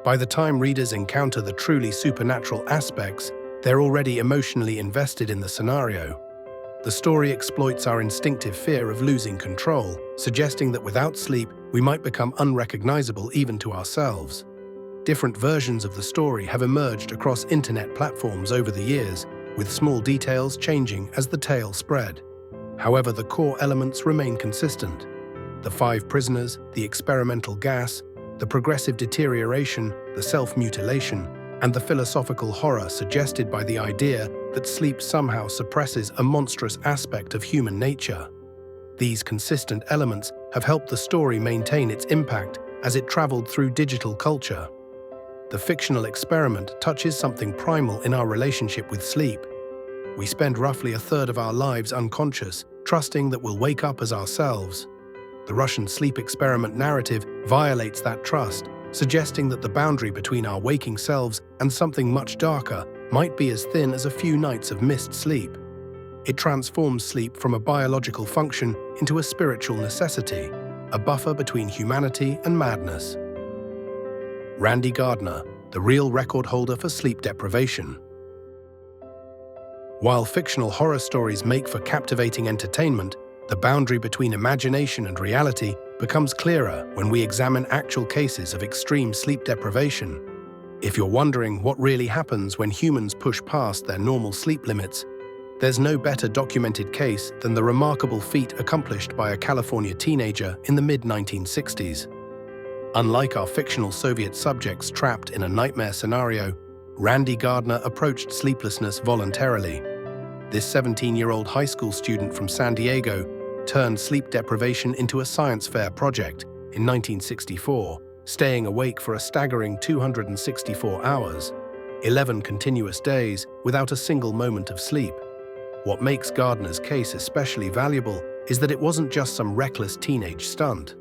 By the time readers encounter the truly supernatural aspects, they're already emotionally invested in the scenario. The story exploits our instinctive fear of losing control, suggesting that without sleep, we might become unrecognizable even to ourselves. Different versions of the story have emerged across internet platforms over the years, with small details changing as the tale spread. However, the core elements remain consistent. The 5 prisoners, the experimental gas, the progressive deterioration, the self-mutilation, and the philosophical horror suggested by the idea that sleep somehow suppresses a monstrous aspect of human nature. These consistent elements have helped the story maintain its impact as it traveled through digital culture. The fictional experiment touches something primal in our relationship with sleep. We spend roughly a third of our lives unconscious, trusting that we'll wake up as ourselves. The Russian sleep experiment narrative violates that trust, suggesting that the boundary between our waking selves and something much darker might be as thin as a few nights of missed sleep. It transforms sleep from a biological function into a spiritual necessity, a buffer between humanity and madness. Randy Gardner, the real record holder for sleep deprivation. While fictional horror stories make for captivating entertainment, the boundary between imagination and reality becomes clearer when we examine actual cases of extreme sleep deprivation. If you're wondering what really happens when humans push past their normal sleep limits, there's no better documented case than the remarkable feat accomplished by a California teenager in the mid-1960s. Unlike our fictional Soviet subjects trapped in a nightmare scenario, Randy Gardner approached sleeplessness voluntarily. This 17-year-old high school student from San Diego turned sleep deprivation into a science fair project in 1964, staying awake for a staggering 264 hours, 11 continuous days without a single moment of sleep. What makes Gardner's case especially valuable is that it wasn't just some reckless teenage stunt.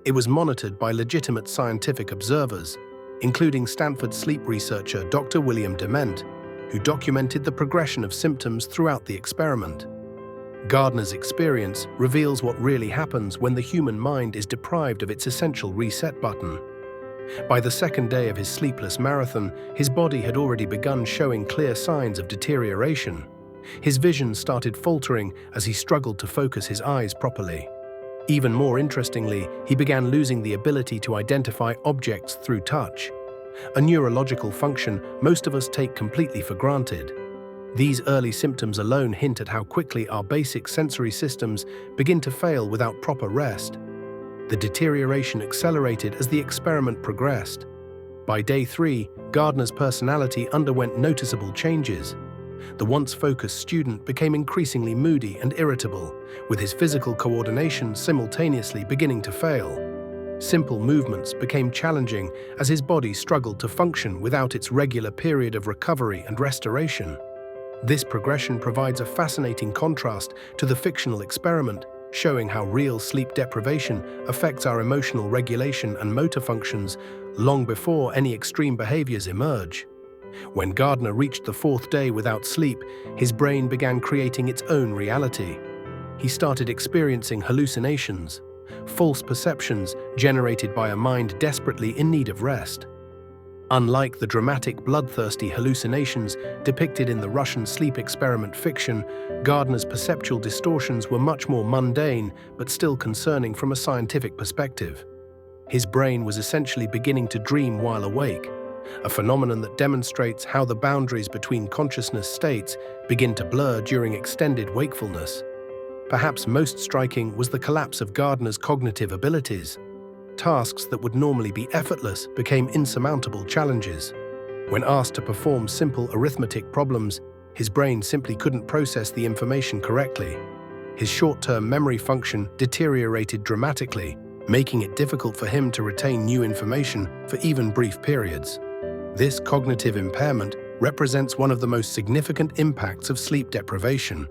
It was monitored by legitimate scientific observers, including Stanford sleep researcher Dr. William Dement, who documented the progression of symptoms throughout the experiment. Gardner's experience reveals what really happens when the human mind is deprived of its essential reset button. By the second day of his sleepless marathon, his body had already begun showing clear signs of deterioration. His vision started faltering as he struggled to focus his eyes properly. Even more interestingly, he began losing the ability to identify objects through touch, a neurological function most of us take completely for granted. These early symptoms alone hint at how quickly our basic sensory systems begin to fail without proper rest. The deterioration accelerated as the experiment progressed. By day 3, Gardner's personality underwent noticeable changes. The once focused student became increasingly moody and irritable, with his physical coordination simultaneously beginning to fail. Simple movements became challenging as his body struggled to function without its regular period of recovery and restoration. This progression provides a fascinating contrast to the fictional experiment, showing how real sleep deprivation affects our emotional regulation and motor functions long before any extreme behaviors emerge. When Gardner reached the 4th day without sleep, his brain began creating its own reality. He started experiencing hallucinations, false perceptions generated by a mind desperately in need of rest. Unlike the dramatic, bloodthirsty hallucinations depicted in the Russian sleep experiment fiction, Gardner's perceptual distortions were much more mundane but still concerning from a scientific perspective. His brain was essentially beginning to dream while awake, a phenomenon that demonstrates how the boundaries between consciousness states begin to blur during extended wakefulness. Perhaps most striking was the collapse of Gardner's cognitive abilities. Tasks that would normally be effortless became insurmountable challenges. When asked to perform simple arithmetic problems, his brain simply couldn't process the information correctly. His short-term memory function deteriorated dramatically, making it difficult for him to retain new information for even brief periods. This cognitive impairment represents one of the most significant impacts of sleep deprivation.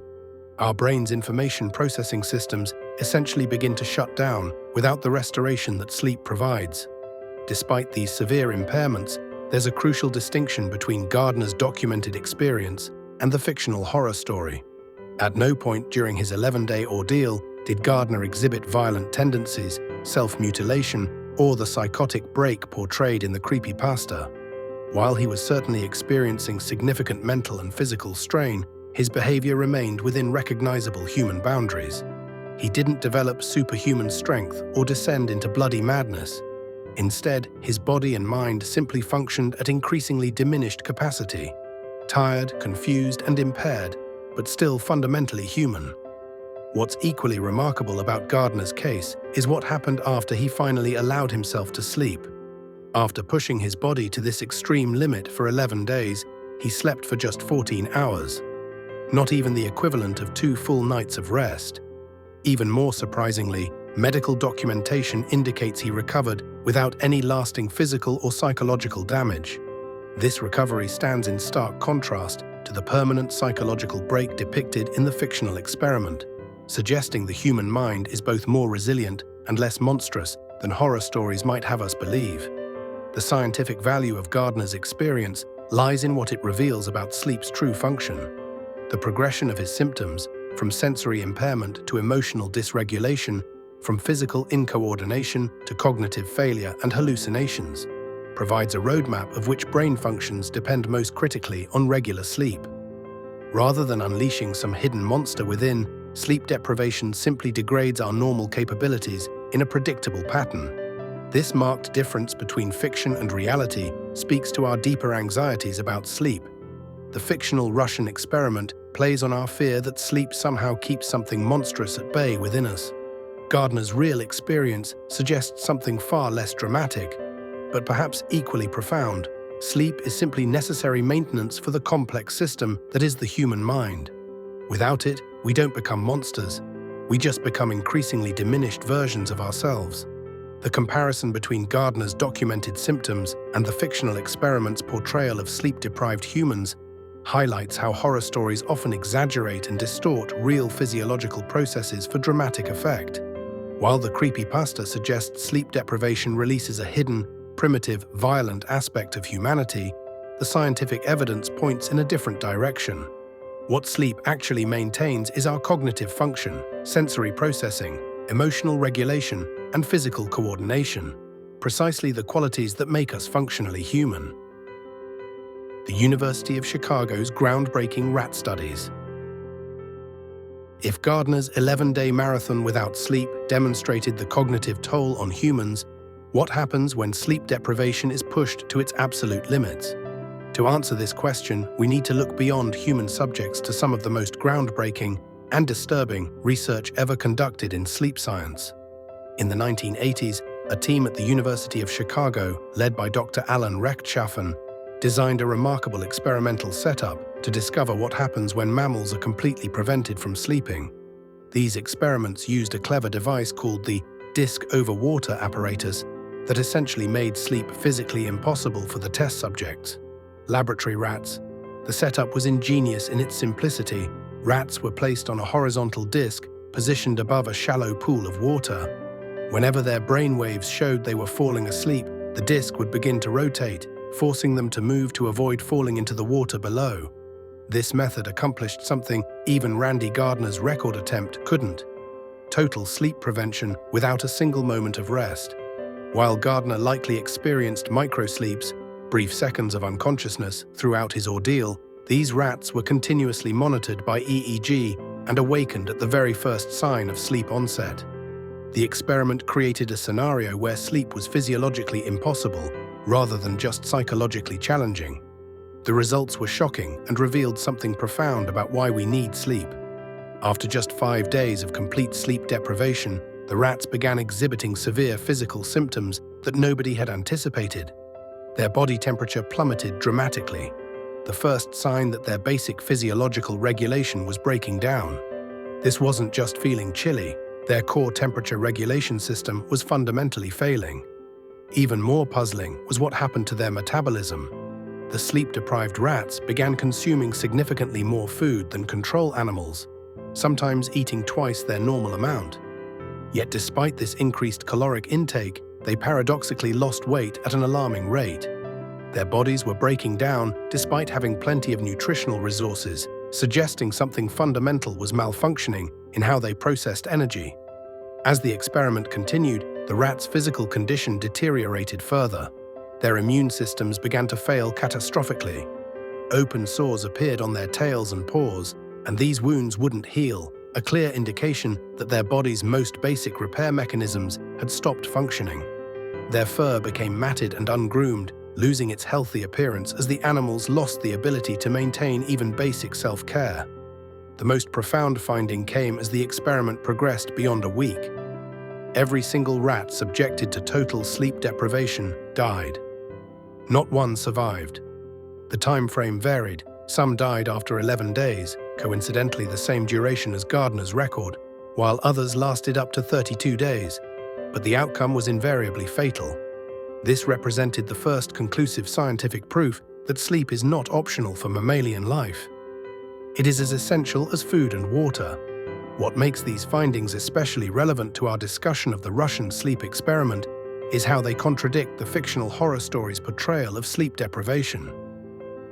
Our brain's information processing systems essentially begin to shut down without the restoration that sleep provides. Despite these severe impairments, there's a crucial distinction between Gardner's documented experience and the fictional horror story. At no point during his 11-day ordeal did Gardner exhibit violent tendencies, self-mutilation, or the psychotic break portrayed in the creepypasta. While he was certainly experiencing significant mental and physical strain, his behavior remained within recognizable human boundaries. He didn't develop superhuman strength or descend into bloody madness. Instead, his body and mind simply functioned at increasingly diminished capacity, tired, confused, and impaired, but still fundamentally human. What's equally remarkable about Gardner's case is what happened after he finally allowed himself to sleep. After pushing his body to this extreme limit for 11 days, he slept for just 14 hours. Not even the equivalent of 2 full nights of rest. Even more surprisingly, medical documentation indicates he recovered without any lasting physical or psychological damage. This recovery stands in stark contrast to the permanent psychological break depicted in the fictional experiment, suggesting the human mind is both more resilient and less monstrous than horror stories might have us believe. The scientific value of Gardner's experience lies in what it reveals about sleep's true function. The progression of his symptoms, from sensory impairment to emotional dysregulation, from physical incoordination to cognitive failure and hallucinations, provides a roadmap of which brain functions depend most critically on regular sleep. Rather than unleashing some hidden monster within, sleep deprivation simply degrades our normal capabilities in a predictable pattern. This marked difference between fiction and reality speaks to our deeper anxieties about sleep. The fictional Russian experiment plays on our fear that sleep somehow keeps something monstrous at bay within us. Gardner's real experience suggests something far less dramatic, but perhaps equally profound. Sleep is simply necessary maintenance for the complex system that is the human mind. Without it, we don't become monsters. We just become increasingly diminished versions of ourselves. The comparison between Gardner's documented symptoms and the fictional experiment's portrayal of sleep-deprived humans highlights how horror stories often exaggerate and distort real physiological processes for dramatic effect. While the creepypasta suggests sleep deprivation releases a hidden, primitive, violent aspect of humanity, the scientific evidence points in a different direction. What sleep actually maintains is our cognitive function, sensory processing, emotional regulation, and physical coordination, precisely the qualities that make us functionally human. The University of Chicago's groundbreaking rat studies. If Gardner's 11-day marathon without sleep demonstrated the cognitive toll on humans, what happens when sleep deprivation is pushed to its absolute limits? To answer this question, we need to look beyond human subjects to some of the most groundbreaking and disturbing research ever conducted in sleep science. In the 1980s, a team at the University of Chicago, led by Dr. Alan Rechtschaffen, designed a remarkable experimental setup to discover what happens when mammals are completely prevented from sleeping. These experiments used a clever device called the disc over water apparatus that essentially made sleep physically impossible for the test subjects. Laboratory rats. The setup was ingenious in its simplicity. Rats were placed on a horizontal disc positioned above a shallow pool of water. Whenever their brain waves showed they were falling asleep, the disc would begin to rotate, forcing them to move to avoid falling into the water below. This method accomplished something even Randy Gardner's record attempt couldn't: total sleep prevention without a single moment of rest. While Gardner likely experienced microsleeps, brief seconds of unconsciousness, throughout his ordeal, these rats were continuously monitored by EEG and awakened at the very first sign of sleep onset. The experiment created a scenario where sleep was physiologically impossible, rather than just psychologically challenging. The results were shocking and revealed something profound about why we need sleep. After just 5 days of complete sleep deprivation, the rats began exhibiting severe physical symptoms that nobody had anticipated. Their body temperature plummeted dramatically, the first sign that their basic physiological regulation was breaking down. This wasn't just feeling chilly, their core temperature regulation system was fundamentally failing. Even more puzzling was what happened to their metabolism. The sleep-deprived rats began consuming significantly more food than control animals, sometimes eating twice their normal amount. Yet despite this increased caloric intake, they paradoxically lost weight at an alarming rate. Their bodies were breaking down despite having plenty of nutritional resources, suggesting something fundamental was malfunctioning in how they processed energy. As the experiment continued, the rats' physical condition deteriorated further. Their immune systems began to fail catastrophically. Open sores appeared on their tails and paws, and these wounds wouldn't heal, a clear indication that their body's most basic repair mechanisms had stopped functioning. Their fur became matted and ungroomed, losing its healthy appearance as the animals lost the ability to maintain even basic self-care. The most profound finding came as the experiment progressed beyond a week. Every single rat subjected to total sleep deprivation died. Not one survived. The time frame varied. Some died after 11 days, coincidentally the same duration as Gardner's record, while others lasted up to 32 days. But the outcome was invariably fatal. This represented the first conclusive scientific proof that sleep is not optional for mammalian life. It is as essential as food and water. What makes these findings especially relevant to our discussion of the Russian sleep experiment is how they contradict the fictional horror story's portrayal of sleep deprivation.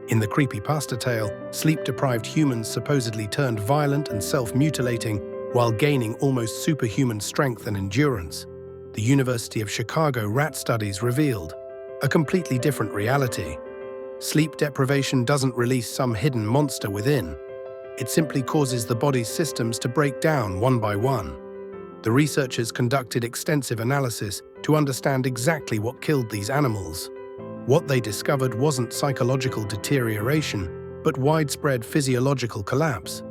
In the creepypasta tale, sleep-deprived humans supposedly turned violent and self-mutilating while gaining almost superhuman strength and endurance. The University of Chicago rat studies revealed a completely different reality. Sleep deprivation doesn't release some hidden monster within. It simply causes the body's systems to break down one by one. The researchers conducted extensive analysis to understand exactly what killed these animals. What they discovered wasn't psychological deterioration, but widespread physiological collapse.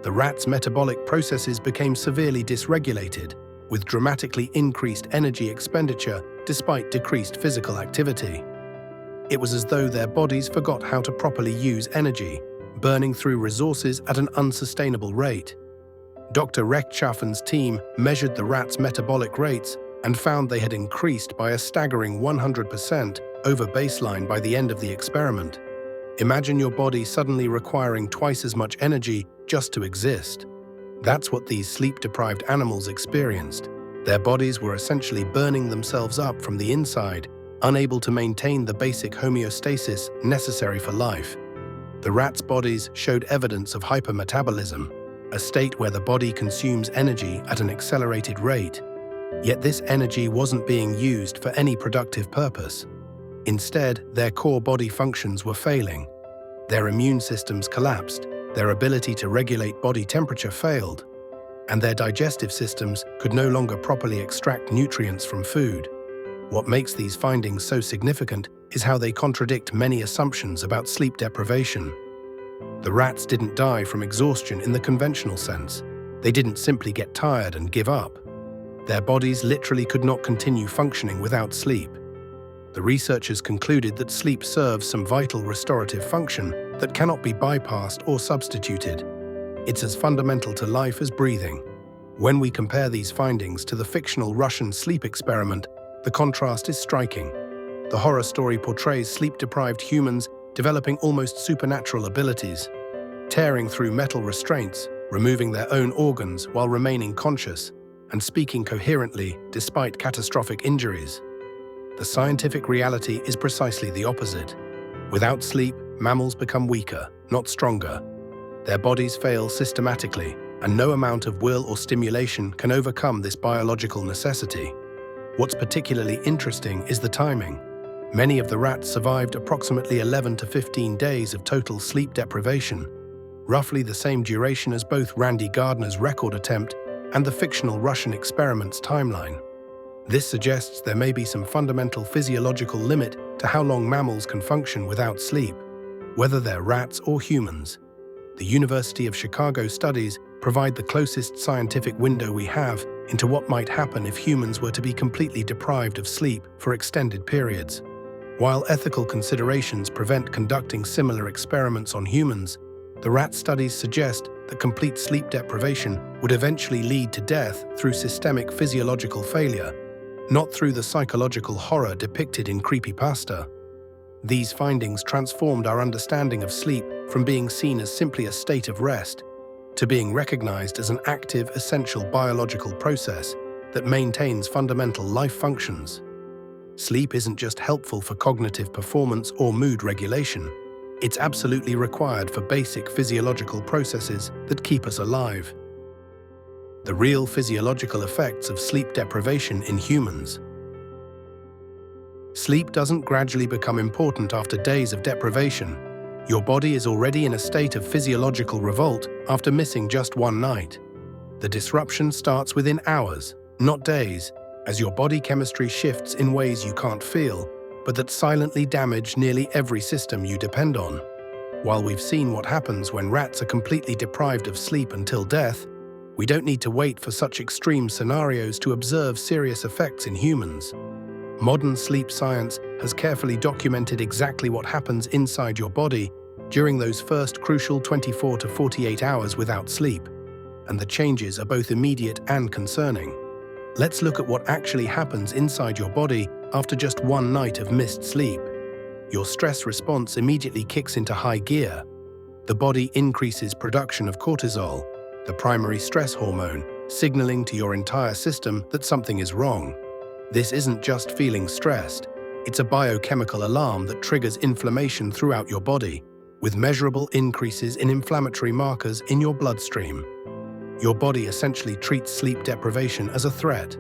The rats' metabolic processes became severely dysregulated, with dramatically increased energy expenditure despite decreased physical activity. It was as though their bodies forgot how to properly use energy, burning through resources at an unsustainable rate. Dr. Rechtschaffen's team measured the rats' metabolic rates and found they had increased by a staggering 100% over baseline by the end of the experiment. Imagine your body suddenly requiring twice as much energy just to exist. That's what these sleep-deprived animals experienced. Their bodies were essentially burning themselves up from the inside, unable to maintain the basic homeostasis necessary for life. The rats' bodies showed evidence of hypermetabolism, a state where the body consumes energy at an accelerated rate. Yet this energy wasn't being used for any productive purpose. Instead, their core body functions were failing. Their immune systems collapsed, their ability to regulate body temperature failed, and their digestive systems could no longer properly extract nutrients from food. What makes these findings so significant is how they contradict many assumptions about sleep deprivation. The rats didn't die from exhaustion in the conventional sense. They didn't simply get tired and give up. Their bodies literally could not continue functioning without sleep. The researchers concluded that sleep serves some vital restorative function that cannot be bypassed or substituted. It's as fundamental to life as breathing. When we compare these findings to the fictional Russian sleep experiment, the contrast is striking. The horror story portrays sleep-deprived humans developing almost supernatural abilities, tearing through metal restraints, removing their own organs while remaining conscious, and speaking coherently despite catastrophic injuries. The scientific reality is precisely the opposite. Without sleep, mammals become weaker, not stronger. Their bodies fail systematically, and no amount of will or stimulation can overcome this biological necessity. What's particularly interesting is the timing. Many of the rats survived approximately 11 to 15 days of total sleep deprivation, roughly the same duration as both Randy Gardner's record attempt and the fictional Russian experiment's timeline. This suggests there may be some fundamental physiological limit to how long mammals can function without sleep, whether they're rats or humans. The University of Chicago studies provide the closest scientific window we have into what might happen if humans were to be completely deprived of sleep for extended periods. While ethical considerations prevent conducting similar experiments on humans, the rat studies suggest that complete sleep deprivation would eventually lead to death through systemic physiological failure, not through the psychological horror depicted in creepypasta. These findings transformed our understanding of sleep from being seen as simply a state of rest to being recognized as an active, essential biological process that maintains fundamental life functions. Sleep isn't just helpful for cognitive performance or mood regulation. It's absolutely required for basic physiological processes that keep us alive. The real physiological effects of sleep deprivation in humans. Sleep doesn't gradually become important after days of deprivation. Your body is already in a state of physiological revolt after missing just one night. The disruption starts within hours, not days, as your body chemistry shifts in ways you can't feel, but that silently damage nearly every system you depend on. While we've seen what happens when rats are completely deprived of sleep until death, we don't need to wait for such extreme scenarios to observe serious effects in humans. Modern sleep science has carefully documented exactly what happens inside your body during those first crucial 24 to 48 hours without sleep, and the changes are both immediate and concerning. Let's look at what actually happens inside your body after just one night of missed sleep. Your stress response immediately kicks into high gear. The body increases production of cortisol, the primary stress hormone, signaling to your entire system that something is wrong. This isn't just feeling stressed. It's a biochemical alarm that triggers inflammation throughout your body, with measurable increases in inflammatory markers in your bloodstream. Your body essentially treats sleep deprivation as a threat,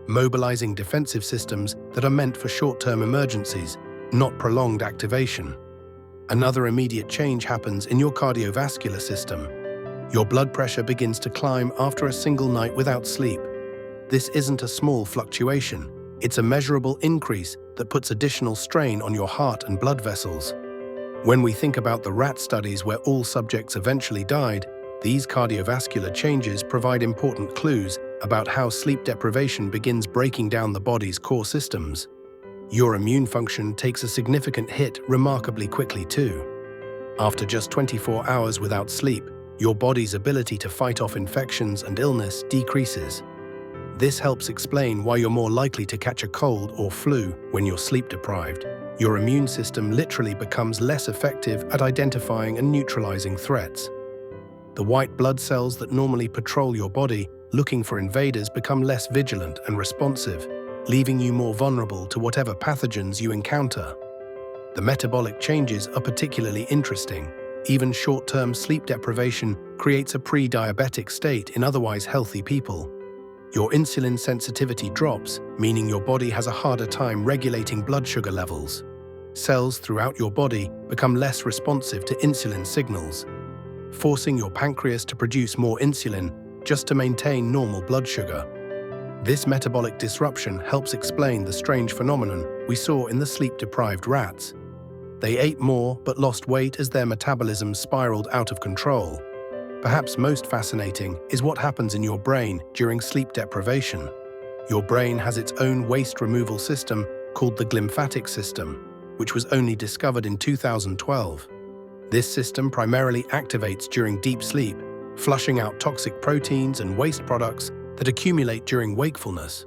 mobilizing defensive systems that are meant for short-term emergencies, not prolonged activation. Another immediate change happens in your cardiovascular system. Your blood pressure begins to climb after a single night without sleep. This isn't a small fluctuation. It's a measurable increase that puts additional strain on your heart and blood vessels. When we think about the rat studies where all subjects eventually died, these cardiovascular changes provide important clues about how sleep deprivation begins breaking down the body's core systems. Your immune function takes a significant hit remarkably quickly too. After just 24 hours without sleep, Your body's ability to fight off infections and illness decreases. This helps explain why you're more likely to catch a cold or flu when you're sleep-deprived. Your immune system literally becomes less effective at identifying and neutralizing threats. The white blood cells that normally patrol your body looking for invaders become less vigilant and responsive, leaving you more vulnerable to whatever pathogens you encounter. The metabolic changes are particularly interesting. Even short-term sleep deprivation creates a pre-diabetic state in otherwise healthy people. Your insulin sensitivity drops, meaning your body has a harder time regulating blood sugar levels. Cells throughout your body become less responsive to insulin signals, forcing your pancreas to produce more insulin just to maintain normal blood sugar. This metabolic disruption helps explain the strange phenomenon we saw in the sleep-deprived rats. They ate more but lost weight as their metabolism spiraled out of control. Perhaps most fascinating is what happens in your brain during sleep deprivation. Your brain has its own waste removal system called the glymphatic system, which was only discovered in 2012. This system primarily activates during deep sleep, flushing out toxic proteins and waste products that accumulate during wakefulness.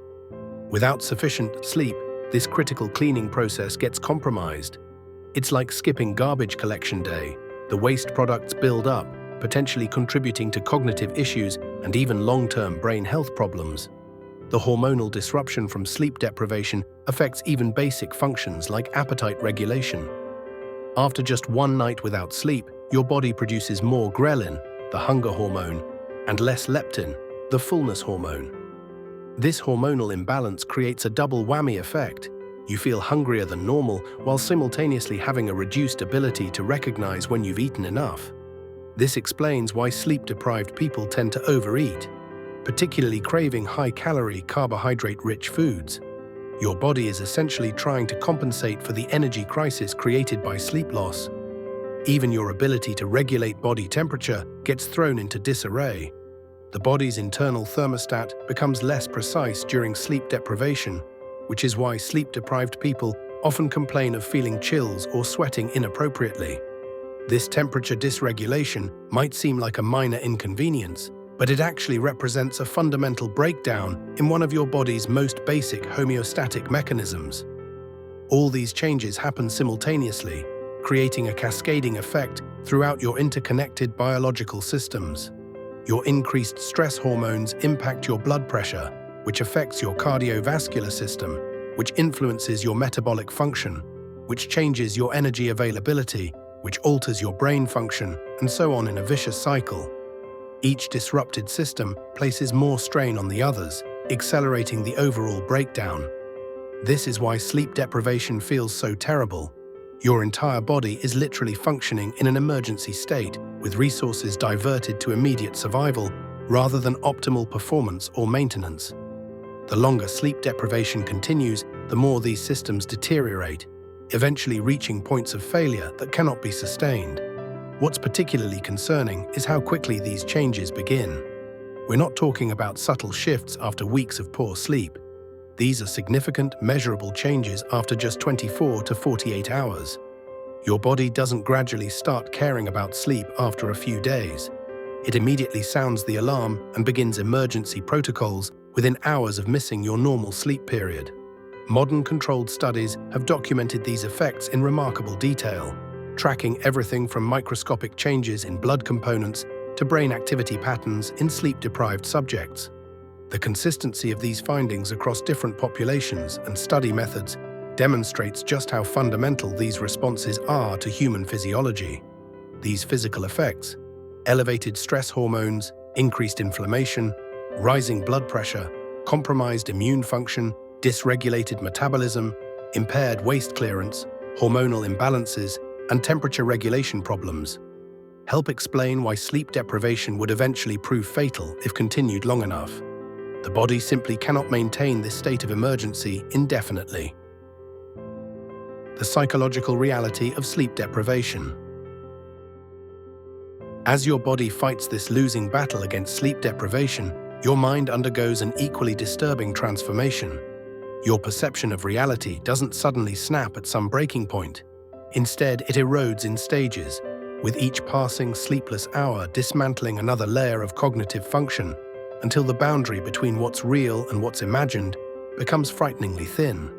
Without sufficient sleep, this critical cleaning process gets compromised. It's like skipping garbage collection day. The waste products build up, potentially contributing to cognitive issues and even long-term brain health problems. The hormonal disruption from sleep deprivation affects even basic functions like appetite regulation. After just one night without sleep, your body produces more ghrelin, the hunger hormone, and less leptin, the fullness hormone. This hormonal imbalance creates a double whammy effect. You feel hungrier than normal while simultaneously having a reduced ability to recognize when you've eaten enough. This explains why sleep-deprived people tend to overeat, particularly craving high-calorie, carbohydrate-rich foods. Your body is essentially trying to compensate for the energy crisis created by sleep loss. Even your ability to regulate body temperature gets thrown into disarray. The body's internal thermostat becomes less precise during sleep deprivation, which is why sleep-deprived people often complain of feeling chills or sweating inappropriately. This temperature dysregulation might seem like a minor inconvenience, but it actually represents a fundamental breakdown in one of your body's most basic homeostatic mechanisms. All these changes happen simultaneously, creating a cascading effect throughout your interconnected biological systems. Your increased stress hormones impact your blood pressure, which affects your cardiovascular system, which influences your metabolic function, which changes your energy availability, which alters your brain function, and so on in a vicious cycle. Each disrupted system places more strain on the others, accelerating the overall breakdown. This is why sleep deprivation feels so terrible. Your entire body is literally functioning in an emergency state, with resources diverted to immediate survival rather than optimal performance or maintenance. The longer sleep deprivation continues, the more these systems deteriorate, eventually reaching points of failure that cannot be sustained. What's particularly concerning is how quickly these changes begin. We're not talking about subtle shifts after weeks of poor sleep. These are significant, measurable changes after just 24 to 48 hours. Your body doesn't gradually start caring about sleep after a few days. It immediately sounds the alarm and begins emergency protocols within hours of missing your normal sleep period. Modern controlled studies have documented these effects in remarkable detail, tracking everything from microscopic changes in blood components to brain activity patterns in sleep-deprived subjects. The consistency of these findings across different populations and study methods demonstrates just how fundamental these responses are to human physiology. These physical effects, elevated stress hormones, increased inflammation, rising blood pressure, compromised immune function, dysregulated metabolism, impaired waste clearance, hormonal imbalances, and temperature regulation problems, help explain why sleep deprivation would eventually prove fatal if continued long enough. The body simply cannot maintain this state of emergency indefinitely. The psychological reality of sleep deprivation. As your body fights this losing battle against sleep deprivation, your mind undergoes an equally disturbing transformation. Your perception of reality doesn't suddenly snap at some breaking point. Instead, it erodes in stages. with each passing sleepless hour dismantling another layer of cognitive function until the boundary between what's real and what's imagined becomes frighteningly thin.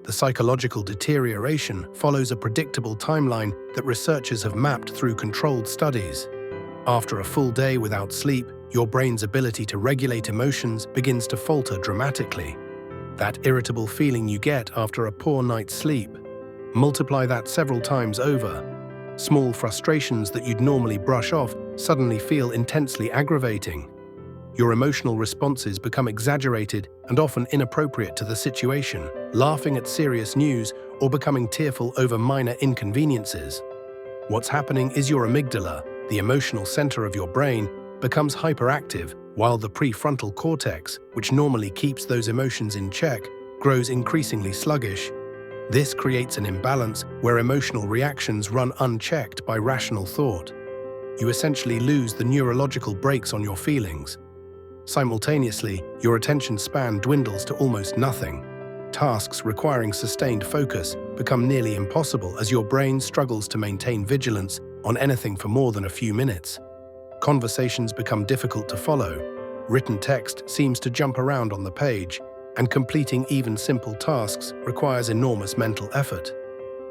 The psychological deterioration follows a predictable timeline that researchers have mapped through controlled studies. After a full day without sleep, your brain's ability to regulate emotions begins to falter dramatically. That irritable feeling you get after a poor night's sleep, multiply that several times over. Small frustrations that you'd normally brush off suddenly feel intensely aggravating. Your emotional responses become exaggerated and often inappropriate to the situation, laughing at serious news or becoming tearful over minor inconveniences. What's happening is your amygdala, the emotional center of your brain, becomes hyperactive, while the prefrontal cortex, which normally keeps those emotions in check, grows increasingly sluggish. This creates an imbalance where emotional reactions run unchecked by rational thought. You essentially lose the neurological brakes on your feelings. Simultaneously, your attention span dwindles to almost nothing. Tasks requiring sustained focus become nearly impossible as your brain struggles to maintain vigilance on anything for more than a few minutes. Conversations become difficult to follow. Written text seems to jump around on the page, and completing even simple tasks requires enormous mental effort.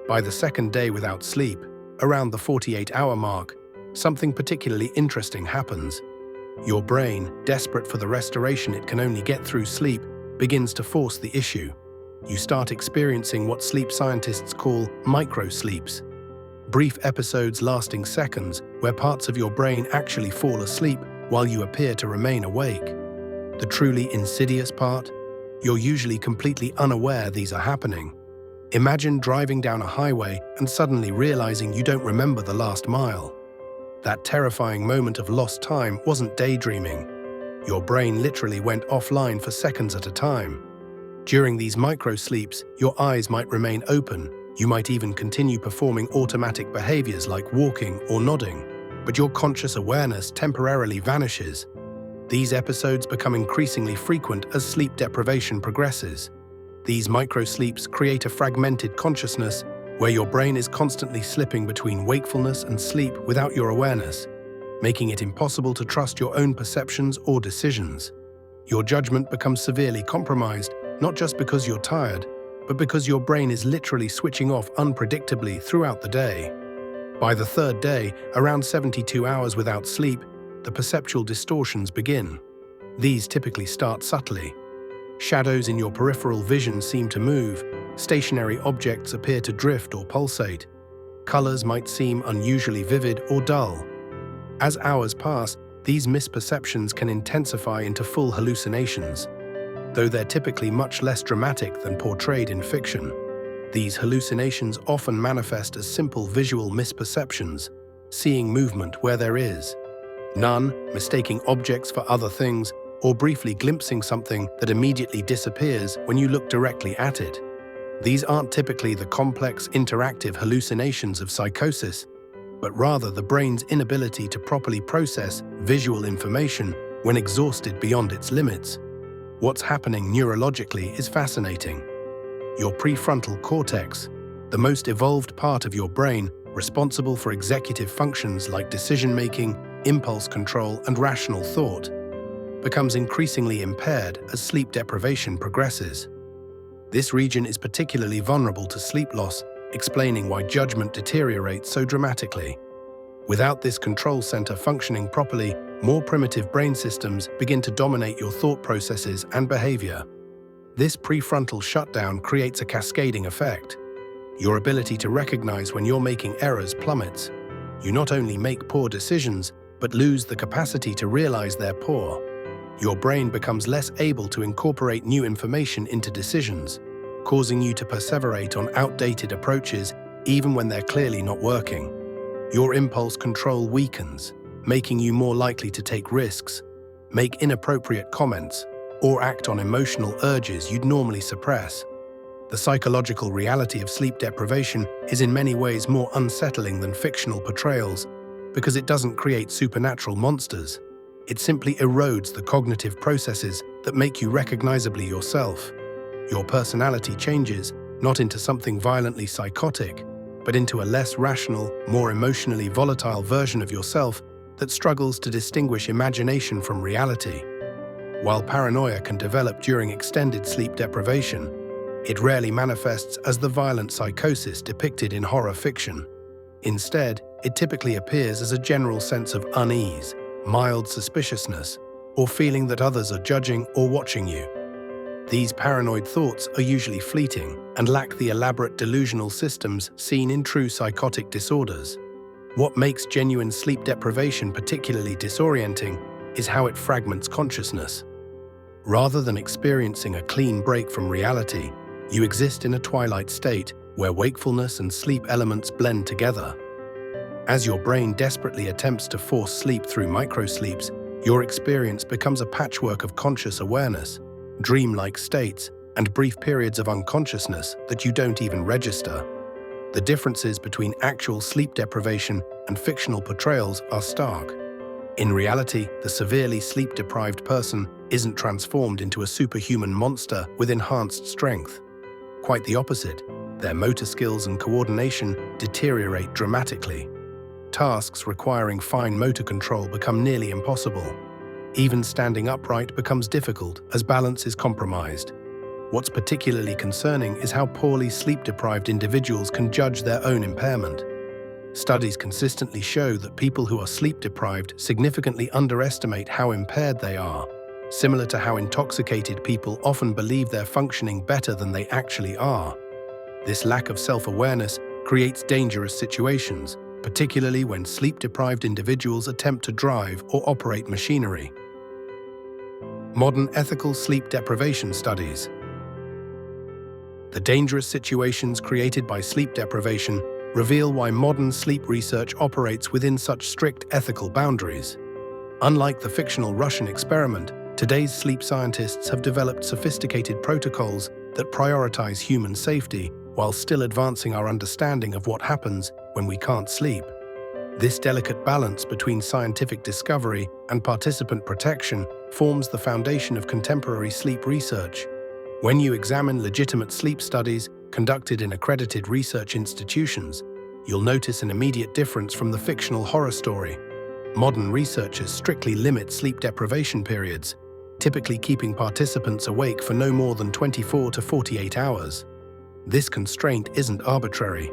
By the second day without sleep, around the 48-hour mark, something particularly interesting happens. Your brain, desperate for the restoration it can only get through sleep, begins to force the issue. You start experiencing what sleep scientists call microsleeps. Brief episodes lasting seconds where parts of your brain actually fall asleep while you appear to remain awake. The truly insidious part? You're usually completely unaware these are happening. Imagine driving down a highway and suddenly realizing you don't remember the last mile. That terrifying moment of lost time wasn't daydreaming. Your brain literally went offline for seconds at a time. During these microsleeps, your eyes might remain open. You might even continue performing automatic behaviors like walking or nodding, but your conscious awareness temporarily vanishes. These episodes become increasingly frequent as sleep deprivation progresses. These microsleeps create a fragmented consciousness where your brain is constantly slipping between wakefulness and sleep without your awareness, making it impossible to trust your own perceptions or decisions. Your judgment becomes severely compromised, not just because you're tired, but because your brain is literally switching off unpredictably throughout the day. By the third day, around 72 hours without sleep, the perceptual distortions begin. These typically start subtly. Shadows in your peripheral vision seem to move, stationary objects appear to drift or pulsate. Colors might seem unusually vivid or dull. As hours pass, these misperceptions can intensify into full hallucinations. Though they're typically much less dramatic than portrayed in fiction, these hallucinations often manifest as simple visual misperceptions, seeing movement where there is none, mistaking objects for other things, or briefly glimpsing something that immediately disappears when you look directly at it. These aren't typically the complex, interactive hallucinations of psychosis, but rather the brain's inability to properly process visual information when exhausted beyond its limits. What's happening neurologically is fascinating. Your prefrontal cortex, the most evolved part of your brain responsible for executive functions like decision-making, impulse control, and rational thought, becomes increasingly impaired as sleep deprivation progresses. This region is particularly vulnerable to sleep loss, explaining why judgment deteriorates so dramatically. Without this control center functioning properly, more primitive brain systems begin to dominate your thought processes and behavior. This prefrontal shutdown creates a cascading effect. Your ability to recognize when you're making errors plummets. You not only make poor decisions, but lose the capacity to realize they're poor. Your brain becomes less able to incorporate new information into decisions, causing you to perseverate on outdated approaches even when they're clearly not working. Your impulse control weakens, making you more likely to take risks, make inappropriate comments, or act on emotional urges you'd normally suppress. The psychological reality of sleep deprivation is in many ways more unsettling than fictional portrayals because it doesn't create supernatural monsters. It simply erodes the cognitive processes that make you recognizably yourself. Your personality changes, not into something violently psychotic, but into a less rational, more emotionally volatile version of yourself that struggles to distinguish imagination from reality. While paranoia can develop during extended sleep deprivation, it rarely manifests as the violent psychosis depicted in horror fiction. Instead, it typically appears as a general sense of unease, mild suspiciousness, or feeling that others are judging or watching you. These paranoid thoughts are usually fleeting and lack the elaborate delusional systems seen in true psychotic disorders. What makes genuine sleep deprivation particularly disorienting is how it fragments consciousness. Rather than experiencing a clean break from reality, you exist in a twilight state where wakefulness and sleep elements blend together. As your brain desperately attempts to force sleep through microsleeps, your experience becomes a patchwork of conscious awareness, dreamlike states, and brief periods of unconsciousness that you don't even register. The differences between actual sleep deprivation and fictional portrayals are stark. In reality, the severely sleep-deprived person isn't transformed into a superhuman monster with enhanced strength. Quite the opposite, their motor skills and coordination deteriorate dramatically. Tasks requiring fine motor control become nearly impossible. Even standing upright becomes difficult as balance is compromised. What's particularly concerning is how poorly sleep-deprived individuals can judge their own impairment. Studies consistently show that people who are sleep-deprived significantly underestimate how impaired they are, similar to how intoxicated people often believe they're functioning better than they actually are. This lack of self-awareness creates dangerous situations, particularly when sleep-deprived individuals attempt to drive or operate machinery. Modern ethical sleep deprivation studies. The dangerous situations created by sleep deprivation reveal why modern sleep research operates within such strict ethical boundaries. Unlike the fictional Russian experiment, today's sleep scientists have developed sophisticated protocols that prioritize human safety while still advancing our understanding of what happens when we can't sleep. This delicate balance between scientific discovery and participant protection forms the foundation of contemporary sleep research. When you examine legitimate sleep studies conducted in accredited research institutions, you'll notice an immediate difference from the fictional horror story. Modern researchers strictly limit sleep deprivation periods, typically keeping participants awake for no more than 24 to 48 hours. This constraint isn't arbitrary.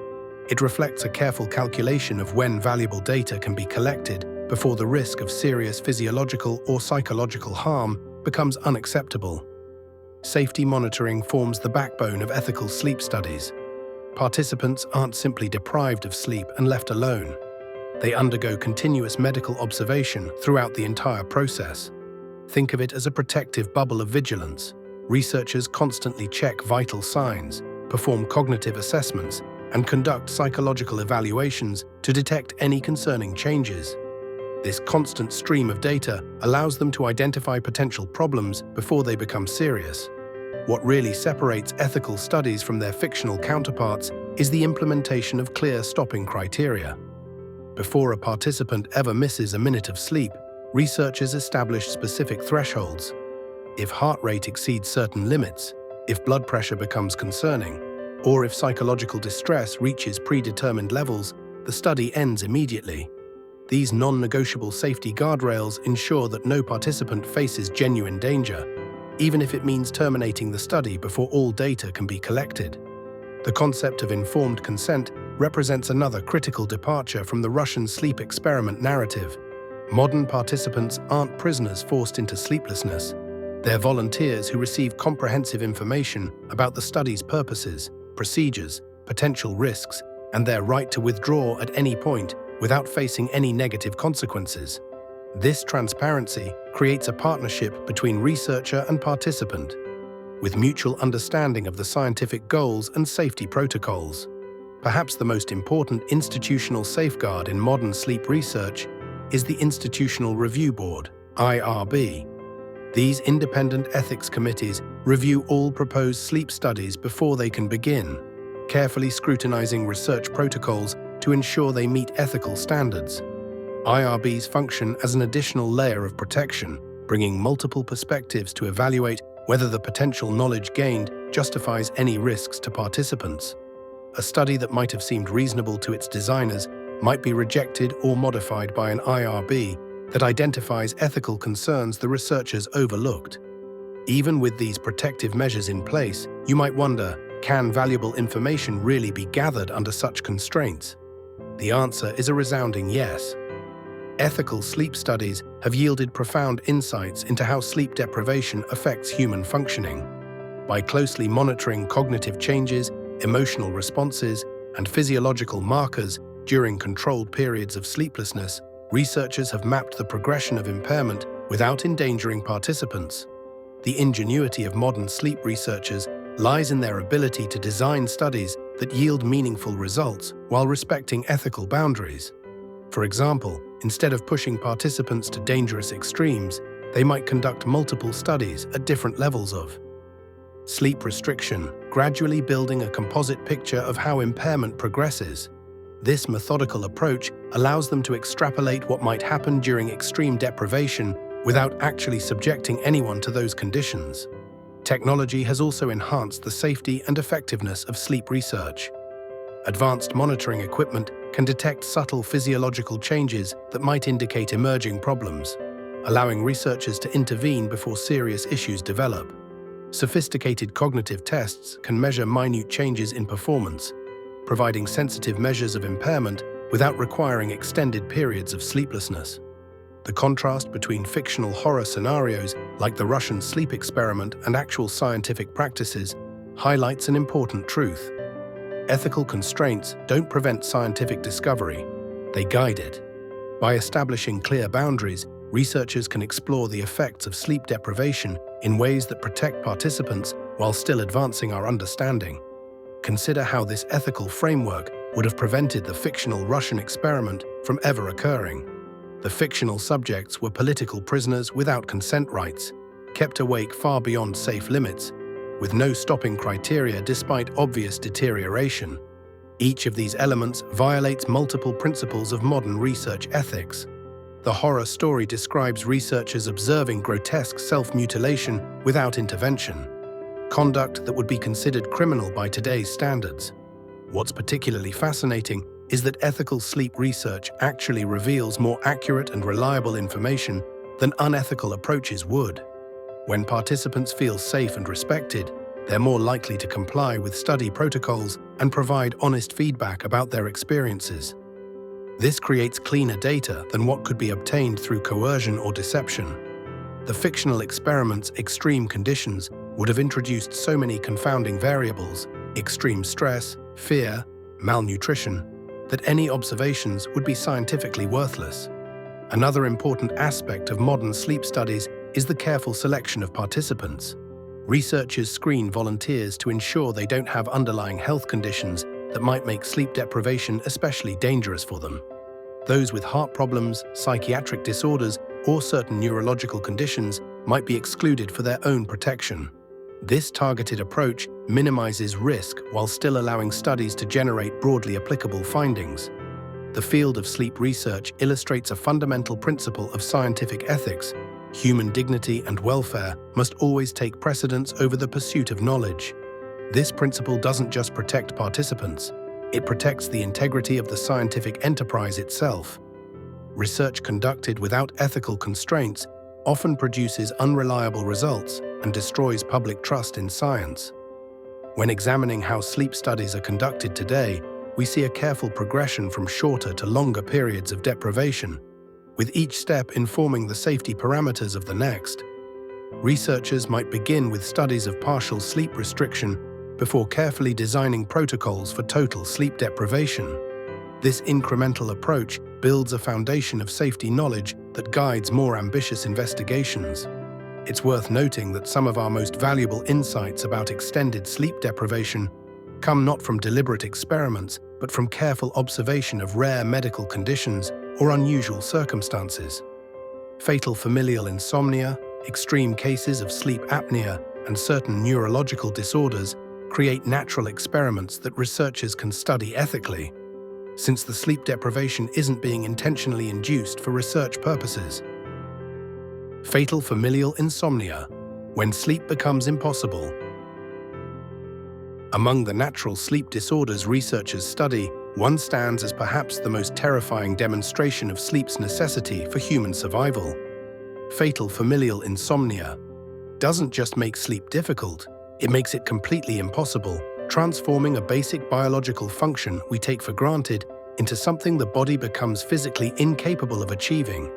It reflects a careful calculation of when valuable data can be collected before the risk of serious physiological or psychological harm becomes unacceptable. Safety monitoring forms the backbone of ethical sleep studies. Participants aren't simply deprived of sleep and left alone. They undergo continuous medical observation throughout the entire process. Think of it as a protective bubble of vigilance. Researchers constantly check vital signs, perform cognitive assessments, and conduct psychological evaluations to detect any concerning changes. This constant stream of data allows them to identify potential problems before they become serious. What really separates ethical studies from their fictional counterparts is the implementation of clear stopping criteria. Before a participant ever misses a minute of sleep, researchers establish specific thresholds. If heart rate exceeds certain limits, if blood pressure becomes concerning, or if psychological distress reaches predetermined levels, the study ends immediately. These non-negotiable safety guardrails ensure that no participant faces genuine danger, even if it means terminating the study before all data can be collected. The concept of informed consent represents another critical departure from the Russian sleep experiment narrative. Modern participants aren't prisoners forced into sleeplessness. They're volunteers who receive comprehensive information about the study's purposes, procedures, potential risks, and their right to withdraw at any point without facing any negative consequences. This transparency creates a partnership between researcher and participant, with mutual understanding of the scientific goals and safety protocols. Perhaps the most important institutional safeguard in modern sleep research is the Institutional Review Board, IRB. These independent ethics committees review all proposed sleep studies before they can begin, carefully scrutinizing research protocols to ensure they meet ethical standards. IRBs function as an additional layer of protection, bringing multiple perspectives to evaluate whether the potential knowledge gained justifies any risks to participants. a study that might have seemed reasonable to its designers might be rejected or modified by an IRB that identifies ethical concerns the researchers overlooked. Even with these protective measures in place, you might wonder, can valuable information really be gathered under such constraints? The answer is a resounding yes. Ethical sleep studies have yielded profound insights into how sleep deprivation affects human functioning. By closely monitoring cognitive changes, emotional responses, and physiological markers during controlled periods of sleeplessness, researchers have mapped the progression of impairment without endangering participants. The ingenuity of modern sleep researchers lies in their ability to design studies that yield meaningful results while respecting ethical boundaries. For example, instead of pushing participants to dangerous extremes, they might conduct multiple studies at different levels of sleep restriction, gradually building a composite picture of how impairment progresses. This methodical approach allows them to extrapolate what might happen during extreme deprivation without actually subjecting anyone to those conditions. Technology has also enhanced the safety and effectiveness of sleep research. Advanced monitoring equipment can detect subtle physiological changes that might indicate emerging problems, allowing researchers to intervene before serious issues develop. Sophisticated cognitive tests can measure minute changes in performance, providing sensitive measures of impairment without requiring extended periods of sleeplessness. The contrast between fictional horror scenarios like the Russian sleep experiment and actual scientific practices highlights an important truth. Ethical constraints don't prevent scientific discovery, they guide it. By establishing clear boundaries, researchers can explore the effects of sleep deprivation in ways that protect participants while still advancing our understanding. Consider how this ethical framework would have prevented the fictional Russian experiment from ever occurring. The fictional subjects were political prisoners without consent rights, kept awake far beyond safe limits, with no stopping criteria despite obvious deterioration. Each of these elements violates multiple principles of modern research ethics. The horror story describes researchers observing grotesque self-mutilation without intervention, conduct that would be considered criminal by today's standards. What's particularly fascinating is that ethical sleep research actually reveals more accurate and reliable information than unethical approaches would. When participants feel safe and respected, they're more likely to comply with study protocols and provide honest feedback about their experiences. This creates cleaner data than what could be obtained through coercion or deception. The fictional experiment's extreme conditions would have introduced so many confounding variables, extreme stress, fear, malnutrition, that any observations would be scientifically worthless. Another important aspect of modern sleep studies is the careful selection of participants. Researchers screen volunteers to ensure they don't have underlying health conditions that might make sleep deprivation especially dangerous for them. Those with heart problems, psychiatric disorders, or certain neurological conditions might be excluded for their own protection. This targeted approach minimizes risk while still allowing studies to generate broadly applicable findings. The field of sleep research illustrates a fundamental principle of scientific ethics. Human dignity and welfare must always take precedence over the pursuit of knowledge. This principle doesn't just protect participants, it protects the integrity of the scientific enterprise itself. Research conducted without ethical constraints often produces unreliable results and destroys public trust in science. When examining how sleep studies are conducted today, we see a careful progression from shorter to longer periods of deprivation, with each step informing the safety parameters of the next. Researchers might begin with studies of partial sleep restriction before carefully designing protocols for total sleep deprivation. This incremental approach builds a foundation of safety knowledge that guides more ambitious investigations. It's worth noting that some of our most valuable insights about extended sleep deprivation come not from deliberate experiments, but from careful observation of rare medical conditions or unusual circumstances. Fatal familial insomnia, extreme cases of sleep apnea, and certain neurological disorders create natural experiments that researchers can study ethically, since the sleep deprivation isn't being intentionally induced for research purposes. Fatal familial insomnia, when sleep becomes impossible. Among the natural sleep disorders researchers study, one stands as perhaps the most terrifying demonstration of sleep's necessity for human survival. Fatal familial insomnia doesn't just make sleep difficult, it makes it completely impossible, transforming a basic biological function we take for granted into something the body becomes physically incapable of achieving.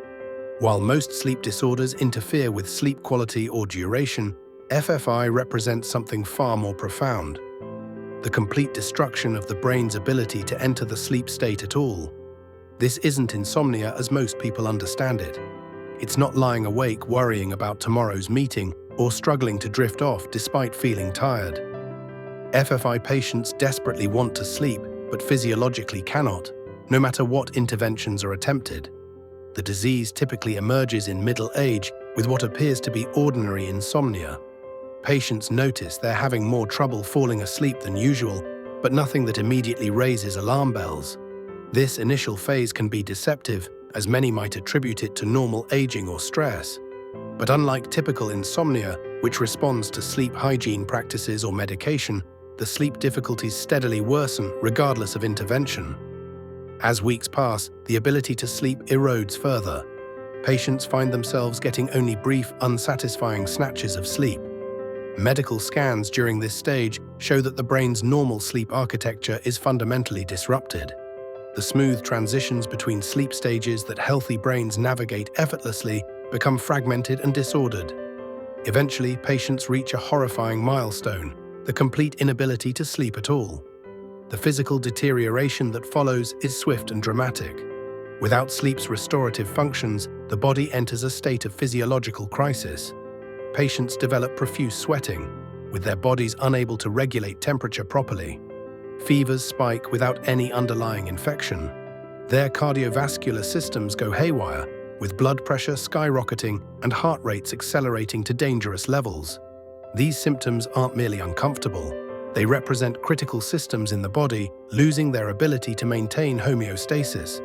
While most sleep disorders interfere with sleep quality or duration, FFI represents something far more profound: the complete destruction of the brain's ability to enter the sleep state at all. This isn't insomnia as most people understand it. It's not lying awake worrying about tomorrow's meeting or struggling to drift off despite feeling tired. FFI patients desperately want to sleep, but physiologically cannot, no matter what interventions are attempted. The disease typically emerges in middle age with what appears to be ordinary insomnia. Patients notice they're having more trouble falling asleep than usual, but nothing that immediately raises alarm bells. This initial phase can be deceptive, as many might attribute it to normal aging or stress. But unlike typical insomnia, which responds to sleep hygiene practices or medication, the sleep difficulties steadily worsen regardless of intervention. As weeks pass, the ability to sleep erodes further. Patients find themselves getting only brief, unsatisfying snatches of sleep. Medical scans during this stage show that the brain's normal sleep architecture is fundamentally disrupted. The smooth transitions between sleep stages that healthy brains navigate effortlessly become fragmented and disordered. Eventually, patients reach a horrifying milestone: the complete inability to sleep at all. The physical deterioration that follows is swift and dramatic. Without sleep's restorative functions, the body enters a state of physiological crisis. Patients develop profuse sweating, with their bodies unable to regulate temperature properly. Fevers spike without any underlying infection. Their cardiovascular systems go haywire, with blood pressure skyrocketing and heart rates accelerating to dangerous levels. These symptoms aren't merely uncomfortable. They represent critical systems in the body losing their ability to maintain homeostasis.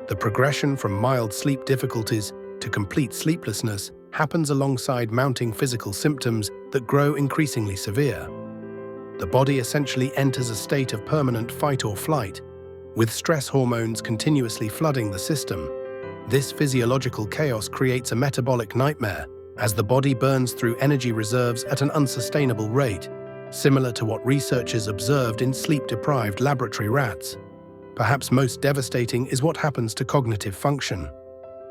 The progression from mild sleep difficulties to complete sleeplessness happens alongside mounting physical symptoms that grow increasingly severe. The body essentially enters a state of permanent fight or flight, with stress hormones continuously flooding the system. This physiological chaos creates a metabolic nightmare, as the body burns through energy reserves at an unsustainable rate, similar to what researchers observed in sleep-deprived laboratory rats. Perhaps most devastating is what happens to cognitive function.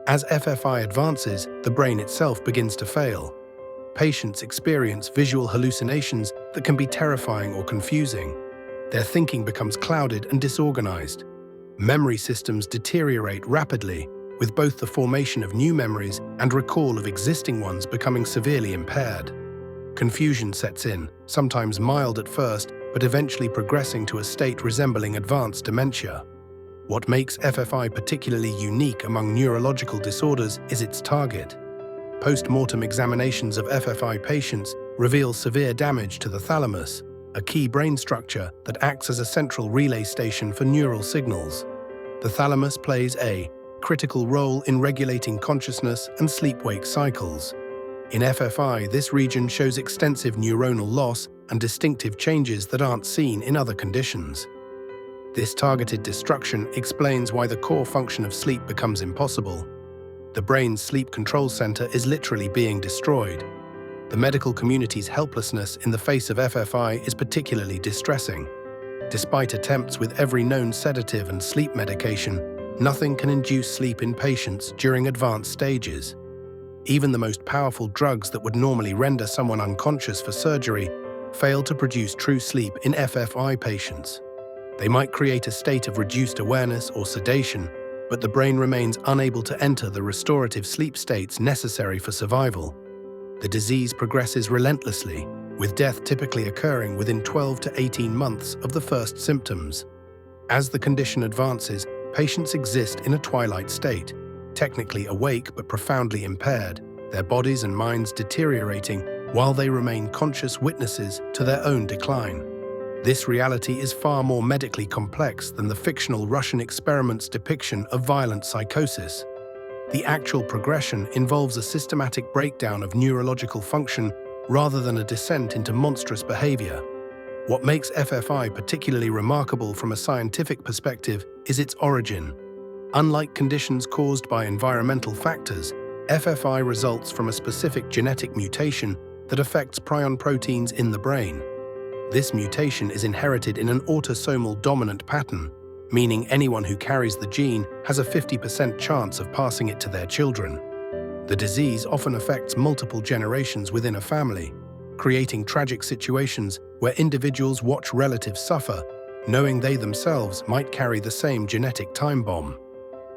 As FFI advances, the brain itself begins to fail. Patients experience visual hallucinations that can be terrifying or confusing. Their thinking becomes clouded and disorganized. Memory systems deteriorate rapidly, with both the formation of new memories and recall of existing ones becoming severely impaired. Confusion sets in, sometimes mild at first, but eventually progressing to a state resembling advanced dementia. What makes FFI particularly unique among neurological disorders is its target. Post-mortem examinations of FFI patients reveal severe damage to the thalamus, a key brain structure that acts as a central relay station for neural signals. The thalamus plays a critical role in regulating consciousness and sleep-wake cycles. In FFI, this region shows extensive neuronal loss and distinctive changes that aren't seen in other conditions. This targeted destruction explains why the core function of sleep becomes impossible. The brain's sleep control center is literally being destroyed. The medical community's helplessness in the face of FFI is particularly distressing. Despite attempts with every known sedative and sleep medication, nothing can induce sleep in patients during advanced stages. Even the most powerful drugs that would normally render someone unconscious for surgery fail to produce true sleep in FFI patients. They might create a state of reduced awareness or sedation, but the brain remains unable to enter the restorative sleep states necessary for survival. The disease progresses relentlessly, with death typically occurring within 12 to 18 months of the first symptoms. As the condition advances, patients exist in a twilight state, technically awake but profoundly impaired, their bodies and minds deteriorating while they remain conscious witnesses to their own decline. This reality is far more medically complex than the fictional Russian experiment's depiction of violent psychosis. The actual progression involves a systematic breakdown of neurological function rather than a descent into monstrous behavior. What makes FFI particularly remarkable from a scientific perspective is its origin. Unlike conditions caused by environmental factors, FFI results from a specific genetic mutation that affects prion proteins in the brain. This mutation is inherited in an autosomal dominant pattern, meaning anyone who carries the gene has a 50% chance of passing it to their children. The disease often affects multiple generations within a family, creating tragic situations where individuals watch relatives suffer, knowing they themselves might carry the same genetic time bomb.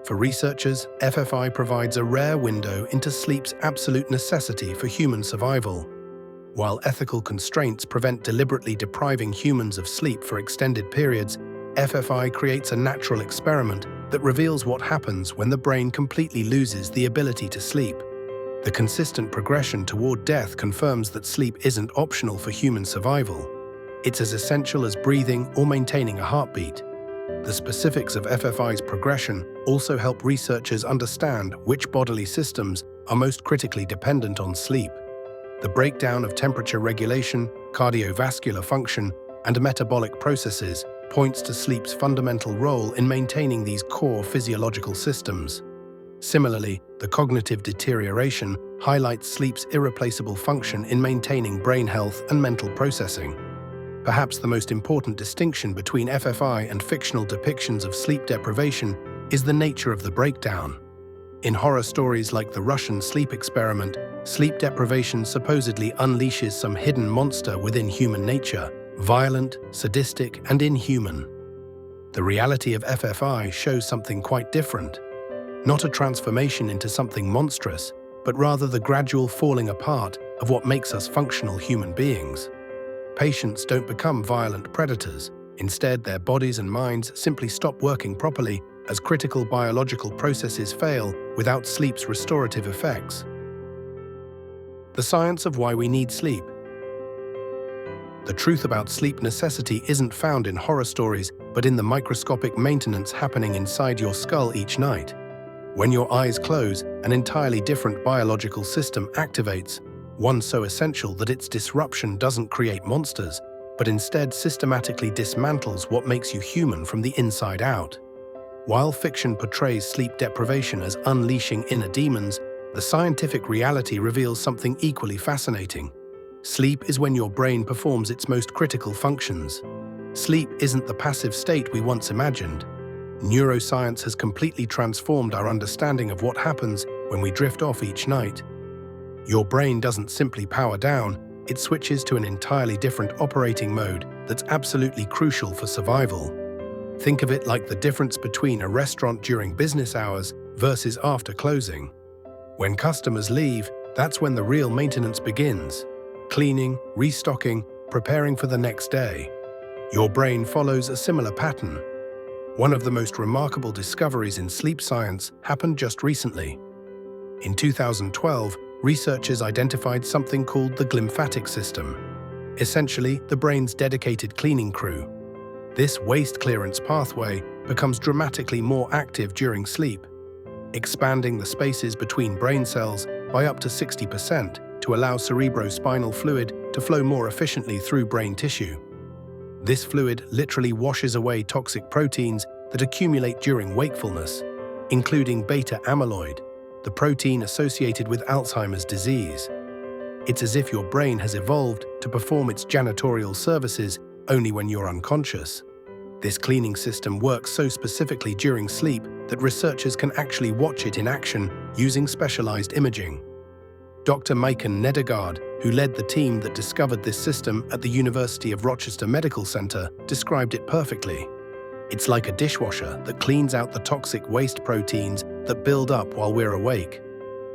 For researchers, FFI provides a rare window into sleep's absolute necessity for human survival. While ethical constraints prevent deliberately depriving humans of sleep for extended periods, FFI creates a natural experiment that reveals what happens when the brain completely loses the ability to sleep. The consistent progression toward death confirms that sleep isn't optional for human survival. It's as essential as breathing or maintaining a heartbeat. The specifics of FFI's progression also help researchers understand which bodily systems are most critically dependent on sleep. The breakdown of temperature regulation, cardiovascular function, and metabolic processes points to sleep's fundamental role in maintaining these core physiological systems. Similarly, the cognitive deterioration highlights sleep's irreplaceable function in maintaining brain health and mental processing. Perhaps the most important distinction between FFI and fictional depictions of sleep deprivation is the nature of the breakdown. In horror stories like the Russian sleep experiment, sleep deprivation supposedly unleashes some hidden monster within human nature, violent, sadistic, and inhuman. The reality of FFI shows something quite different. Not a transformation into something monstrous, but rather the gradual falling apart of what makes us functional human beings. Patients don't become violent predators. Instead, their bodies and minds simply stop working properly as critical biological processes fail without sleep's restorative effects. The science of why we need sleep. The truth about sleep necessity isn't found in horror stories, but in the microscopic maintenance happening inside your skull each night. When your eyes close, an entirely different biological system activates, one so essential that its disruption doesn't create monsters, but instead systematically dismantles what makes you human from the inside out. While fiction portrays sleep deprivation as unleashing inner demons, the scientific reality reveals something equally fascinating. Sleep is when your brain performs its most critical functions. Sleep isn't the passive state we once imagined. Neuroscience has completely transformed our understanding of what happens when we drift off each night. Your brain doesn't simply power down, it switches to an entirely different operating mode that's absolutely crucial for survival. Think of it like the difference between a restaurant during business hours versus after closing. When customers leave, that's when the real maintenance begins. Cleaning, restocking, preparing for the next day. Your brain follows a similar pattern. One of the most remarkable discoveries in sleep science happened just recently. In 2012, researchers identified something called the glymphatic system, essentially the brain's dedicated cleaning crew. This waste clearance pathway becomes dramatically more active during sleep, expanding the spaces between brain cells by up to 60% to allow cerebrospinal fluid to flow more efficiently through brain tissue. This fluid literally washes away toxic proteins that accumulate during wakefulness, including beta amyloid, the protein associated with Alzheimer's disease. It's as if your brain has evolved to perform its janitorial services only when you're unconscious. This cleaning system works so specifically during sleep that researchers can actually watch it in action using specialized imaging. Dr. Maiken Nedergaard, who led the team that discovered this system at the University of Rochester Medical Center, described it perfectly. It's like a dishwasher that cleans out the toxic waste proteins that build up while we're awake.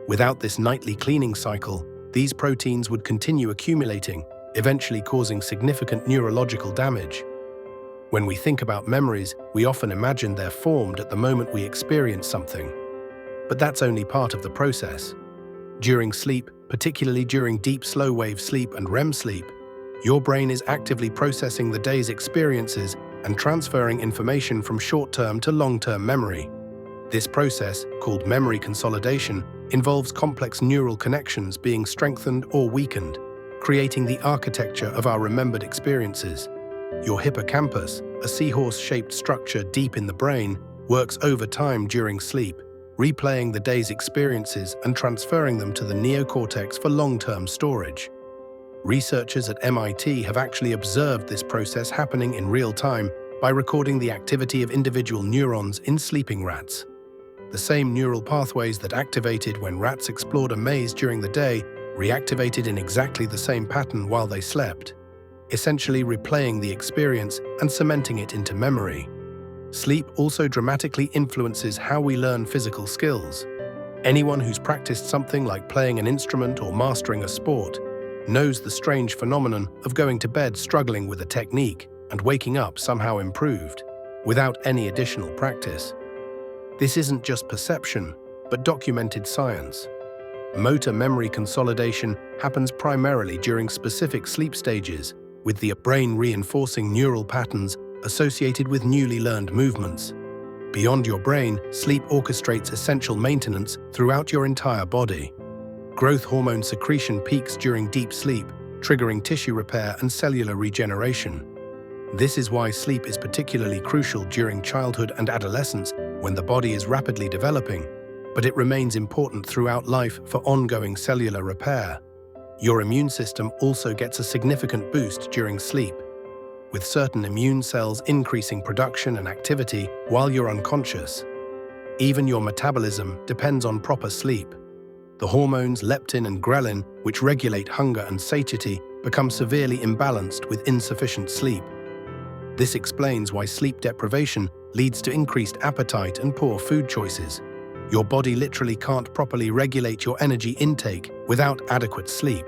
Without this nightly cleaning cycle, these proteins would continue accumulating, eventually causing significant neurological damage. When we think about memories, we often imagine they're formed at the moment we experience something. But that's only part of the process. During sleep, particularly during deep slow-wave sleep and REM sleep, your brain is actively processing the day's experiences and transferring information from short-term to long-term memory. This process, called memory consolidation, involves complex neural connections being strengthened or weakened, creating the architecture of our remembered experiences. Your hippocampus, a seahorse-shaped structure deep in the brain, works overtime during sleep, replaying the day's experiences and transferring them to the neocortex for long-term storage. Researchers at MIT have actually observed this process happening in real time by recording the activity of individual neurons in sleeping rats. The same neural pathways that activated when rats explored a maze during the day reactivated in exactly the same pattern while they slept, essentially replaying the experience and cementing it into memory. Sleep also dramatically influences how we learn physical skills. Anyone who's practiced something like playing an instrument or mastering a sport knows the strange phenomenon of going to bed struggling with a technique and waking up somehow improved, without any additional practice. This isn't just perception, but documented science. Motor memory consolidation happens primarily during specific sleep stages, with the brain reinforcing neural patterns associated with newly learned movements. Beyond your brain, sleep orchestrates essential maintenance throughout your entire body. Growth hormone secretion peaks during deep sleep, triggering tissue repair and cellular regeneration. This is why sleep is particularly crucial during childhood and adolescence when the body is rapidly developing, but it remains important throughout life for ongoing cellular repair. Your immune system also gets a significant boost during sleep, with certain immune cells increasing production and activity while you're unconscious. Even your metabolism depends on proper sleep. The hormones leptin and ghrelin, which regulate hunger and satiety, become severely imbalanced with insufficient sleep. This explains why sleep deprivation leads to increased appetite and poor food choices. Your body literally can't properly regulate your energy intake without adequate sleep.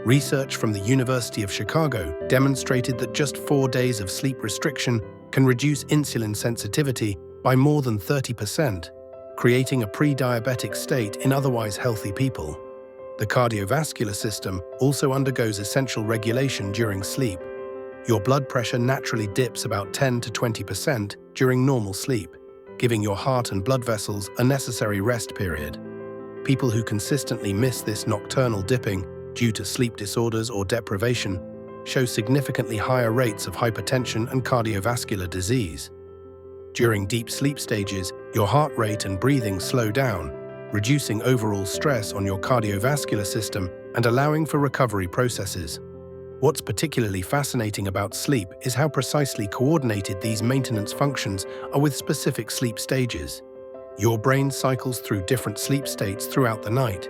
Research from the University of Chicago demonstrated that just 4 days of sleep restriction can reduce insulin sensitivity by more than 30%, creating a pre-diabetic state in otherwise healthy people. The cardiovascular system also undergoes essential regulation during sleep. Your blood pressure naturally dips about 10 to 20% during normal sleep, giving your heart and blood vessels a necessary rest period. People who consistently miss this nocturnal dipping due to sleep disorders or deprivation show significantly higher rates of hypertension and cardiovascular disease. During deep sleep stages, your heart rate and breathing slow down, reducing overall stress on your cardiovascular system and allowing for recovery processes. What's particularly fascinating about sleep is how precisely coordinated these maintenance functions are with specific sleep stages. Your brain cycles through different sleep states throughout the night,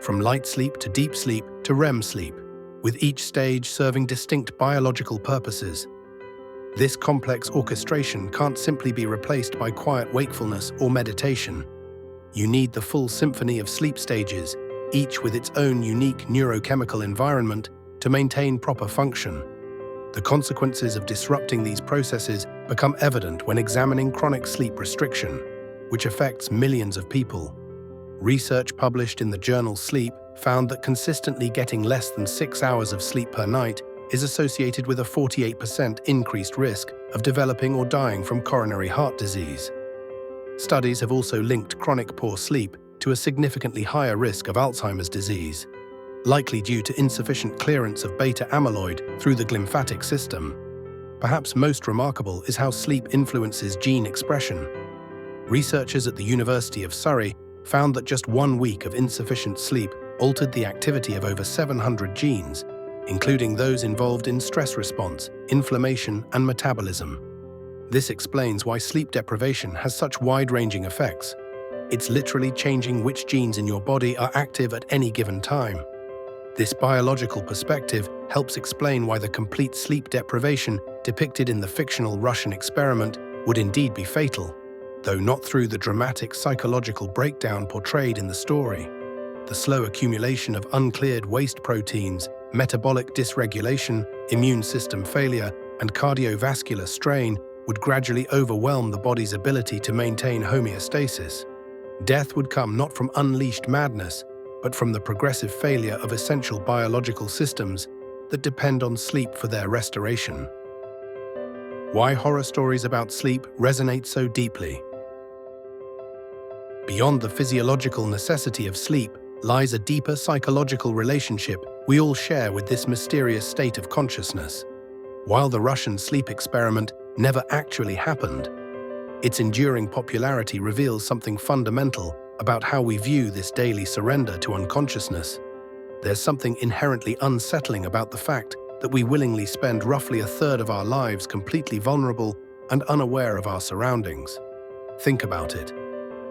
from light sleep to deep sleep to REM sleep, with each stage serving distinct biological purposes. This complex orchestration can't simply be replaced by quiet wakefulness or meditation. You need the full symphony of sleep stages, each with its own unique neurochemical environment, to maintain proper function. The consequences of disrupting these processes become evident when examining chronic sleep restriction, which affects millions of people. Research published in the journal Sleep found that consistently getting less than 6 hours of sleep per night is associated with a 48% increased risk of developing or dying from coronary heart disease. Studies have also linked chronic poor sleep to a significantly higher risk of Alzheimer's disease, likely due to insufficient clearance of beta amyloid through the glymphatic system. Perhaps most remarkable is how sleep influences gene expression. Researchers at the University of Surrey found that just 1 week of insufficient sleep altered the activity of over 700 genes, including those involved in stress response, inflammation, and metabolism. This explains why sleep deprivation has such wide-ranging effects. It's literally changing which genes in your body are active at any given time. This biological perspective helps explain why the complete sleep deprivation depicted in the fictional Russian experiment would indeed be fatal, though not through the dramatic psychological breakdown portrayed in the story. The slow accumulation of uncleared waste proteins, metabolic dysregulation, immune system failure, and cardiovascular strain would gradually overwhelm the body's ability to maintain homeostasis. Death would come not from unleashed madness, but from the progressive failure of essential biological systems that depend on sleep for their restoration. Why horror stories about sleep resonate so deeply? Beyond the physiological necessity of sleep lies a deeper psychological relationship we all share with this mysterious state of consciousness. While the Russian sleep experiment never actually happened, its enduring popularity reveals something fundamental about how we view this daily surrender to unconsciousness. There's something inherently unsettling about the fact that we willingly spend roughly a third of our lives completely vulnerable and unaware of our surroundings. Think about it.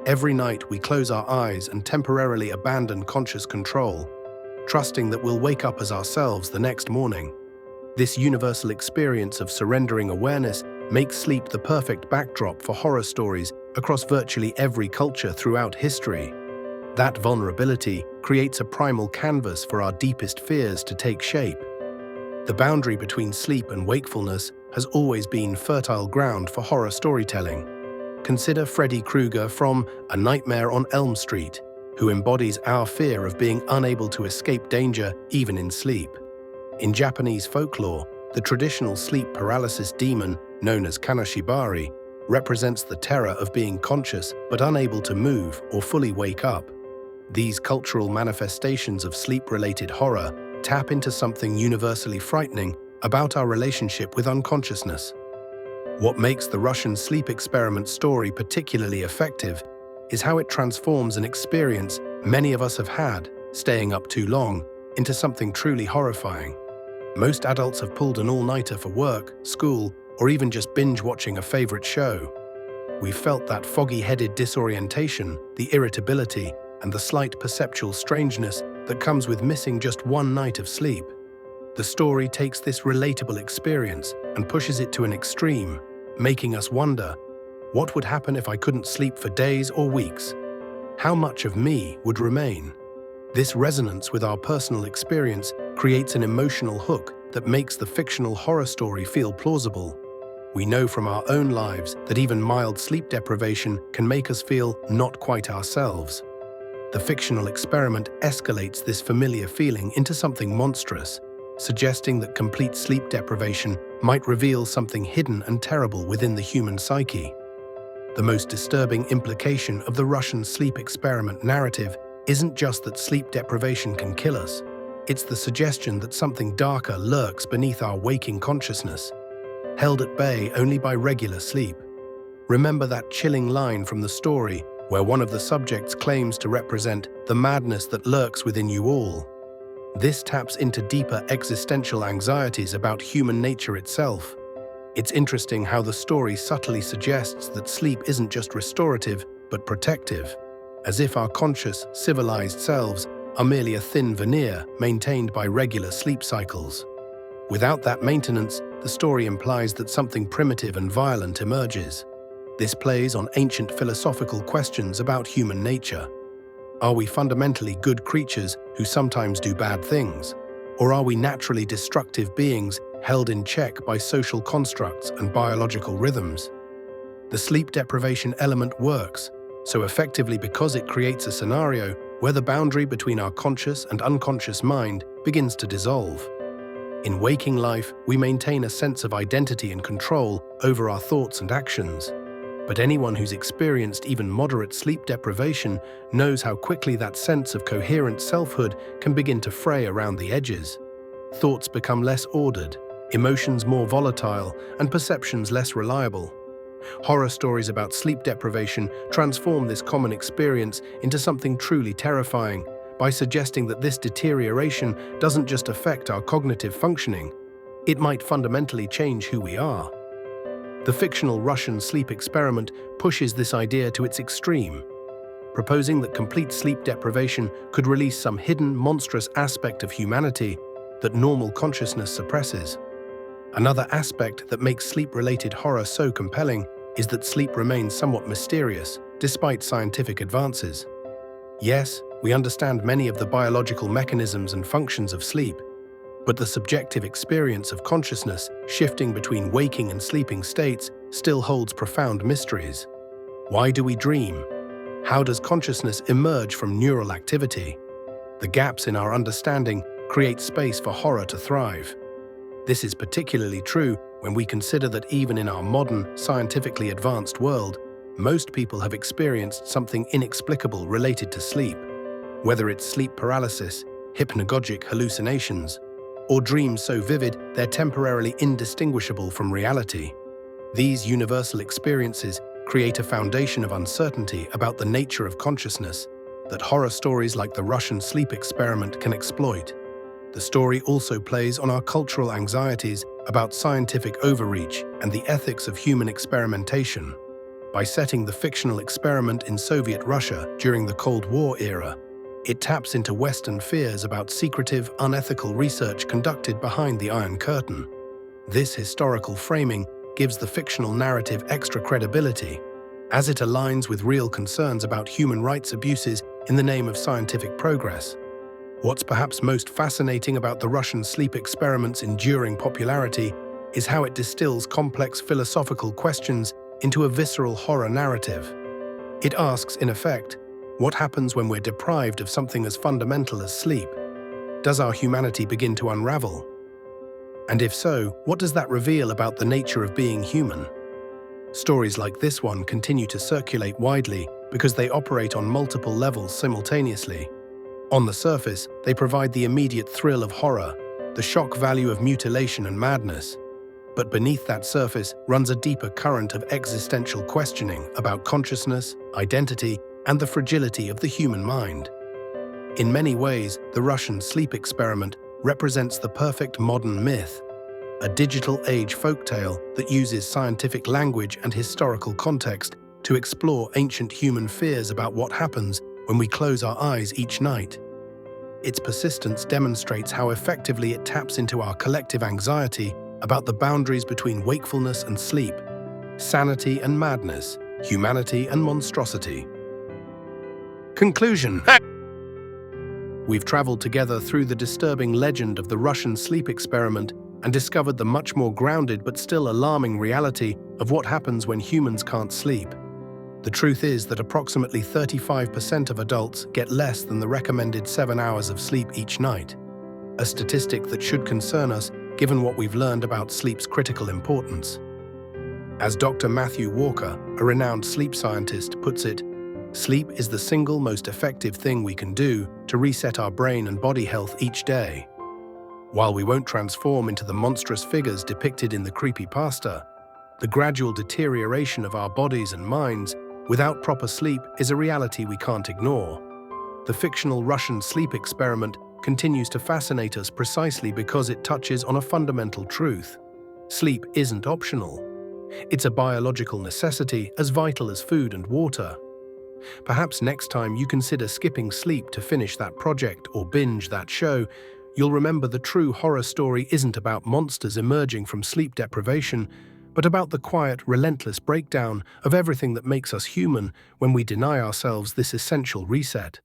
Every night we close our eyes and temporarily abandon conscious control, trusting that we'll wake up as ourselves the next morning. This universal experience of surrendering awareness makes sleep the perfect backdrop for horror stories across virtually every culture throughout history. That vulnerability creates a primal canvas for our deepest fears to take shape. The boundary between sleep and wakefulness has always been fertile ground for horror storytelling. Consider Freddy Krueger from A Nightmare on Elm Street, who embodies our fear of being unable to escape danger even in sleep. In Japanese folklore, the traditional sleep paralysis demon, known as Kanashibari, represents the terror of being conscious but unable to move or fully wake up. These cultural manifestations of sleep-related horror tap into something universally frightening about our relationship with unconsciousness. What makes the Russian sleep experiment story particularly effective is how it transforms an experience many of us have had, staying up too long, into something truly horrifying. Most adults have pulled an all-nighter for work, school, or even just binge-watching a favorite show. We've felt that foggy-headed disorientation, the irritability, and the slight perceptual strangeness that comes with missing just one night of sleep. The story takes this relatable experience and pushes it to an extreme, making us wonder, what would happen if I couldn't sleep for days or weeks? How much of me would remain? This resonance with our personal experience creates an emotional hook that makes the fictional horror story feel plausible. We know from our own lives that even mild sleep deprivation can make us feel not quite ourselves. The fictional experiment escalates this familiar feeling into something monstrous, suggesting that complete sleep deprivation might reveal something hidden and terrible within the human psyche. The most disturbing implication of the Russian sleep experiment narrative isn't just that sleep deprivation can kill us, it's the suggestion that something darker lurks beneath our waking consciousness, held at bay only by regular sleep. Remember that chilling line from the story where one of the subjects claims to represent the madness that lurks within you all. This taps into deeper existential anxieties about human nature itself. It's interesting how the story subtly suggests that sleep isn't just restorative, but protective, as if our conscious, civilized selves are merely a thin veneer maintained by regular sleep cycles. Without that maintenance, the story implies that something primitive and violent emerges. This plays on ancient philosophical questions about human nature. Are we fundamentally good creatures who sometimes do bad things? Or are we naturally destructive beings held in check by social constructs and biological rhythms? The sleep deprivation element works so effectively because it creates a scenario where the boundary between our conscious and unconscious mind begins to dissolve. In waking life, we maintain a sense of identity and control over our thoughts and actions. But anyone who's experienced even moderate sleep deprivation knows how quickly that sense of coherent selfhood can begin to fray around the edges. Thoughts become less ordered, emotions more volatile, and perceptions less reliable. Horror stories about sleep deprivation transform this common experience into something truly terrifying by suggesting that this deterioration doesn't just affect our cognitive functioning, it might fundamentally change who we are. The fictional Russian sleep experiment pushes this idea to its extreme, proposing that complete sleep deprivation could release some hidden, monstrous aspect of humanity that normal consciousness suppresses. Another aspect that makes sleep-related horror so compelling is that sleep remains somewhat mysterious, despite scientific advances. Yes, we understand many of the biological mechanisms and functions of sleep, but the subjective experience of consciousness shifting between waking and sleeping states still holds profound mysteries. Why do we dream? How does consciousness emerge from neural activity? The gaps in our understanding create space for horror to thrive. This is particularly true when we consider that even in our modern, scientifically advanced world, most people have experienced something inexplicable related to sleep. Whether it's sleep paralysis, hypnagogic hallucinations, or dreams so vivid they're temporarily indistinguishable from reality. These universal experiences create a foundation of uncertainty about the nature of consciousness that horror stories like the Russian sleep experiment can exploit. The story also plays on our cultural anxieties about scientific overreach and the ethics of human experimentation. By setting the fictional experiment in Soviet Russia during the Cold War era, it taps into Western fears about secretive, unethical research conducted behind the Iron Curtain. This historical framing gives the fictional narrative extra credibility, as it aligns with real concerns about human rights abuses in the name of scientific progress. What's perhaps most fascinating about the Russian sleep experiment's enduring popularity is how it distills complex philosophical questions into a visceral horror narrative. It asks, in effect, what happens when we're deprived of something as fundamental as sleep? Does our humanity begin to unravel? And if so, what does that reveal about the nature of being human? Stories like this one continue to circulate widely because they operate on multiple levels simultaneously. On the surface, they provide the immediate thrill of horror, the shock value of mutilation and madness. But beneath that surface runs a deeper current of existential questioning about consciousness, identity, and the fragility of the human mind. In many ways, the Russian sleep experiment represents the perfect modern myth, a digital age folktale that uses scientific language and historical context to explore ancient human fears about what happens when we close our eyes each night. Its persistence demonstrates how effectively it taps into our collective anxiety about the boundaries between wakefulness and sleep, sanity and madness, humanity and monstrosity. Conclusion. We've traveled together through the disturbing legend of the Russian sleep experiment and discovered the much more grounded but still alarming reality of what happens when humans can't sleep. The truth is that approximately 35% of adults get less than the recommended 7 hours of sleep each night, a statistic that should concern us given what we've learned about sleep's critical importance. As Dr. Matthew Walker, a renowned sleep scientist, puts it, sleep is the single most effective thing we can do to reset our brain and body health each day. While we won't transform into the monstrous figures depicted in the creepypasta, the gradual deterioration of our bodies and minds without proper sleep is a reality we can't ignore. The fictional Russian sleep experiment continues to fascinate us precisely because it touches on a fundamental truth. Sleep isn't optional. It's a biological necessity as vital as food and water. Perhaps next time you consider skipping sleep to finish that project or binge that show, you'll remember the true horror story isn't about monsters emerging from sleep deprivation, but about the quiet, relentless breakdown of everything that makes us human when we deny ourselves this essential reset.